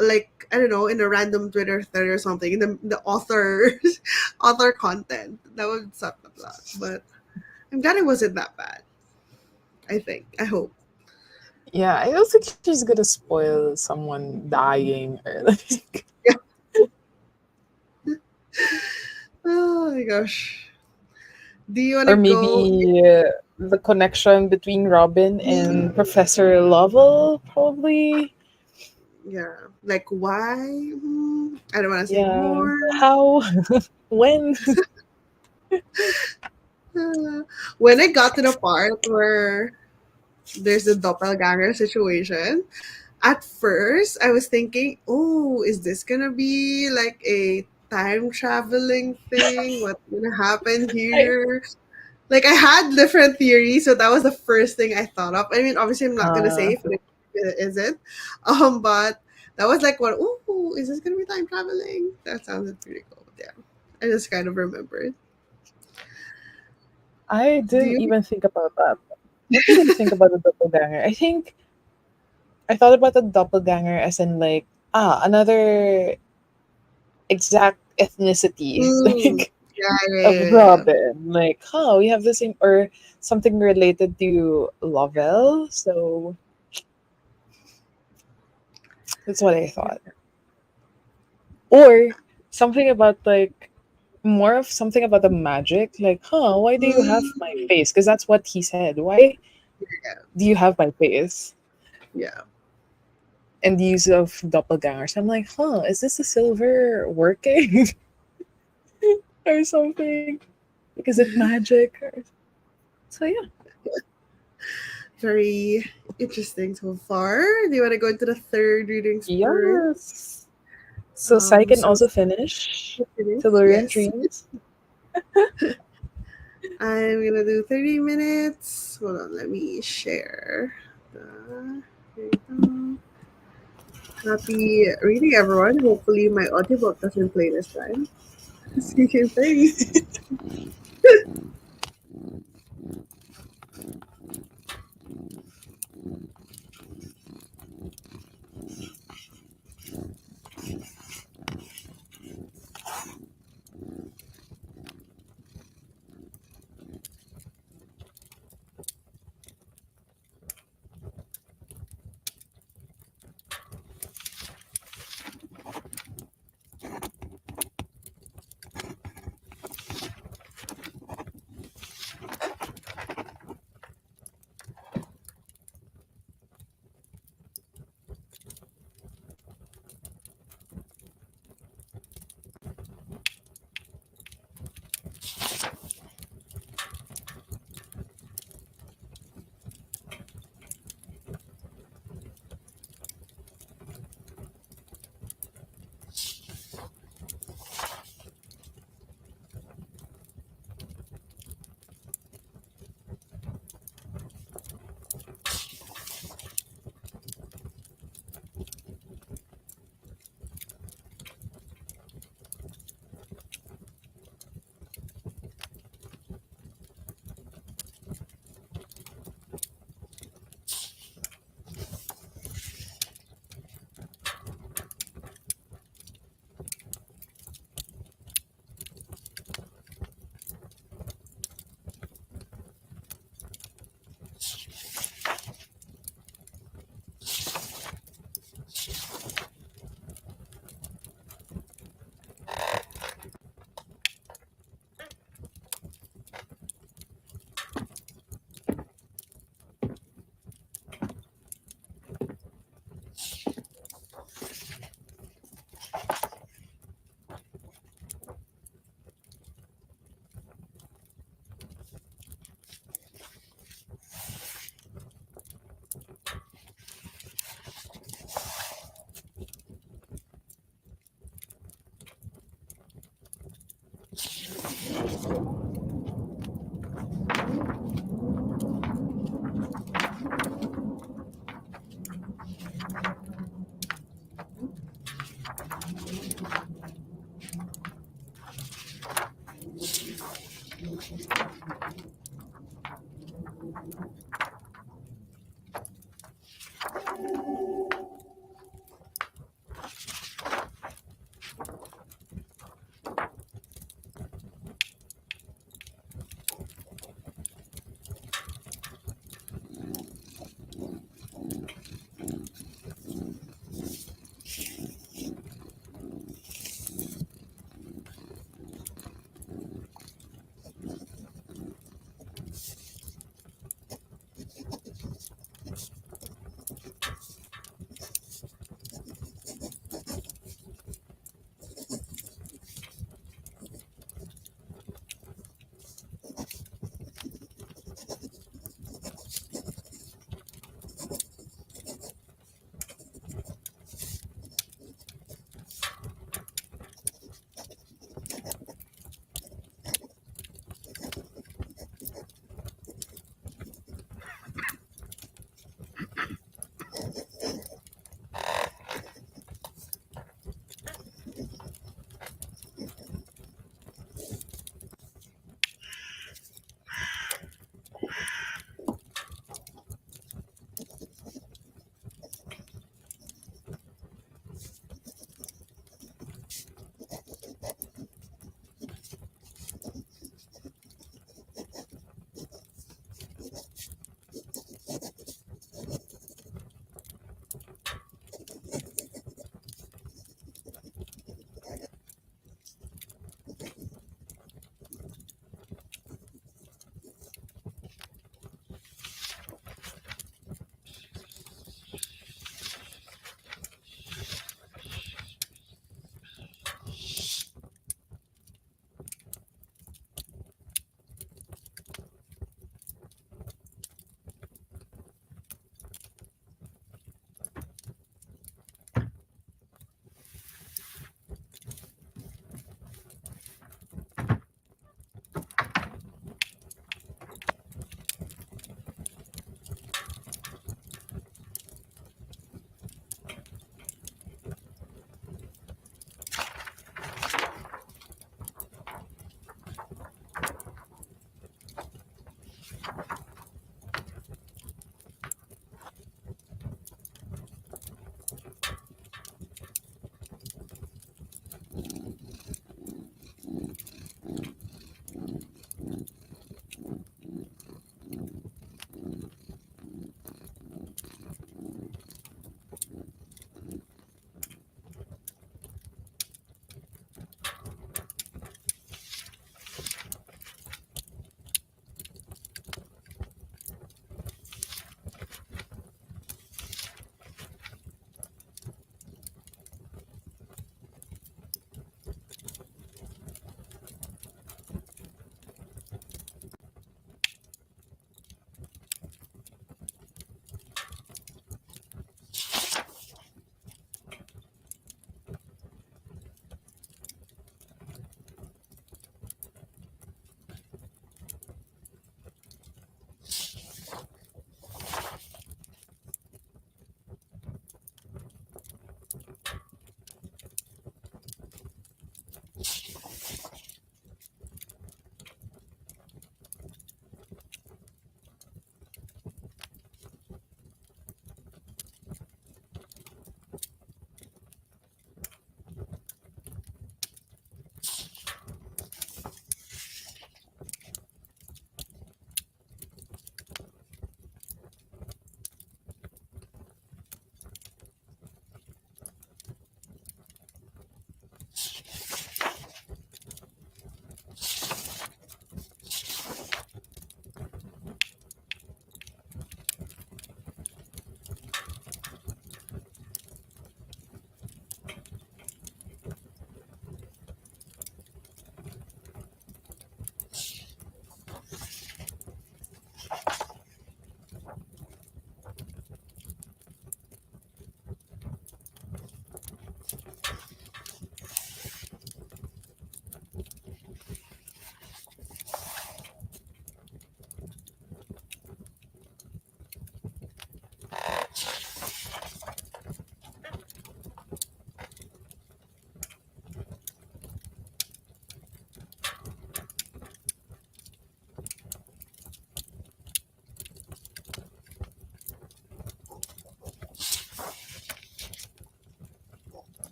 like I don't know, in a random Twitter thread or something, in the author author content. That would suck a lot. But I'm glad it wasn't that bad. I think. I hope. Yeah, I don't think she's gonna spoil someone dying or like, Oh my gosh. Do you wanna or go? maybe the connection between Robin and Professor Lovell, probably. Yeah. Like why? I don't wanna say Yeah. more. How? When? Uh, when I got to the part where there's the doppelganger situation, at first I was thinking, oh, is this gonna be like a time traveling thing? What's gonna happen I, here? Like I had different theories, so that was the first thing I thought of. I mean, obviously I'm not gonna say uh, if it isn't. But that was like what, oh, is this gonna be time traveling? That sounded pretty cool. Yeah. I just kind of remembered. I Do didn't you even think about that. What did I think about the doppelganger? I think I thought about the doppelganger as in like another exact ethnicity mm, like yeah, yeah, of yeah, yeah. Robin. Like, we have the same or something related to Lovell. So that's what I thought. Or something about like more of something about the magic. Like, why do you have my Mm, face? Because that's what he said. Why yeah, do you have my face? yeah. And the use of doppelgangers. I'm like, is this a silver working or something? Like, is it magic? So yeah. Very interesting so far. Do you want to go into the third reading sprint? Yes. So Sai can So also finish finish. Tellurian Yes. Dreams. I'm gonna do 30 minutes. Hold on, let me share. Here we go. Happy reading, everyone. Hopefully, my audiobook doesn't play this time. See you in 30.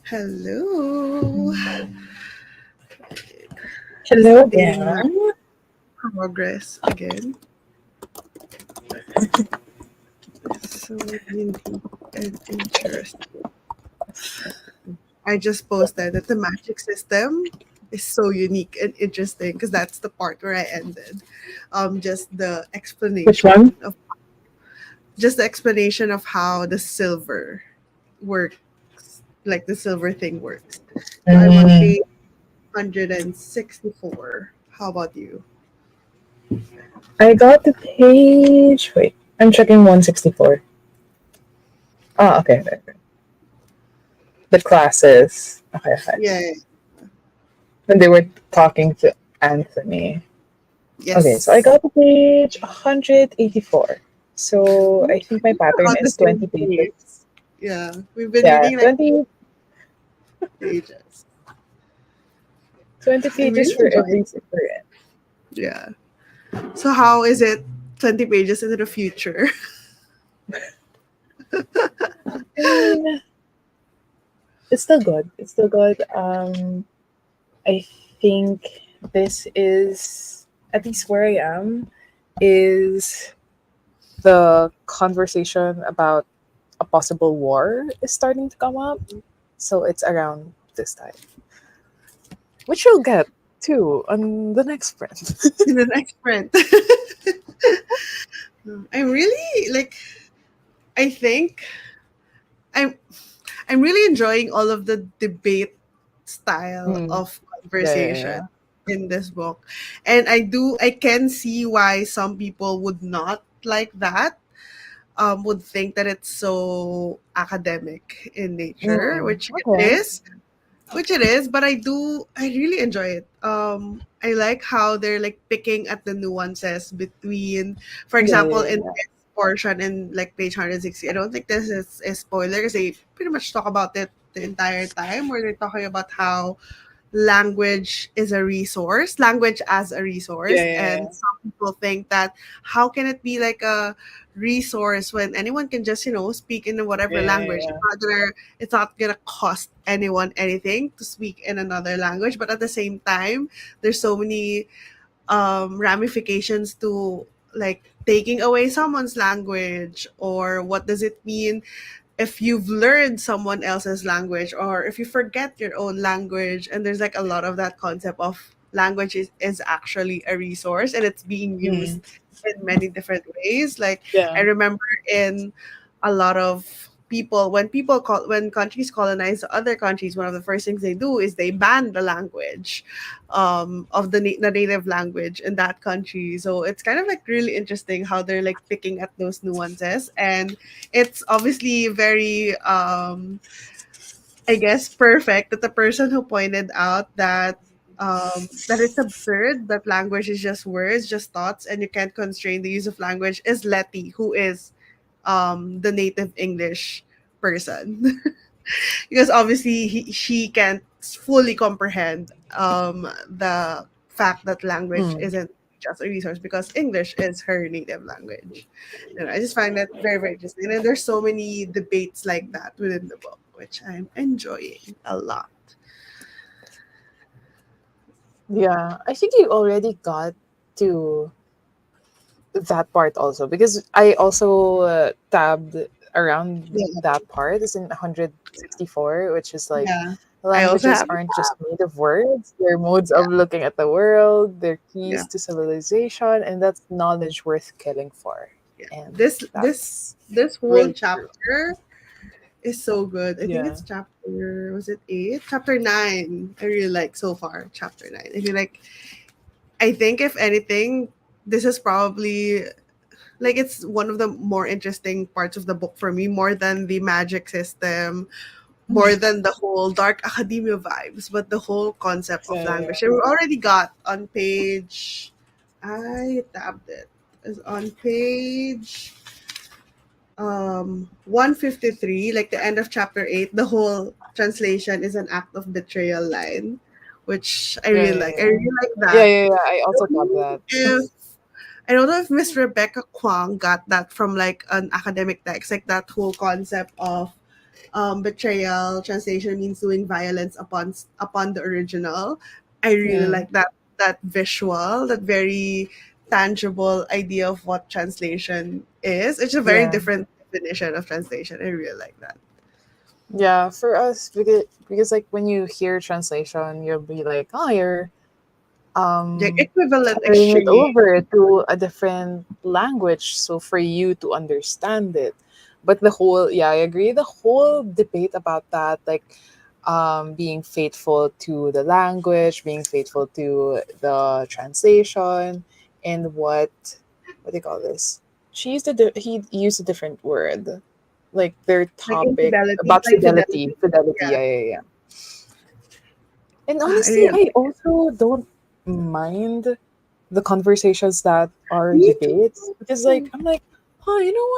Hello. Hello Updating my again. progress again. So unique and interesting. I just posted that the magic system is so unique and interesting because that's the part where I ended. Just the Which one? explanation of how the silver works, like the silver thing works. So I'm on Mm, page 164. How about you? I got the page. Wait, I'm checking 164. Oh, okay. Okay. The classes. Okay, okay. Yeah. When they were talking to Anthony. Okay, so I Yes. got the page 184. So Ooh, I think my we're pattern on the is same 20 pages. page. Yeah. We've been Yeah, reading like 20, 8 pages. 20 I'm pages really for enjoying every it. student. Yeah. So how is it 20 pages into the future? I mean, it's still good. It's still good. I think this is, at least where I am, is the conversation about a possible war is starting to come up. So it's around this time, which you'll get too on the next sprint. In the next sprint. I'm really like I think I'm I'm really enjoying all of the debate style Mm. of Yeah, yeah, conversation yeah. in this book. And I can see why some people would not like that, would think that it's so academic in nature, which it Okay. is. Which it is, but I really enjoy it. I like how they're like picking at the nuances between, for Yeah, example, yeah, in yeah. this portion in like page 160. I don't think this is a spoiler because they pretty much talk about it the entire time, where they're talking about how language is a resource, language as a Yeah, resource. yeah, And yeah. some people think that how can it be like a resource when anyone can just, speak in whatever Yeah, yeah, language? yeah. It's not gonna cost anyone anything to speak in another language. But at the same time, there's so many ramifications to like taking away someone's language, or what does it mean if you've learned someone else's language, or if you forget your own language. And there's like a lot of that concept of language is actually a resource, and it's being Mm. used in many different ways. Like I Yeah. remember in a lot of people, when countries colonize other countries, one of the first things they do is they ban the language, of the native language in that country. So it's kind of like really interesting how they're like picking at those nuances. And it's obviously very, I guess, perfect that the person who pointed out that it's absurd that language is just words, just thoughts, and you can't constrain the use of language is Letty, who is the native English person. Because obviously she can't fully comprehend the fact that language Mm. isn't just a resource, because English is her native language. And I just find that very, very interesting. And there's so many debates like that within the book, which I'm enjoying a lot. Yeah. I think you already got to that part also because I also tabbed around Yeah, that part. It's in 164, which is like yeah. I also languages have aren't just native words, they're modes of looking at the world, they're yeah, keys to civilization, and that's knowledge worth killing for. yeah. And This this that's this whole really true. chapter is so good. I think Yeah. it's chapter, was it 8? Chapter 9. I really like so far chapter 9. I feel like, I think if anything, this is probably like it's one of the more interesting parts of the book for me, more than the magic system, more than the whole dark academia vibes, but the whole concept of Yeah, yeah, language. And we already got on page, I tabbed it. Is on page 153, like the end of chapter 8, the whole translation is an act of betrayal line, which I yeah, really yeah, like. I yeah. really like Yeah, that. yeah, yeah. I I also don't thought know that. if I don't know if Miss Rebecca Kwong got that from like an academic text, like that whole concept of betrayal translation means doing violence upon the original. I really Mm, like that visual, that very tangible idea of what translation is. It's a very yeah. different definition of translation. I really like that. Yeah, for us because like when you hear translation, you'll be like, "Oh, you're Like um equivalent carrying it exchange. over to a different language so for you to understand it." But the whole, yeah, I agree, the whole debate about that, like being faithful to the language, being faithful to the translation, and what do you call this, he used a different word, like their Like topic infidelity, about like fidelity. fidelity, Yeah. yeah, yeah, yeah. And I honestly, really I like it. also don't mind the conversations that are Me debates because, like, too. I'm like, oh, you know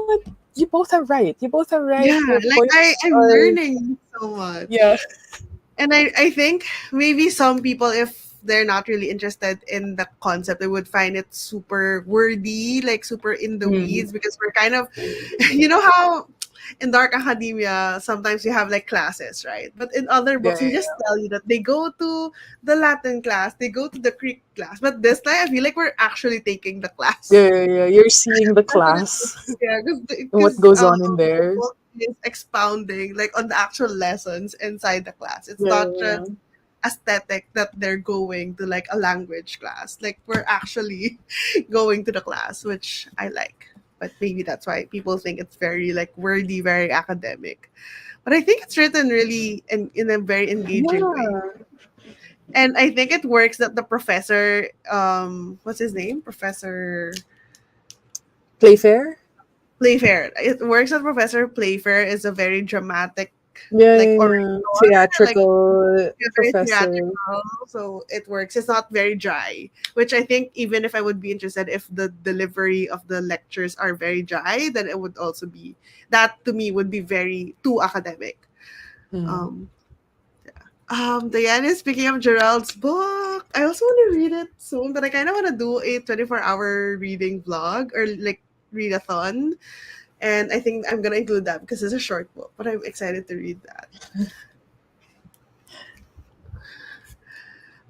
what, you both are right. You both are right. Yeah, Your like points I'm are, learning so yeah, much. And I think maybe some people, if they're not really interested in the concept, they would find it super wordy, like super in the mm, weeds, because we're kind of, you know how. in Dark Academia, sometimes you have like classes, right? But in other Yeah, books, they yeah, just tell you that they go to the Latin class, they go to the Greek class. But this time, I feel like we're actually taking the class. yeah, yeah, yeah. You're seeing the That's what it is. class Yeah, and what because goes on in the there. book is expounding like on the actual lessons inside the class. It's Yeah, not yeah, just aesthetic that they're going to like a language class. Like we're actually going to the class, which I like. But maybe that's why people think it's very like wordy, very academic. But I think it's written really in a very engaging way. yeah. And I think it works that the professor, what's his name? Professor Playfair. Playfair. It works that Professor Playfair is a very dramatic, Yeah, like yeah, yeah. orator, like Theatrical very professor. theatrical. So it works. It's not very dry, which I think even if I would be interested if the delivery of the lectures are very dry, then it would also be that to me would be very too academic. Mm. Um, Diana, speaking of Gerald's book, I also want to read it soon, but I kind of want to do a 24-hour reading vlog or like readathon. And I think I'm gonna include that because it's a short book, but I'm excited to read that.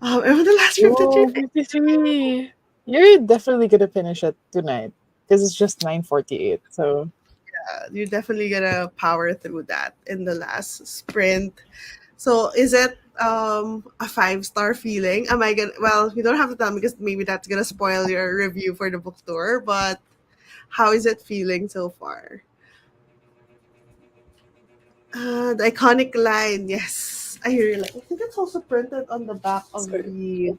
And on the last 53 Whoa, pages, 53. You're definitely gonna finish it tonight because it's just 9:48. So you're definitely gonna power through that in the last sprint. So is it a 5-star feeling? Am I gonna well, you don't have to tell me because maybe that's gonna spoil your review for the book tour, but how is it feeling so far? The iconic line, yes. I really like. I think it's also printed on the back of sorry. the.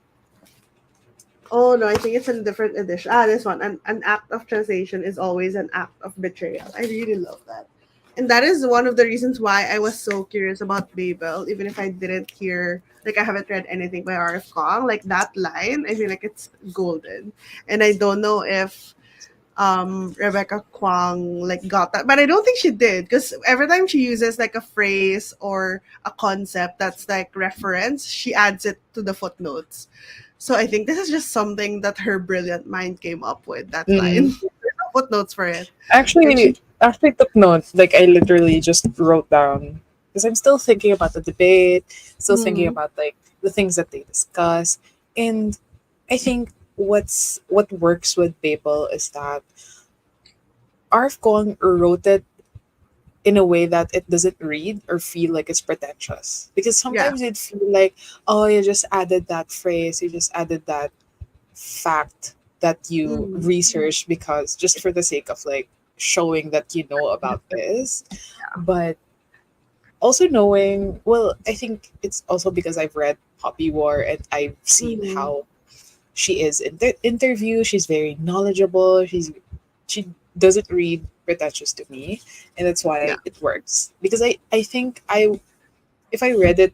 Oh no, I think it's in a different edition. This one. An act of translation is always an act of betrayal. I really love that. And that is one of the reasons why I was so curious about Babel, even if I didn't hear, like, I haven't read anything by R.F. Kong. Like, that line, I feel like it's golden. And I don't know if Rebecca Kwang like got that, but I don't think she did because every time she uses like a phrase or a concept that's like reference, she adds it to the footnotes. So I think this is just something that her brilliant mind came up with, that line. Mm. There's no footnotes for it. And Actually, she actually took notes. Like I literally just wrote down because I'm still thinking about the debate, still thinking mm, about like the things that they discuss, and I think what works with Babel is that Arf Kong wrote it in a way that it doesn't read or feel like it's pretentious. Because yeah. sometimes it feel like, oh, you just added that phrase, you just added that fact that you Mm, research because just for the sake of like showing that you know about this. But also knowing, well, I think it's also because I've read Poppy War and I've seen mm, how she is in the interview. She's very knowledgeable. She doesn't read pretentious to me, and that's yeah. why it works. Because I think I if I read it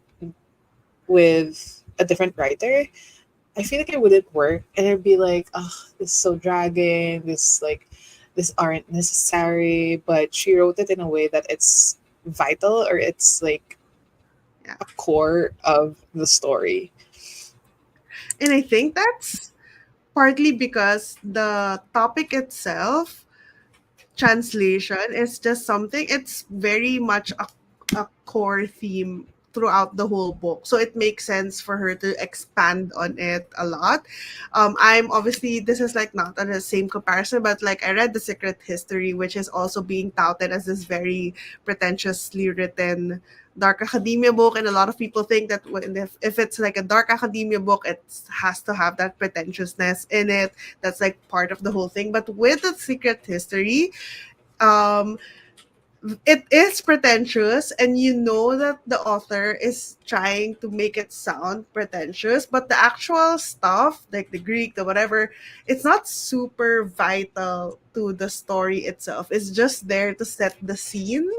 with a different writer, I feel like it wouldn't work, and it'd be like, oh, this is so dragging. This aren't necessary. But she wrote it in a way that it's vital or it's like Yeah. a core of the story. And I think that's partly because the topic itself translation is just something it's very much a core theme throughout the whole book, so it makes sense for her to expand on it a lot. I'm obviously this is like not on the same comparison, but like I read The Secret History, which is also being touted as this very pretentiously written dark academia book, and a lot of people think that if it's like a dark academia book, it has to have that pretentiousness in it. That's like part of the whole thing. But with The Secret History, um it is pretentious, and you know that the author is trying to make it sound pretentious, but the actual stuff like the Greek, the whatever, it's not super vital to the story itself. It's just there to set the scene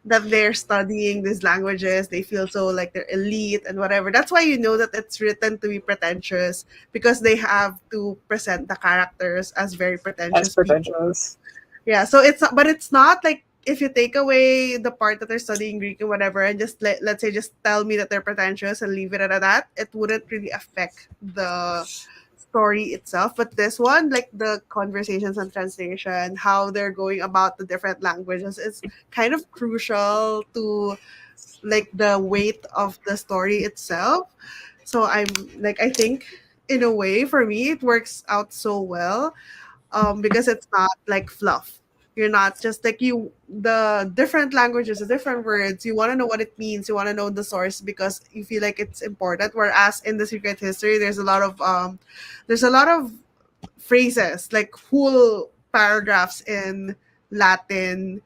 that they're studying these languages, they feel so like they're elite and whatever. That's why you know that it's written to be pretentious, because they have to present the characters as very As pretentious people. pretentious. Yeah, so but it's not like if you take away the part that they're studying Greek and whatever, and just let's say just tell me that they're pretentious and leave it at that, it wouldn't really affect the story itself, but this one, like the conversations and translation, how they're going about the different languages is kind of crucial to like the weight of the story itself. So I'm like, I think in a way for me it works out so well, because it's not like fluff. You're not just like you the different languages, the different words. You want to know what it means. You want to know the source because you feel like it's important. Whereas in the Secret History, there's a lot of phrases like whole paragraphs in Latin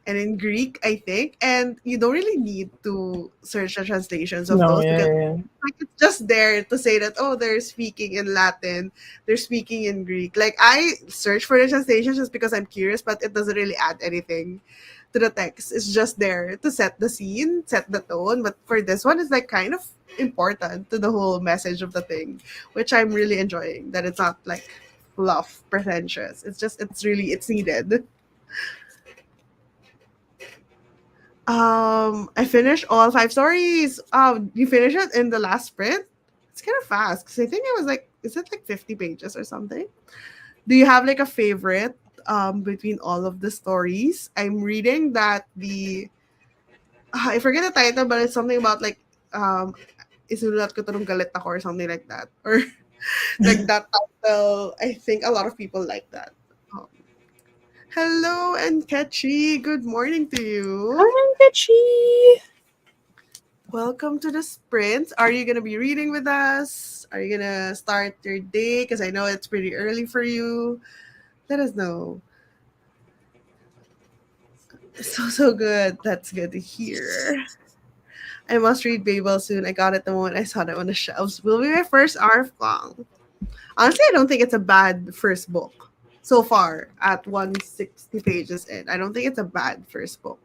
and in Greek, I think, and you don't really need to search the translations of No, those yeah, because yeah. like it's just there to say that oh they're speaking in Latin, they're speaking in Greek. Like I search for the translations just because I'm curious, but it doesn't really add anything to the text. It's just there to set the scene, set the tone. But for this one, it's like kind of important to the whole message of the thing, which I'm really enjoying. That it's not like fluff, pretentious. It's just it's needed. I finished all five stories. You finished it in the last sprint? It's kind of fast because I think it was like, is it like 50 pages or something? Do you have like a favorite between all of the stories? I'm reading that I forget the title, but it's something about like isulat ko to nung galit ako or something like that. Or like that title. I think a lot of people like that. Um, Hello and Ketchy. Good morning to you. Hi, Richie. Welcome to the sprint. Are you going to be reading with us? Are you going to start your day? Because I know it's pretty early for you. Let us know. So good. That's good to hear. I must read Babel soon. I got it the moment I saw it on the shelves. Will be my first RF Kong. Honestly, I don't think it's a bad first book so far at 160 pages in. I don't think it's a bad first book.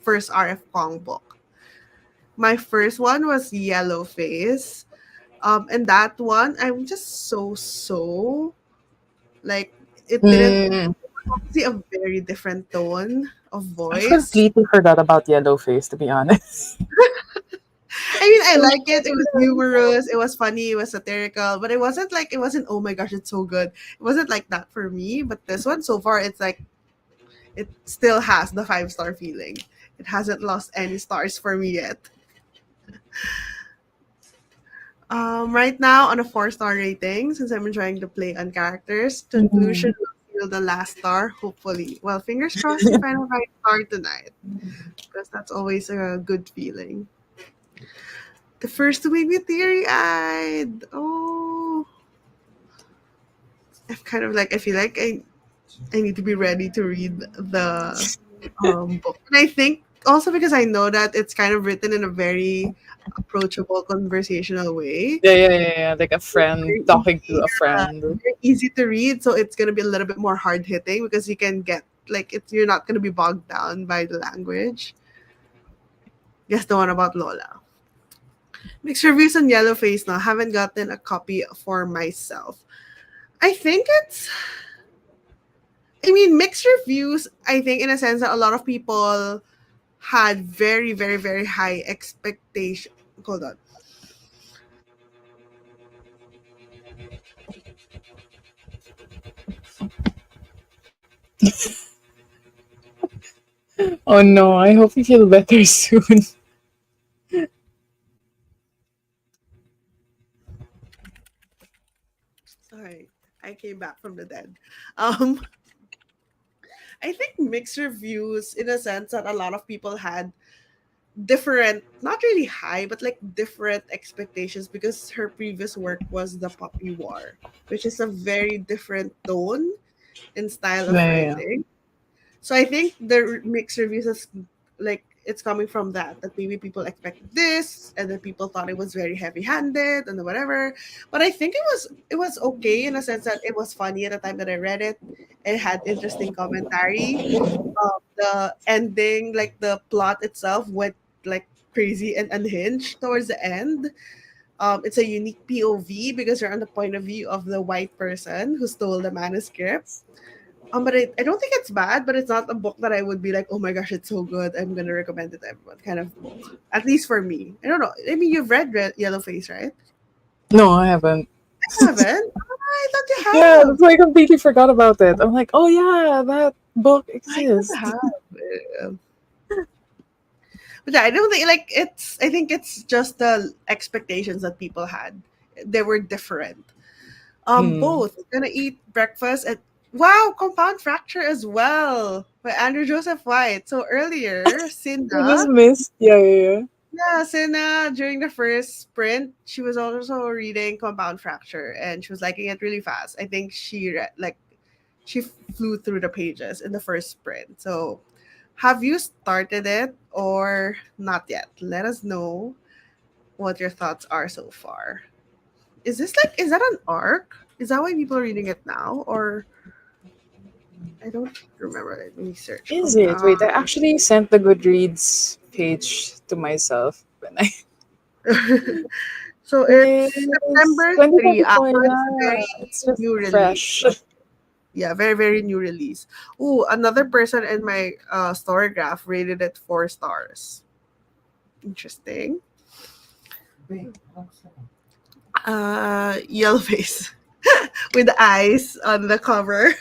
First RF Kong book. My first one was Yellow Face. And that one, I'm just so like it didn't Mm, see a very different tone of I voice. completely forgot about Yellowface, to be honest. I mean, I like it. It was humorous. It was funny. It was satirical. But it wasn't. Oh my gosh, it's so good. It wasn't like that for me. But this one, so far, it's like it still has the 5-star feeling. It hasn't lost any stars for me yet. Right now on a 4-star rating, since I'm trying to play on characters, conclusion Mhm. will feel the last star, hopefully. Well, fingers crossed you find a 5-star tonight, because that's always a good feeling. The first to make me teary eyed. Oh, I'm kind of like I feel like I need to be ready to read the book, and I think also because I know that it's kind of written in a very approachable, conversational way. Yeah, yeah, yeah, yeah. Like a friend Very talking to easy, a friend. very easy to read, so it's gonna be a little bit more hard hitting because you can get like it's you're not gonna be bogged down by the language. Guess the one about Lola. Mixed reviews on Yellowface now. Haven't gotten a copy for myself. I think it's I mean mixed reviews, I think in a sense that a lot of people had very high expectation. Hold on. Oh no, I hope you feel better soon. Sorry. I came back from the dead. Um I think mixed reviews in a sense that a lot of people had different, not really high, but like different expectations because her previous work was The Puppy War, which is a very different tone and style of Yeah, yeah, writing. So I think the mixed reviews is like it's coming from that maybe people expected this and then people thought it was very heavy-handed and whatever. But I think it was okay in a sense that it was funny at the time that I read it. It had interesting commentary. The ending, like the plot itself, went like crazy and unhinged towards the end. It's a unique POV because you're on the point of view of the white person who stole the manuscript. But I don't think it's bad, but it's not a book that I would be like, oh my gosh, it's so good. I'm gonna recommend it to everyone. Kind of book, at least for me. I don't know. I mean, you've read Yellowface, right? no, I haven't. I haven't. I thought you Yeah, have. that's why I completely forgot about it. I'm like, oh yeah, that book I thought you exists. have. But yeah, I don't think like it's. I think it's just the expectations that people had. They were different. Mm. Both gonna eat breakfast at wow, compound fracture as well by Andrew Joseph White. So earlier, I just Cinda, missed. Yeah, yeah, yeah, Cinda during the first sprint, she was also reading Compound Fracture and she was liking it really fast. I think she flew through the pages in the first sprint. So, have you started it or not yet? Let us know what your thoughts are so far. Is that an arc? Is that why people are reading it now? Or I don't remember. Let me search yeah. Is it? compound. Wait, I actually sent the Goodreads page to myself when I. So it's It's September 3. 2024. So it's Yeah, very it's just new release. fresh. Yeah, very, very new release. Ooh, another person in my story graph rated it 4 stars. Interesting. Yellow face with eyes on the cover.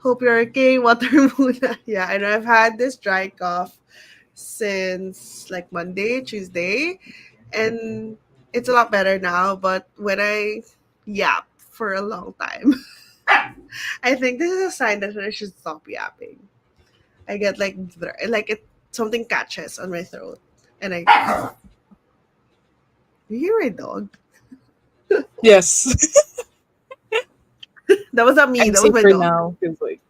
Hope you're okay, Water Muna. Yeah, and I've had this dry cough since like Monday, Tuesday, and it's a lot better now. But when I yap for a long time, I think this is a sign that I should stop yapping. I get like it something catches on my throat, and I you hear my dog. Yes, That was not me. I'm That was my safer dog. now. Cause like,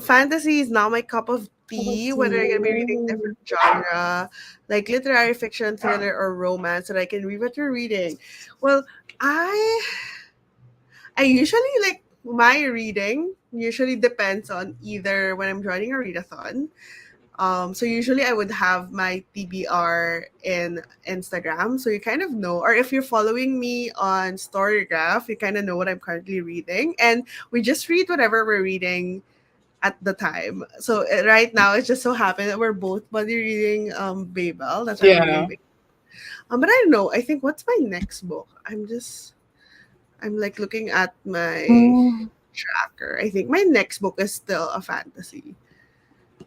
Fantasy is now my cup of how about tea. Whether I'm gonna be reading you? different genre, like literary fiction, thriller, or romance, and I can read what you're reading. Well, I I usually like my reading usually depends on either when I'm joining a readathon. So usually I would have my TBR in Instagram, so you kind of know, or if you're following me on Storygraph, you kind of know what I'm currently reading, and we just read whatever we're reading at the time. So right now, it just so happened that we're both buddy reading Babel. That's why we're reading Yeah. Babel. But I don't know. I think what's my next book? I'm like looking at my Mm, tracker. I think my next book is still a fantasy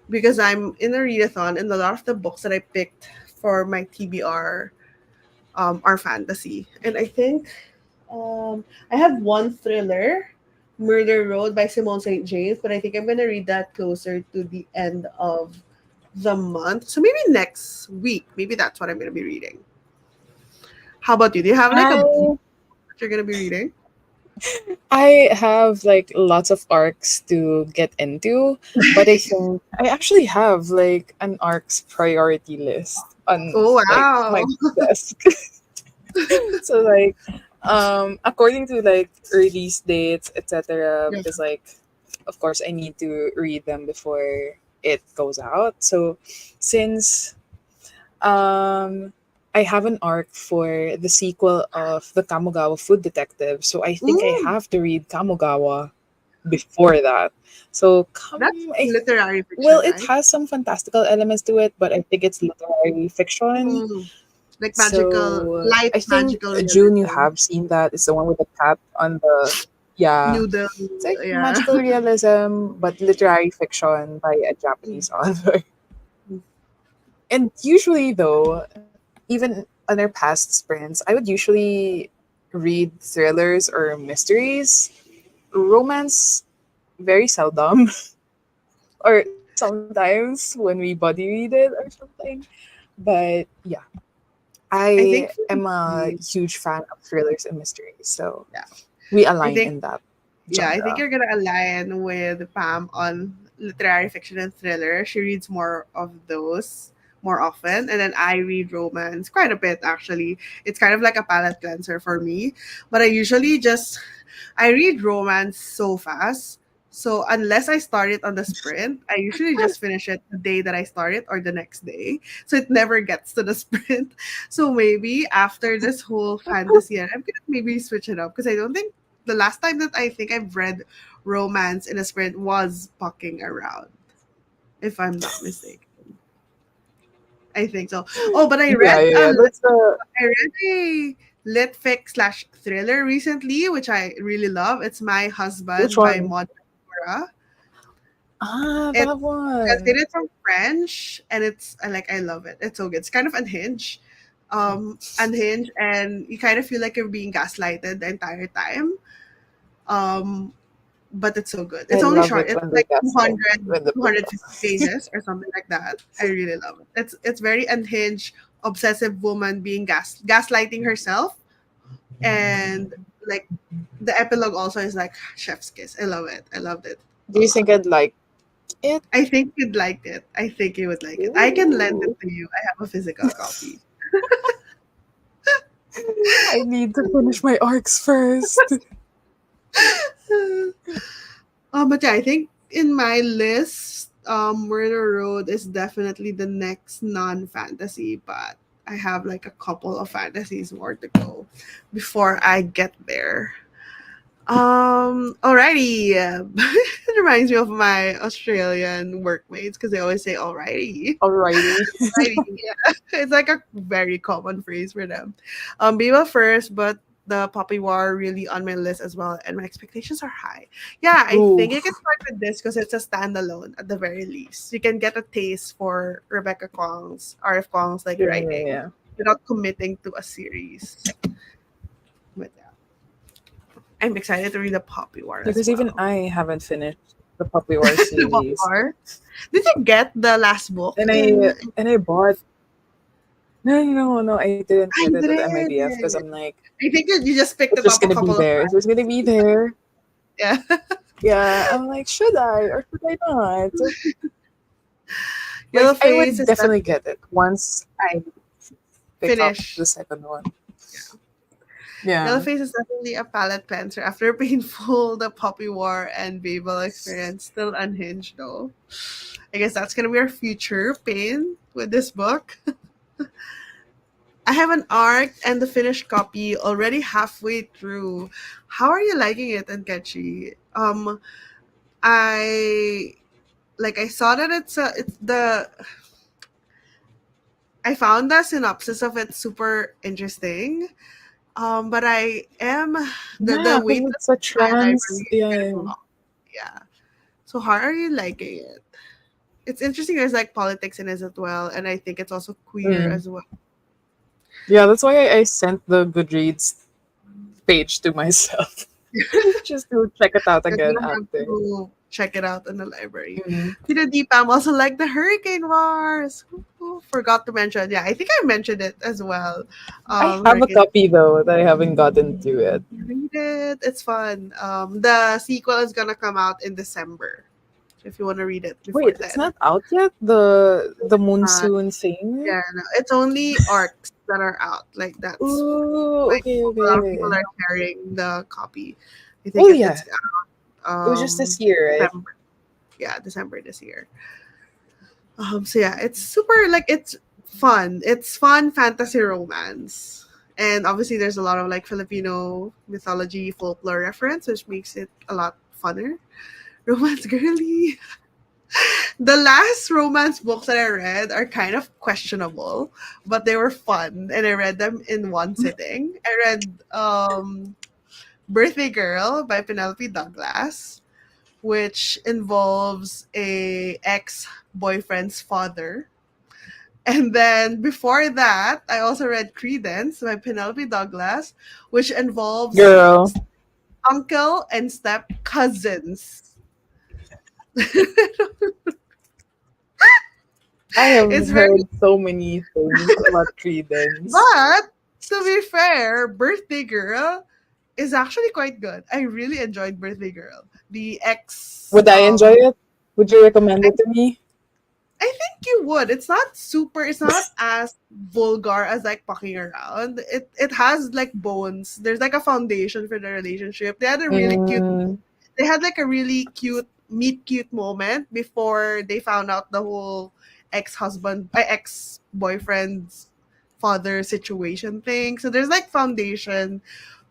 because I'm in a readathon, and a lot of the books that I picked for my TBR are fantasy. And I think I have one thriller, Murder Road by Simone St. James, but I think I'm gonna read that closer to the end of the month. So maybe next week. Maybe that's what I'm gonna be reading. How about you? Do you have like a book I that you're gonna be reading? I have like lots of arcs to get into, but I think I actually have like an arcs priority list on Oh like wow. my desk. So like according to like release dates, etc. Yeah. because like of course I need to read them before it goes out. So since um I have an arc for the sequel of the Kamogawa Food Detective, so I think I Mm, have to read Kamogawa before that. So that's come I literary well, fiction, it right? has some fantastical elements to it, but I think it's literary fiction. Mm, like magical, So light I think magical June, you realism. have seen that. It's the one with the cat on the yeah. Noodle, It's like yeah. magical realism, but literary fiction by a Japanese author. And usually, though, even on our past sprints, I would usually read thrillers or mysteries. Romance, very seldom, or sometimes when we body read it or something. But yeah, I I think for am a me, huge fan of thrillers and mysteries, so yeah. we I align think in that Yeah, I think genre. you're gonna align with Pam on literary fiction and thriller. She reads more of those more often, and then I read romance quite a bit actually. It's kind of like a palate cleanser for me. But I read romance so fast. So unless I start it on the sprint, I usually just finish it the day that I start it or the next day. So it never gets to the sprint. So maybe after this whole fantasy, I'm gonna maybe switch it up because I don't think the last time that I think I've read romance in a sprint was Pucking Around, if I'm not mistaken. I think so. Oh, but Yeah, yeah, yeah. That's the I read a lit fic slash thriller recently, which I really love. It's My which Husband by one? Maud Cora. Ah, It that one. translated from French, and it's I love it. It's so good. It's kind of unhinged, unhinged, and you kind of feel like you're being gaslighted the entire time. Um, but it's so good. I It's only love short. it It's when they like gaslight when the two book. hundred fifty pages or something like that. I really love it. It's very unhinged, obsessive woman being gaslighting herself, and like the epilogue also is like chef's kiss. I love it. I loved it Do a you lot. think I'd like it? I think you'd like it. I think you would like it. I can lend it Ooh. to you. I have a physical copy. I need to finish my arcs first. But yeah, I think in my list, Murder Road is definitely the next non-fantasy, but I have like a couple of fantasies more to go before I get there. Alrighty. It reminds me of my Australian workmates because they always say alrighty. Alrighty. Alrighty. Yeah. It's like a very common phrase for them. Biba first, but the Poppy War really on my list as well, and my expectations are high. Yeah, I Ooh. think you can start with this because it's a standalone at the very least. You can get a taste for Rebecca Kwong's, RF Kwong's like Yeah, yeah, writing yeah. without committing to a series. But yeah, I'm excited to read the Poppy War as Because even well. I haven't finished the Puppy War The Poppy series. War. Did you get the last book And in? I bought no, I didn't I get it at MIDF because I'm did. like, I think you just picked it's it just up a gonna be couple of there. It's just times. gonna be there. Yeah. Yeah, I'm like, should I or should I not? Yellow Like, I Face would is that definitely get it once I pick up the finish. second one. Yeah. Yeah. Yellowface is definitely a palate cleanser after Painful, the Poppy War, and Babel experience. Still unhinged though. I guess that's gonna be our future pain with this book. I have an arc and the finished copy already halfway through. How are you liking it, Enkechi? I I saw that it's the I found the synopsis of it super interesting. But I am the Yeah, wait because list it's a in my trans. library is kind of Yeah. long. Yeah. So how are you liking it? It's interesting. There's like politics in it as well, and I think it's also queer Mm. as well. Yeah, that's why I sent the Goodreads page to myself just to check it out You're again gonna have after. to check it out in the library. Mm. Tita Deepa, I'm also like the Hurricane Wars. Forgot to mention. Yeah, I think I mentioned it as well. I have a Hurricane. copy though that I haven't gotten to it. Read it. It's fun. The sequel is gonna come out in December. So if you want to read it before Wait, it's then. not out yet. The Uh, monsoon thing. yeah, no, it's only arcs that are out. Like that's Ooh, like okay, a lot of people okay. are sharing the copy. I Oh think yeah, it's it was just this year, right? December. Yeah, December this year. So yeah, it's super like it's fun. It's fun fantasy romance. And obviously there's a lot of like Filipino mythology folklore reference, which makes it a lot funner. Romance girly. The last romance books that I read are kind of questionable, but they were fun and I read them in one sitting. I read Birthday Girl by Penelope Douglas, which involves a ex-boyfriend's father. And then before that, I also read Credence by Penelope Douglas, which involves Girl, uncle and step cousins. I have It's very heard so many things about Credence. But to be fair, Birthday Girl is actually quite good. I really enjoyed Birthday Girl. The ex Would I enjoy it? Would you recommend it to me? I think you would. It's not as vulgar as like fucking around. It has like bones. There's like a foundation for the relationship. Mm, They had like a really cute meet cute moment before they found out the whole ex boyfriend's father situation thing. So there's like foundation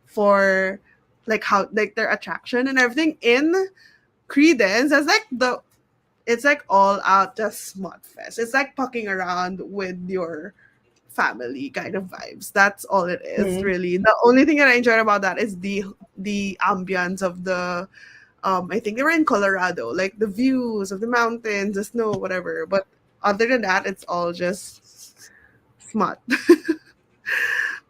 for like how like their attraction and everything in Credence. That's like the It's like all out just smut fest. It's like pucking around with your family kind of vibes. That's all it is, Mm. really. The only thing that I enjoyed about that is the ambience of the I think they were in Colorado, like the views of the mountains, the snow, whatever. But other than that, it's all just smut.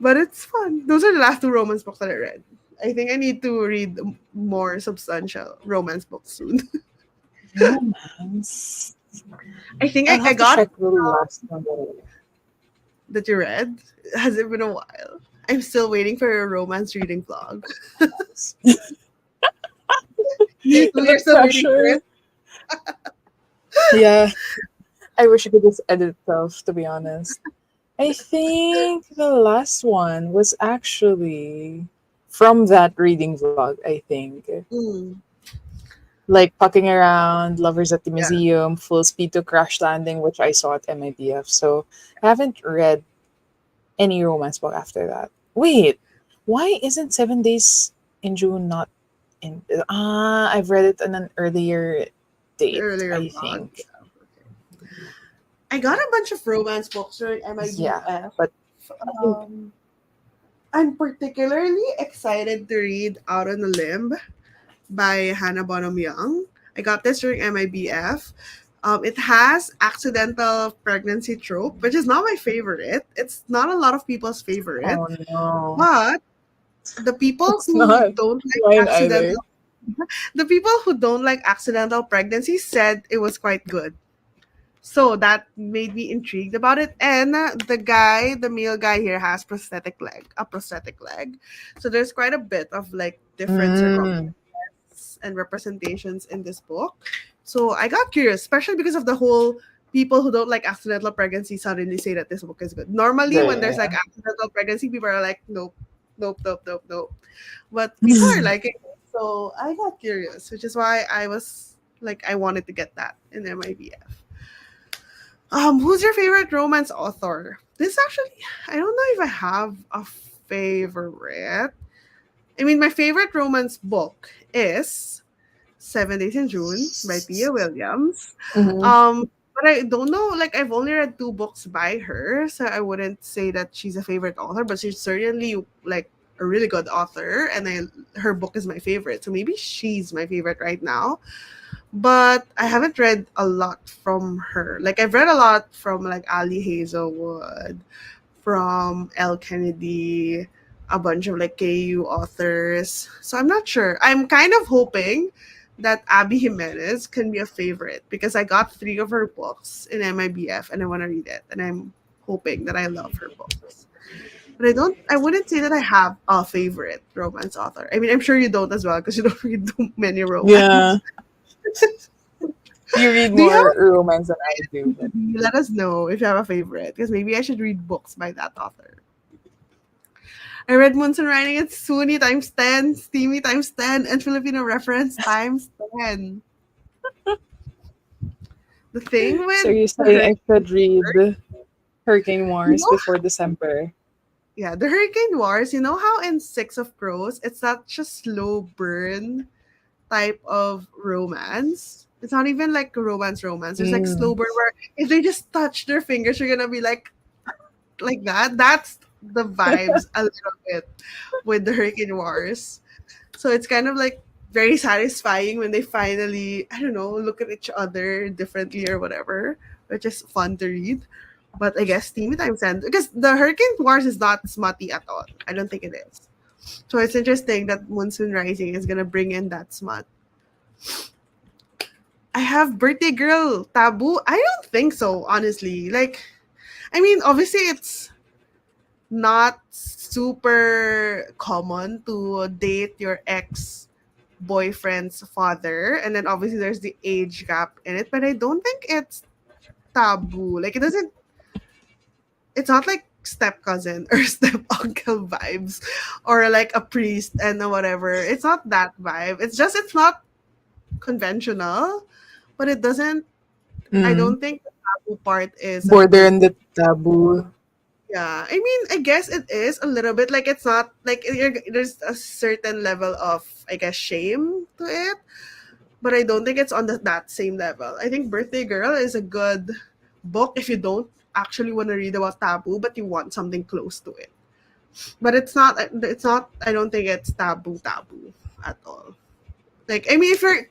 But it's fun. Those are the last two romance books that I read. I think I need to read more substantial romance books soon. Romance. I think I'll I have to got check the last one. that you read. Has it been a while? I'm still waiting for your romance reading vlog. You too, you're The still waiting for pressure. it. Yeah. I wish it could just edit itself, to be honest. I think the last one was actually from that reading vlog, I think. Mm, Like Pucking Around, Lovers at the yeah, Museum, Full Speed to Crash Landing, which I saw at MIBF. So I haven't read any romance book after that. Wait, why isn't 7 Days in June not in? I've read it on an earlier the date, earlier I vlog. think. I got a bunch of romance books during Yeah, MIBF. but I think Um, I'm particularly excited to read Out on a Limb by Hannah Bonham Young. I got this during MIBF. It has accidental pregnancy trope, which is not my favorite. It's not a lot of people's favorite, oh no, but the people it's who not don't like mine either. accidental the people who don't like accidental pregnancy said it was quite good. So that made me intrigued about it. And the male guy here has a prosthetic leg. So there's quite a bit of like different Mm, and representations in this book. So I got curious, especially because of the whole people who don't like accidental pregnancy suddenly say that this book is good. Normally, when there's like yeah. accidental pregnancy, people are like, nope, nope, nope, nope, nope. But people are liking it. So I got curious, which is why I was like, I wanted to get that in MIBF. Who's your favorite romance author? This actually, I don't know if I have a favorite. I mean, my favorite romance book is 7 Days in June by Tia Williams. Mhm. But I don't know, like I've only read two books by her, so I wouldn't say that she's a favorite author, but she's certainly like a really good author, and her book is my favorite. So maybe she's my favorite right now. But I haven't read a lot from her. Like I've read a lot from like Ali Hazelwood, from L. Kennedy, a bunch of like KU authors. So I'm not sure. I'm kind of hoping that Abby Jimenez can be a favorite because I got three of her books in MIBF and I want to read it. And I'm hoping that I love her books. But I wouldn't say that I have a favorite romance author. I mean, I'm sure you don't as well because you don't read too many Yeah, romance. you read Do you have more romance than I do. But let us know if you have a favorite because maybe I should read books by that author. I read Monsoon Writing at Suni times 10, Steamy times 10, and Filipino reference times 10. The thing so with you're the saying I should Wars, read Hurricane you Wars know, before December? yeah, the Hurricane Wars, you know how in Six of Crows, it's such a slow burn type of romance? It's not even like romance. There's like slow Mm. burn where if they just touch their fingers, you're gonna be like that. That's the vibes a little bit with the Hurricane Wars. So it's kind of like very satisfying when they finally, I don't know, look at each other differently or whatever, which is fun to read. But I guess Team Time Sand, because the Hurricane Wars is not smutty at all. I don't think it is. So it's interesting that Monsoon Rising is gonna bring in that smut. I have Birthday Girl Taboo. I don't think so, honestly. Like, I mean, obviously it's not super common to date your ex boyfriend's father, and then obviously there's the age gap in it, but I don't think it's taboo. Like it's not like step cousin or step uncle vibes or like a priest and a whatever. It's not that vibe. It's not conventional, but it doesn't I Mm. don't think the taboo part is a Border big. and the taboo. Yeah, I mean, I guess it is a little bit like it's not like there's a certain level of I guess shame to it, but I don't think it's on that same level. I think Birthday Girl is a good book if you don't actually want to read about taboo, but you want something close to it. But it's not. It's not. I don't think it's taboo at all. Like, I mean, if you're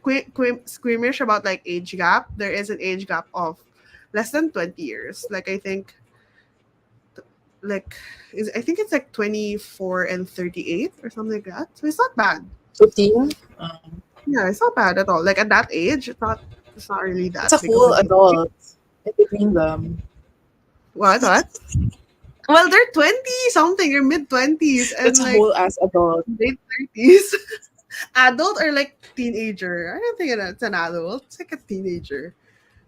squeamish about like age gap, there is an age gap of less than 20 years. Like, I think like I think it's like 24 and 38 or something like that. So it's not bad. 15. Yeah, it's not bad at all. Like at that age, it's not really It's a that big of a full deal. adult in between them. What? Well, they're 20 something, they're mid 20s and It's a like whole ass adult. late 30s. Adult or like teenager. I don't think it's an adult. It's like a teenager.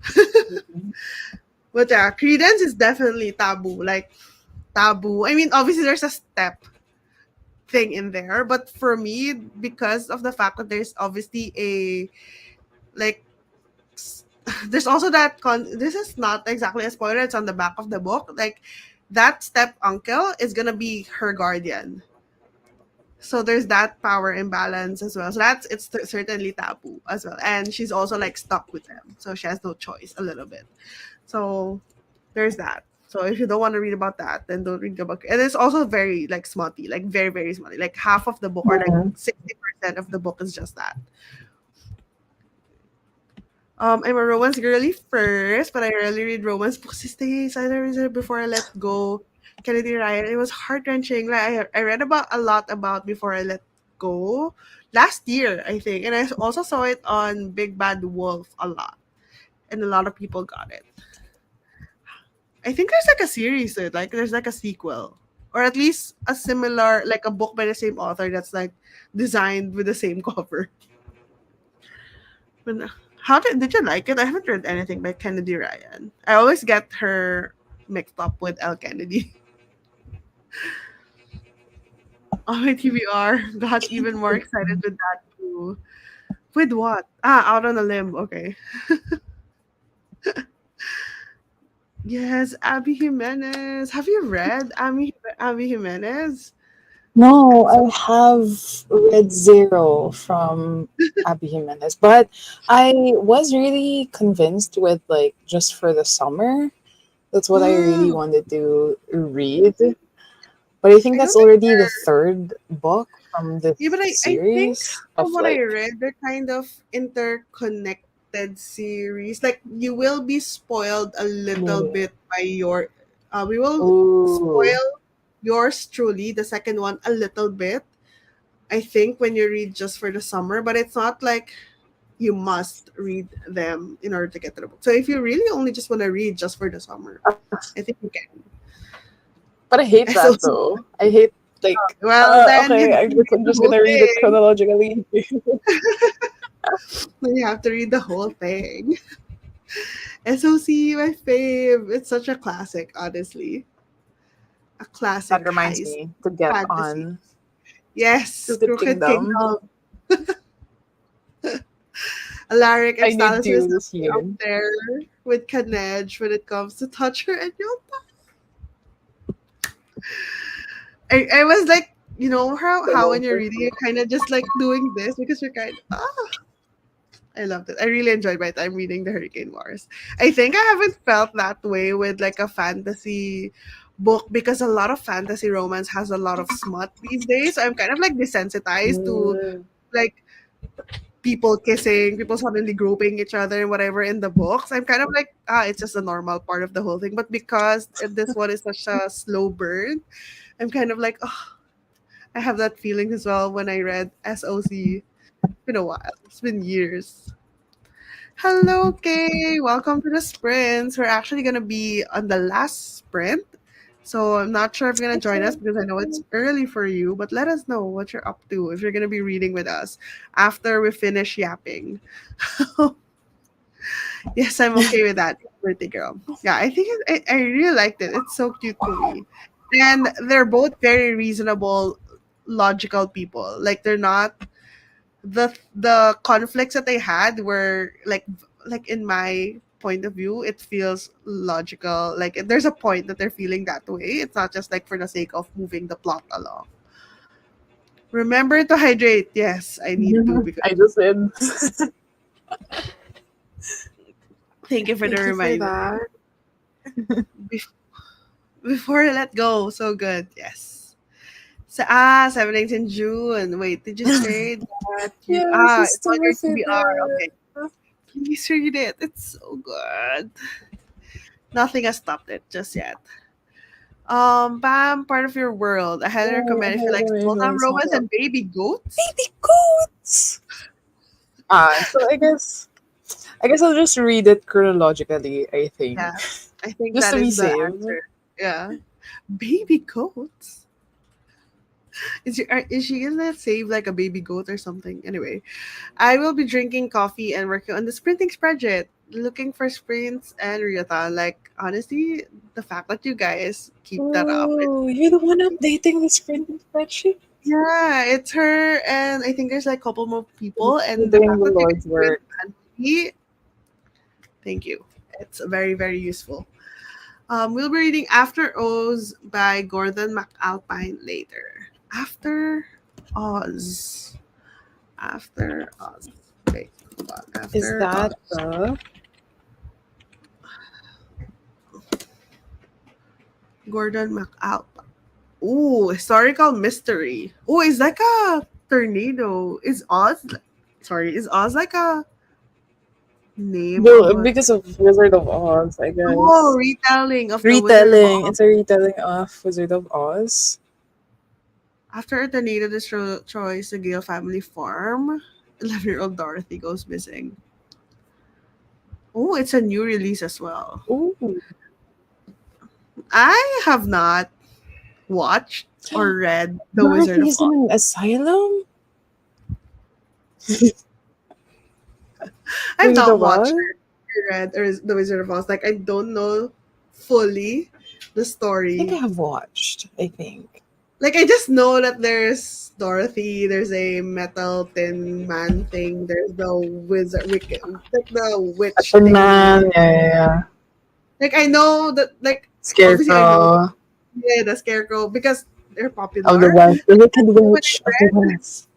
Mhm. But yeah, Credence is definitely taboo. Like taboo. I mean, obviously there's a step thing in there, but for me, because of the fact that there's obviously a like there's also that this is not exactly a spoiler, it's on the back of the book. Like that step uncle is gonna be her guardian. So there's that power imbalance as well. So certainly taboo as well. And she's also like stuck with them. So she has no choice a little bit. So there's that. So if you don't want to read about that, then don't read the book. And it's also very like smutty, like very, very smutty. Like half of the book or like Mhm. 60% of the book is just that. I'm a romance girly first, but I rarely read romance books these days. I read it Before I Let Go, Kennedy Ryan. It was heart wrenching. Like I read about a lot about Before I Let Go last year, I think, and I also saw it on Big Bad Wolf a lot, and a lot of people got it. I think there's like a series to it, like there's like a sequel, or at least a similar, like a book by the same author that's like designed with the same cover. But how did you like it? I haven't read anything by Kennedy Ryan. I always get her mixed up with L. Kennedy. Oh, my TBR got even more excited with that too. With what? Out on a limb. Okay. Yes, Abby Jimenez. Have you read Abby Jimenez? No, So I have read zero from Abby Jimenez, but I was really convinced with like Just for the Summer. That's what I really mm, wanted to read. But I think I that's don't think already the they're third book from yeah, this but I think series from of what I like, read, they're kind of interconnected series. Like you will be spoiled a little yeah. bit by your we will Ooh. spoil yours truly, the second one a little bit. I think when you read Just for the Summer, but it's not like you must read them in order to get to the book. So if you really only just want to read Just for the Summer, I think you can. But I hate So that though. I hate like well then you okay, have I'm to just, read I'm the just whole gonna read it thing. chronologically. Then you have to read the whole thing. SOC, my fave. It's such a classic, honestly. A That classic reminds heist me to get fantasy. on Yes, Stupid Crooked Kingdom. Kingdom. Alaric, if I need Stanislas to is this year. up there with Kanedge when it comes to touch her and you'll I was like, you know how when you're reading you're kind of just like doing this because you're kind of I loved it. I really enjoyed my time reading the Hurricane Wars. I think I haven't felt that way with like a fantasy book because a lot of fantasy romance has a lot of smut these days. So I'm kind of like desensitized to Mm. like people kissing, people suddenly groping each other and whatever in the books. I'm kind of like, it's just a normal part of the whole thing. But because this one is such a slow burn, I'm kind of like, oh, I have that feeling as well when I read SOC. It's been a while. It's been years. Hello, Kay. Welcome to the sprints. We're actually gonna be on the last sprint. So I'm not sure if you're gonna join us because I know it's early for you, but let us know what you're up to if you're gonna be reading with us after we finish yapping. Yes, I'm okay with that. Birthday girl. Yeah, I think I really liked it. It's so cute to me. And they're both very reasonable, logical people. Like they're not the conflicts that they had were like in my point of view it feels logical, like there's a point that they're feeling that way. It's not just like for the sake of moving the plot along. Remember to hydrate. Yes, I need to because I just did. Thank you for the Thank you for reminder. that. Bef- Before I let go, so good. Yes. So 7 days in June. Wait, did you say that you Yes, it's it's still on my your TBR? favorite. Okay. Please read it. It's so good. Nothing has stopped it just yet. Bam, part of your world. I highly Oh, I recommend if you had like a small town really small romance dog. and baby goats. Baby goats. So I guess I'll just read it chronologically, I think. Yeah, I think Just that to be is the safe. answer. Yeah, baby goats. Is she gonna save like a baby goat or something? Anyway, I will be drinking coffee and working on the sprinting spreadsheet, looking for sprints and Ryota. Like honestly, the fact that you guys keep that up, Oh, you're the one updating the screen spreadsheet? yeah, it's her and I think there's like a couple more people, You're and the doing fact the that you guys Lord's do it work. manually, thank you. It's very very useful. We'll be reading After Oz by Gordon McAlpine later. After Oz. After Oz. Wait, hold on. Is After that Oz. Gordon McAlpine. Ooh, historical mystery. Oh, it's like a tornado. Is Oz like a name of well, a because of Wizard of Oz, I guess. retelling of the Wizard of Retelling. Oz? It's a retelling of Wizard of Oz. After a tornado destroys the Gale family farm, 11-year-old Dorothy goes missing. Oh, it's a new release as well. Ooh. I have not watched or read The Wizard Dorothy of is in Oz. an asylum? I've Wizard not of watched Oz? or read or The Wizard of Oz. Like I don't know fully the I think I story. have watched, I think. Like I just know that there's Dorothy, there's a metal tin man thing, there's the wizard wicked like the witch The thingy. man, yeah. Like I know that like obviously I know Scarecrow yeah, the scarecrow because they're of the popular. West. The Wicked When I Witch of the read West.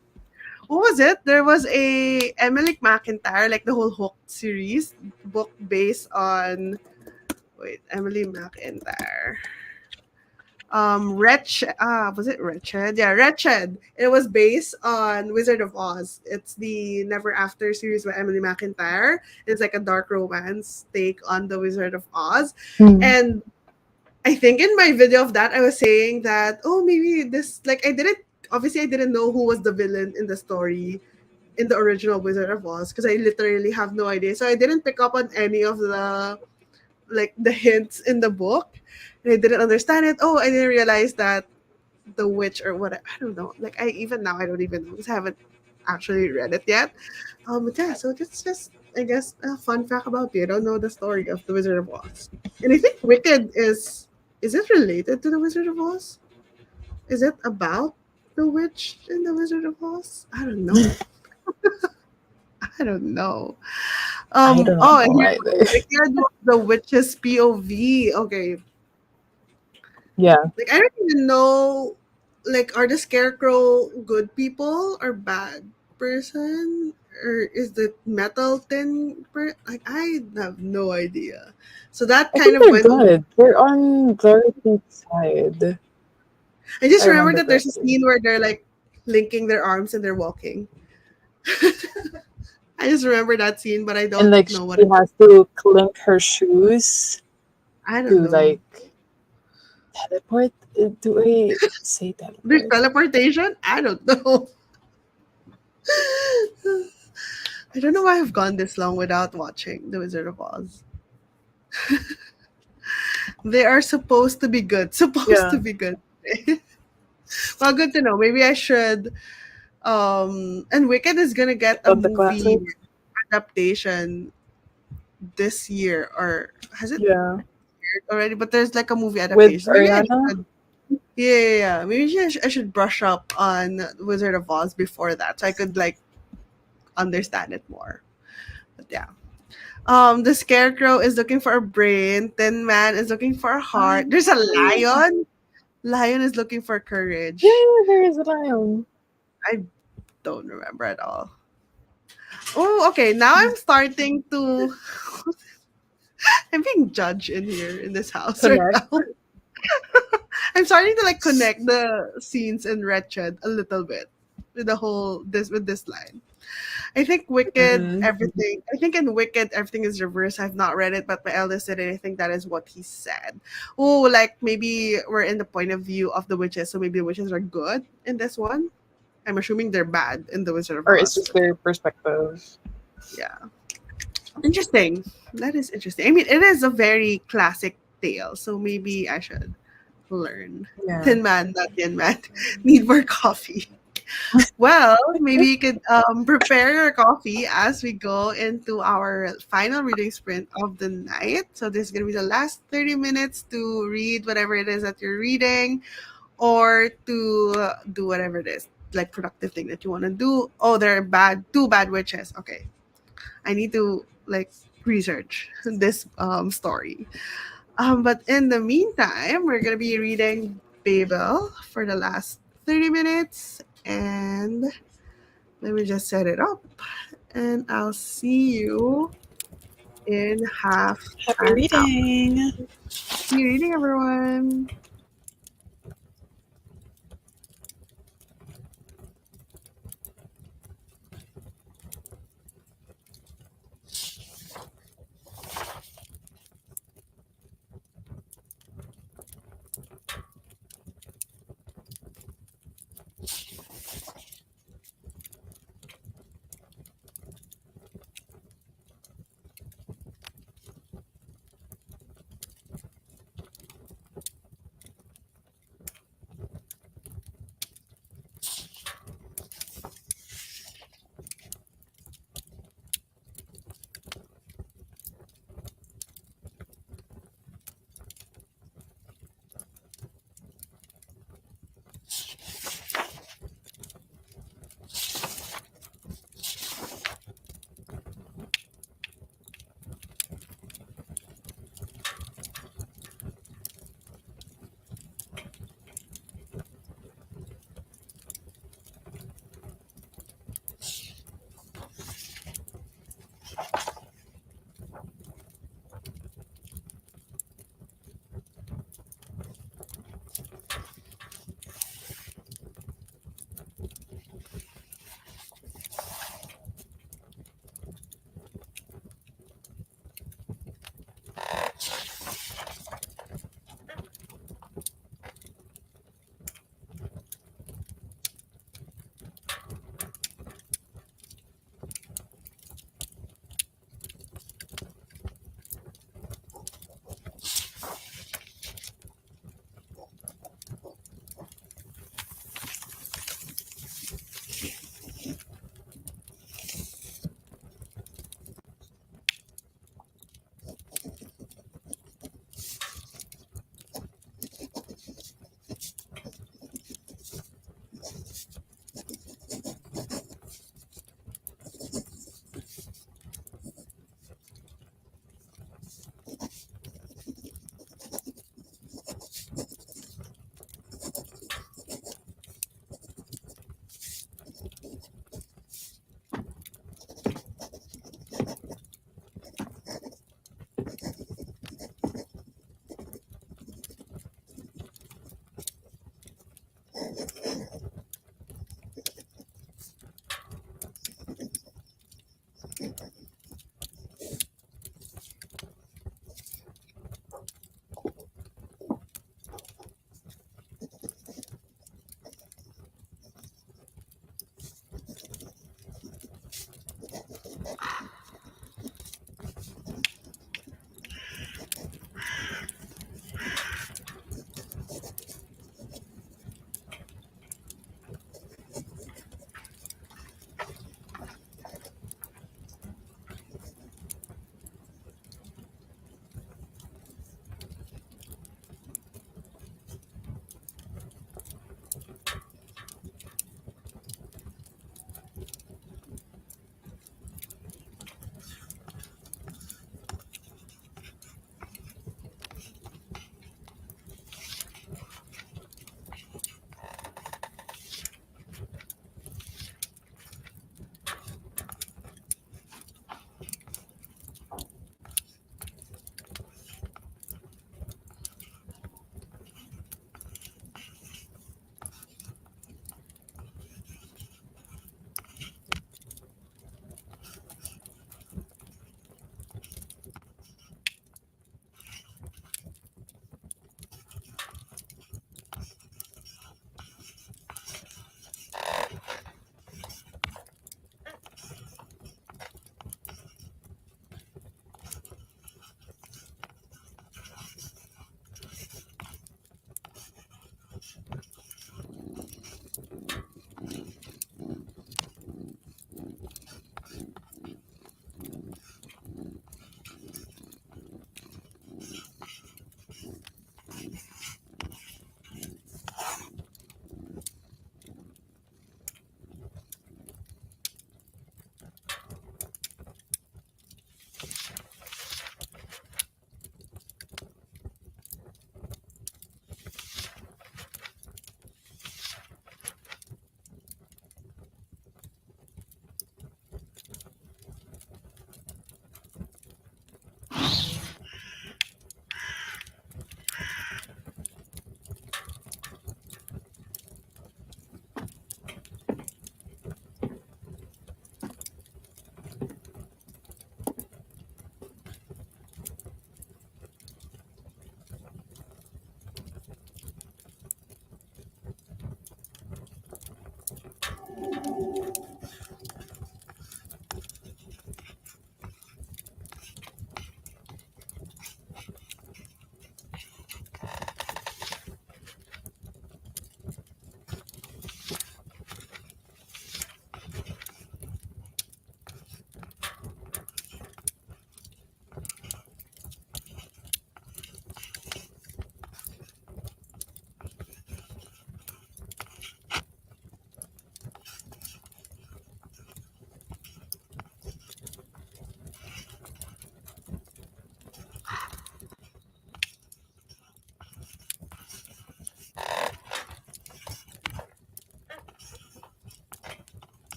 what was it? There was a Emily McIntyre, like the whole Hook series book based on Emily McIntyre. Was it Wretched? Yeah, Wretched. It was based on Wizard of Oz. It's the Never After series by Emily McIntyre. It's like a dark romance take on the Wizard of Oz. Hmm. And I think in my video of that I was saying that maybe this like I didn't know who was the villain in the story in the original Wizard of Oz because I literally have no idea. So I didn't pick up on any of the like the hints in the book, and I didn't understand it. Oh, I didn't realize that the witch or what I don't know. Like I even now I don't even know because I haven't actually read it yet. But yeah, so that's just I guess a fun fact about me. I don't know the story of the Wizard of Oz, and I think Wicked is it related to the Wizard of Oz? Is it about the witch in the Wizard of Oz? I don't know. I don't know. I do not And know here's either. one. Wicked was the witch's POV. Okay. Yeah. Like I don't even know like are the scarecrow good people or bad person? Or is the metal like I have no idea. So that I kind think of they're went over. good. They're on Dorothy's side. I If I just remember remember that there's a correctly. scene where they're like linking their arms and they're walking. I just remember that scene, but I And don't like she know what it is. has to clink her shoes I don't to know. like teleport. Do I say There's teleport? teleportation? I don't know. I don't know why I've gone this long without watching The Wizard of Oz. They are supposed to be good. Supposed Yeah. to be good. Well, good to know. Maybe I should. And Wicked is gonna get Pick a up the movie classics. adaptation this year, or has it Yeah. aired already? But there's like a movie With adaptation. Maybe I Ariana? should. Yeah. Maybe I should brush up on Wizard of Oz before that, so I could like understand it more. But yeah. The scarecrow is looking for a brain. Tin Man is looking for a heart. Um, There's a lion. Lion is looking for yeah, courage. there is a lion. I don't remember at all. Oh, okay. Now I'm starting to. I'm being judged in here in this house right Connect. now. I'm starting to like connect the scenes in Wretched a little bit with the whole this with this line. I think Wicked, Mm-mm. everything. I think in Wicked, everything is reversed. I've not read it, but my eldest said, and I think that is what he said. Oh, like maybe we're in the point of view of the witches, so maybe the witches are good in this one. I'm assuming they're bad in the Wizard of Or it's Oz, just but their perspective. yeah, interesting. That is interesting. I mean, it is a very classic tale, so maybe I should learn. Yeah. Tin Man, not Tin Man. Need more coffee. Well, maybe you could prepare your coffee as we go into our final reading sprint of the night. So, this is going to be the last 30 minutes to read whatever it is that you're reading or to do whatever it is, like productive thing that you want to do. Oh, there are two bad witches. Okay. I need to like research this story. But in the meantime, we're going to be reading Babel for the last 30 minutes. And let me just set it up. And I'll see you in half Happy an hour. reading. Happy reading, everyone.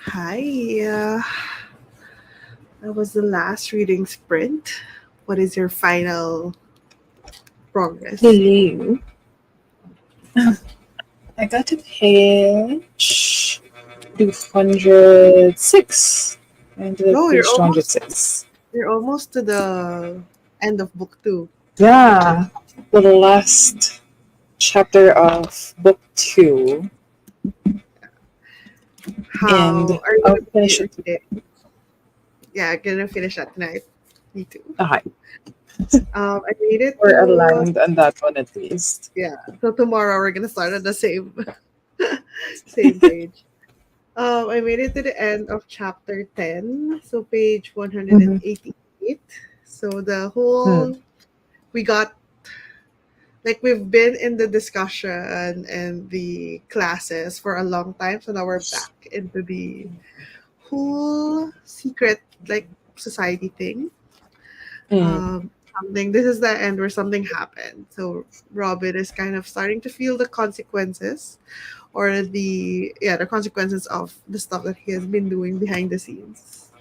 Hi. That was the last reading sprint. What is your final progress? Hello. I got to page 206. And to No, page 206. you're almost to the end of book two. Yeah. The last chapter of book 2. And How are you I'll gonna finish be it. okay? Yeah, gonna finish that tonight. Me too. Okay. I made it We're to aligned on that one at least. yeah. So tomorrow we're gonna start at the same same page. I made it to the end of chapter 10, so page Mm-hmm. 188. So the Hmm. whole we got like we've been in the discussion and the classes for a long time, so now we're back into the whole secret like society thing. Mm. Something this is the end where something happened. So Robin is kind of starting to feel the consequences or the consequences of the stuff that he has been doing behind the scenes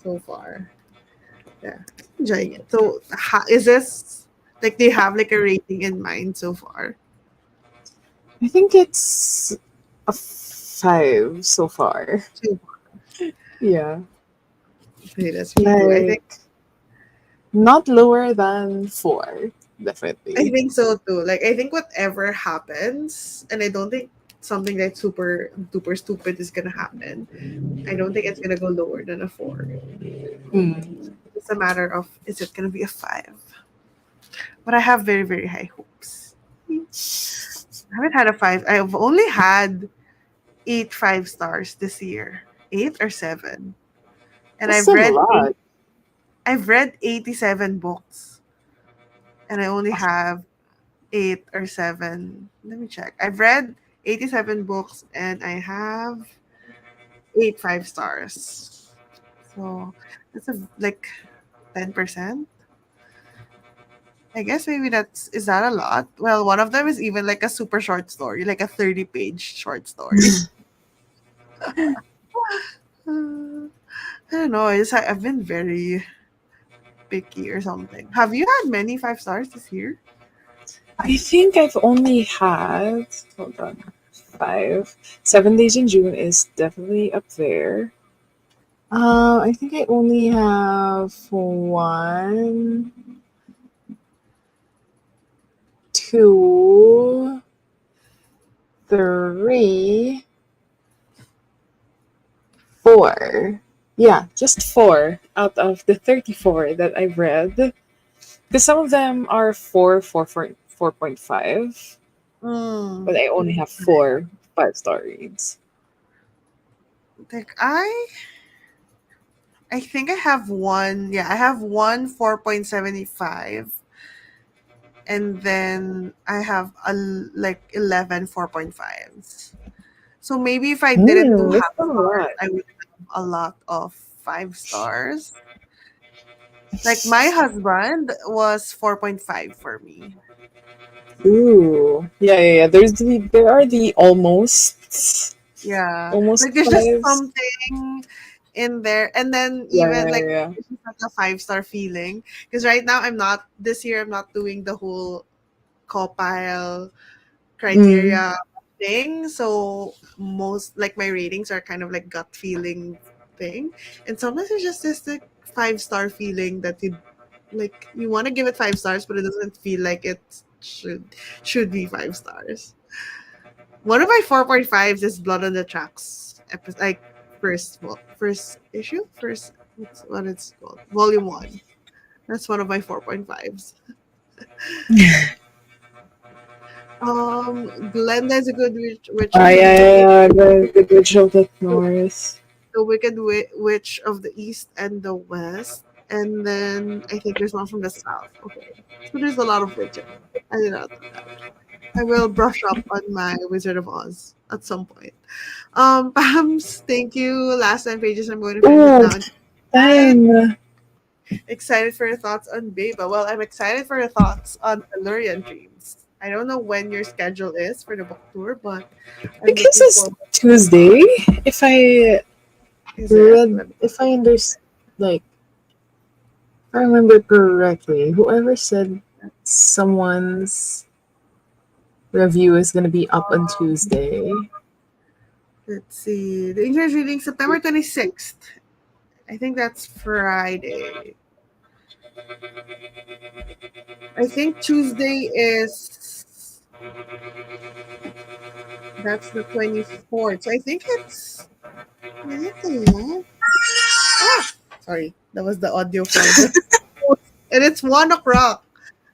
so far. Yeah, enjoying it. So, is this like do you have like a rating in mind so far? I think it's a 5 so far. So Yeah. okay, that's me too. Like, not lower than 4. I Definitely. think so too. Like I think whatever happens, and I don't think something that's super duper stupid is gonna happen. I don't think it's gonna go lower than a 4. Mm. It's a matter of is it gonna be a 5? But I have very very high hopes. I haven't had a 5. I've only had 8 5 stars this year. 8 or 7. And That's still a lot. I've read 87 books and I only have 8 or 7. Let me check. I've read 87 books and I have 8 5 stars. So that's a like 10%. I guess maybe that's is that a lot? Well, one of them is even like a super short story, like a 30-page short story. I don't know. I've been very picky or something. Have you had many 5 stars this year? I think I've only had, hold on, 5. 7 Days in June is definitely up there. I think I only have 1, 2, 3, 4. Yeah, just 4 out of the 34 that I've read. Because some of them are 4.5, but Mm. I only have 4 5-star reads. Like I think I have one. Yeah, I have one 4.75, and then I have like 11 4.5s. So maybe if I didn't do That's half not a stars, lot. I would have a lot of 5 stars. Like my husband was 4.5 for me. Ooh. Yeah, yeah, yeah. There are the Yeah. almost Like there's just fives. something in there. And then Yeah, even yeah, like yeah. it's just like a 5 star feeling. Because right now this year I'm not doing the whole copile Mm. criteria thing. So most like my ratings are kind of like gut feeling thing. And sometimes it's just this like 5 star feeling that you want to give it 5 stars, but it doesn't feel like it should be 5 stars. One of my 4.5s is Blood on the Tracks episode, like first issue, first what it's called, volume one. That's one of my 4.5s. Glenda is a good witch Ah, of the yeah, north. yeah, yeah. The Bridge of the North. The Wicked Witch of the East and the West. And then I think there's one from the South. Okay. So there's a lot of witches. I did not know that. I will brush up on my Wizard of Oz at some point. Pams, thank you. Last 10 pages. I'm going to finish it Ooh, now. Tonight. 10. Excited for your thoughts on Beba. Well, I'm excited for your thoughts on Tellurian Dreams. I don't know when your schedule is for the book tour, but I I'm guess looking it's forward to your Tuesday. thoughts. If I Is it? read, Let me. if I understand, like, if I remember correctly, whoever said someone's review is gonna be up on Tuesday. Let's see. The English reading September 26th. I think that's Friday. I think Tuesday is that's the 24th. So I think it's is it the last? Ah, sorry. That was the audio from the and it's 1 o'clock.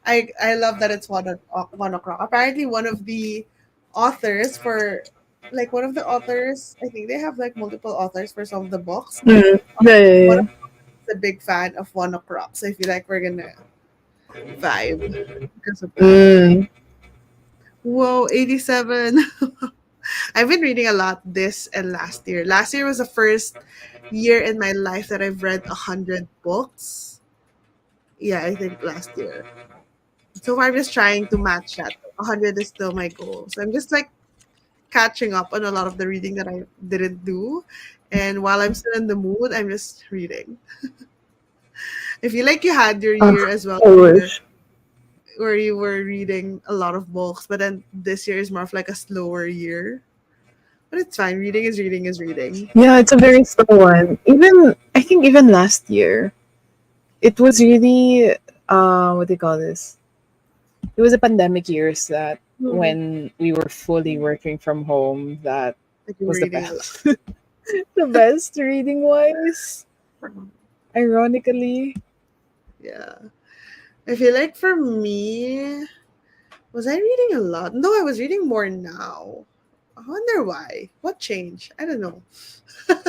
I love that it's 1 o'clock. Apparently one of the authors for like one of the authors, I think they have like multiple authors for some of the books. Mm, One of yeah. them is a big fan of 1 o'clock. So I feel like we're gonna vibe because of that. Mm. Whoa, 87. I've been reading a lot this and last year. Last year was the first year in my life that I've read 100 books. Yeah, I think last year. So far, I'm just trying to match that. 100 is still my goal. So I'm just like catching up on a lot of the reading that I didn't do. And while I'm still in the mood, I'm just reading. I feel like you had your Oh, year as well I where, wish. where you were reading a lot of books, but then this year is more of like a slower year. But it's fine. Reading is reading is reading. Yeah, it's a very slow one. Even I think even last year, it was really what do you call this? It was a pandemic years that Hmm. when we were fully working from home, that Like you were was the reading a lot. best. The best reading wise. Ironically. Yeah. I feel like for me, was I reading a lot? No, I was reading more now. I wonder why. What changed? I don't know. I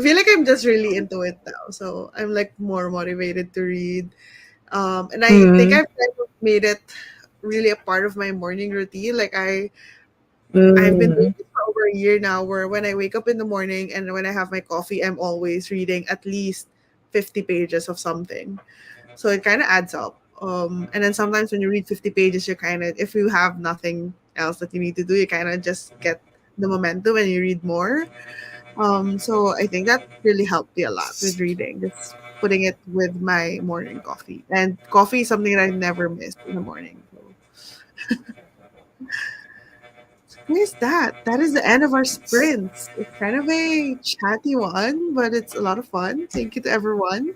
feel like I'm just really into it now. So I'm like more motivated to read. And I think Mm, I've kind of made it really a part of my morning routine. Like I've been doing mm. it for over a year now where when I wake up in the morning and when I have my coffee, I'm always reading at least 50 pages of something. So it kind of adds up. And then sometimes when you read 50 pages, you kind of, if you have nothing else that you need to do, you kind of just get the momentum and you read more. So I think that really helped me a lot with reading, just putting it with my morning coffee. And coffee is something that I never miss in the morning. So where's that? That is the end of our sprints. It's kind of a chatty one, but it's a lot of fun. Thank you to everyone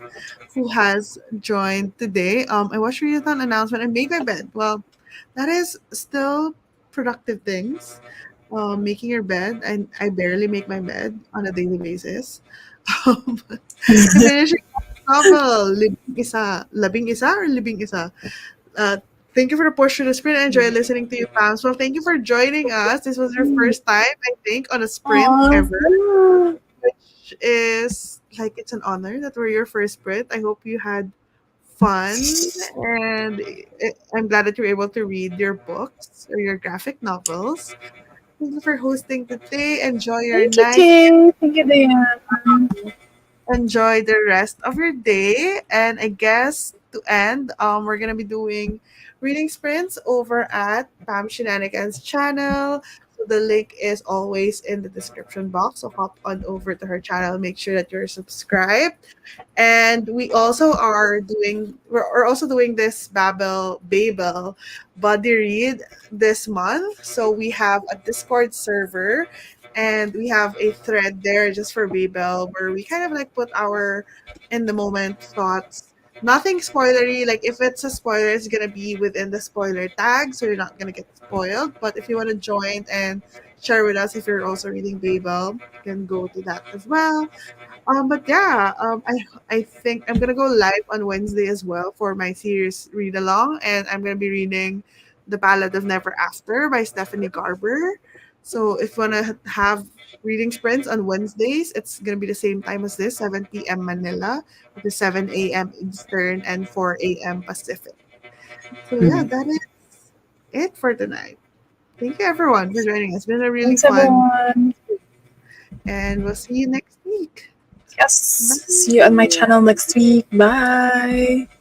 who has joined today. I watched readathon announcement and made my bed. Well, that is still productive things. Making your bed, and I barely make my bed on a daily basis. Um, and finishing novel, Labing Isa or Libing Isa? Uh, thank you for the portion of the sprint. I enjoy listening to you, Pams. Well, thank you for joining us. This was your first time, I think, on a sprint Aw, ever, yeah. which is like it's an honor that we're your first sprint. I hope you had fun, and I'm glad that you're able to read your books or your graphic novels. Thank you for hosting today. Enjoy your Thank you, night. Kay. Thank you, Diane. Enjoy the rest of your day. And I guess to end, we're gonna be doing reading sprints over at Pam Shenanigans channel. So the link is always in the description box. So hop on over to her channel. Make sure that you're subscribed. And we also are doing we're also doing this Babel Buddy Read this month. So we have a Discord server and we have a thread there just for Babel where we kind of like put our in the moment thoughts. Nothing spoilery. Like if it's a spoiler, it's gonna be within the spoiler tag, so you're not gonna get spoiled. But if you want to join and share with us if you're also reading Babel, you can go to that as well. But yeah, I think I'm gonna go live on Wednesday as well for my series read along, and I'm gonna be reading "The Ballad of Never After" by Stephanie Garber. So if you wanna have reading sprints on Wednesdays, it's gonna be the same time as this, 7 p.m. Manila, which is 7 a.m. Eastern and 4 a.m. Pacific. So yeah, that is it for tonight. Thank you everyone for joining us. It's been a really Thanks, fun, everyone. and we'll see you next week. Yes. See you on my Bye. channel next week. Bye.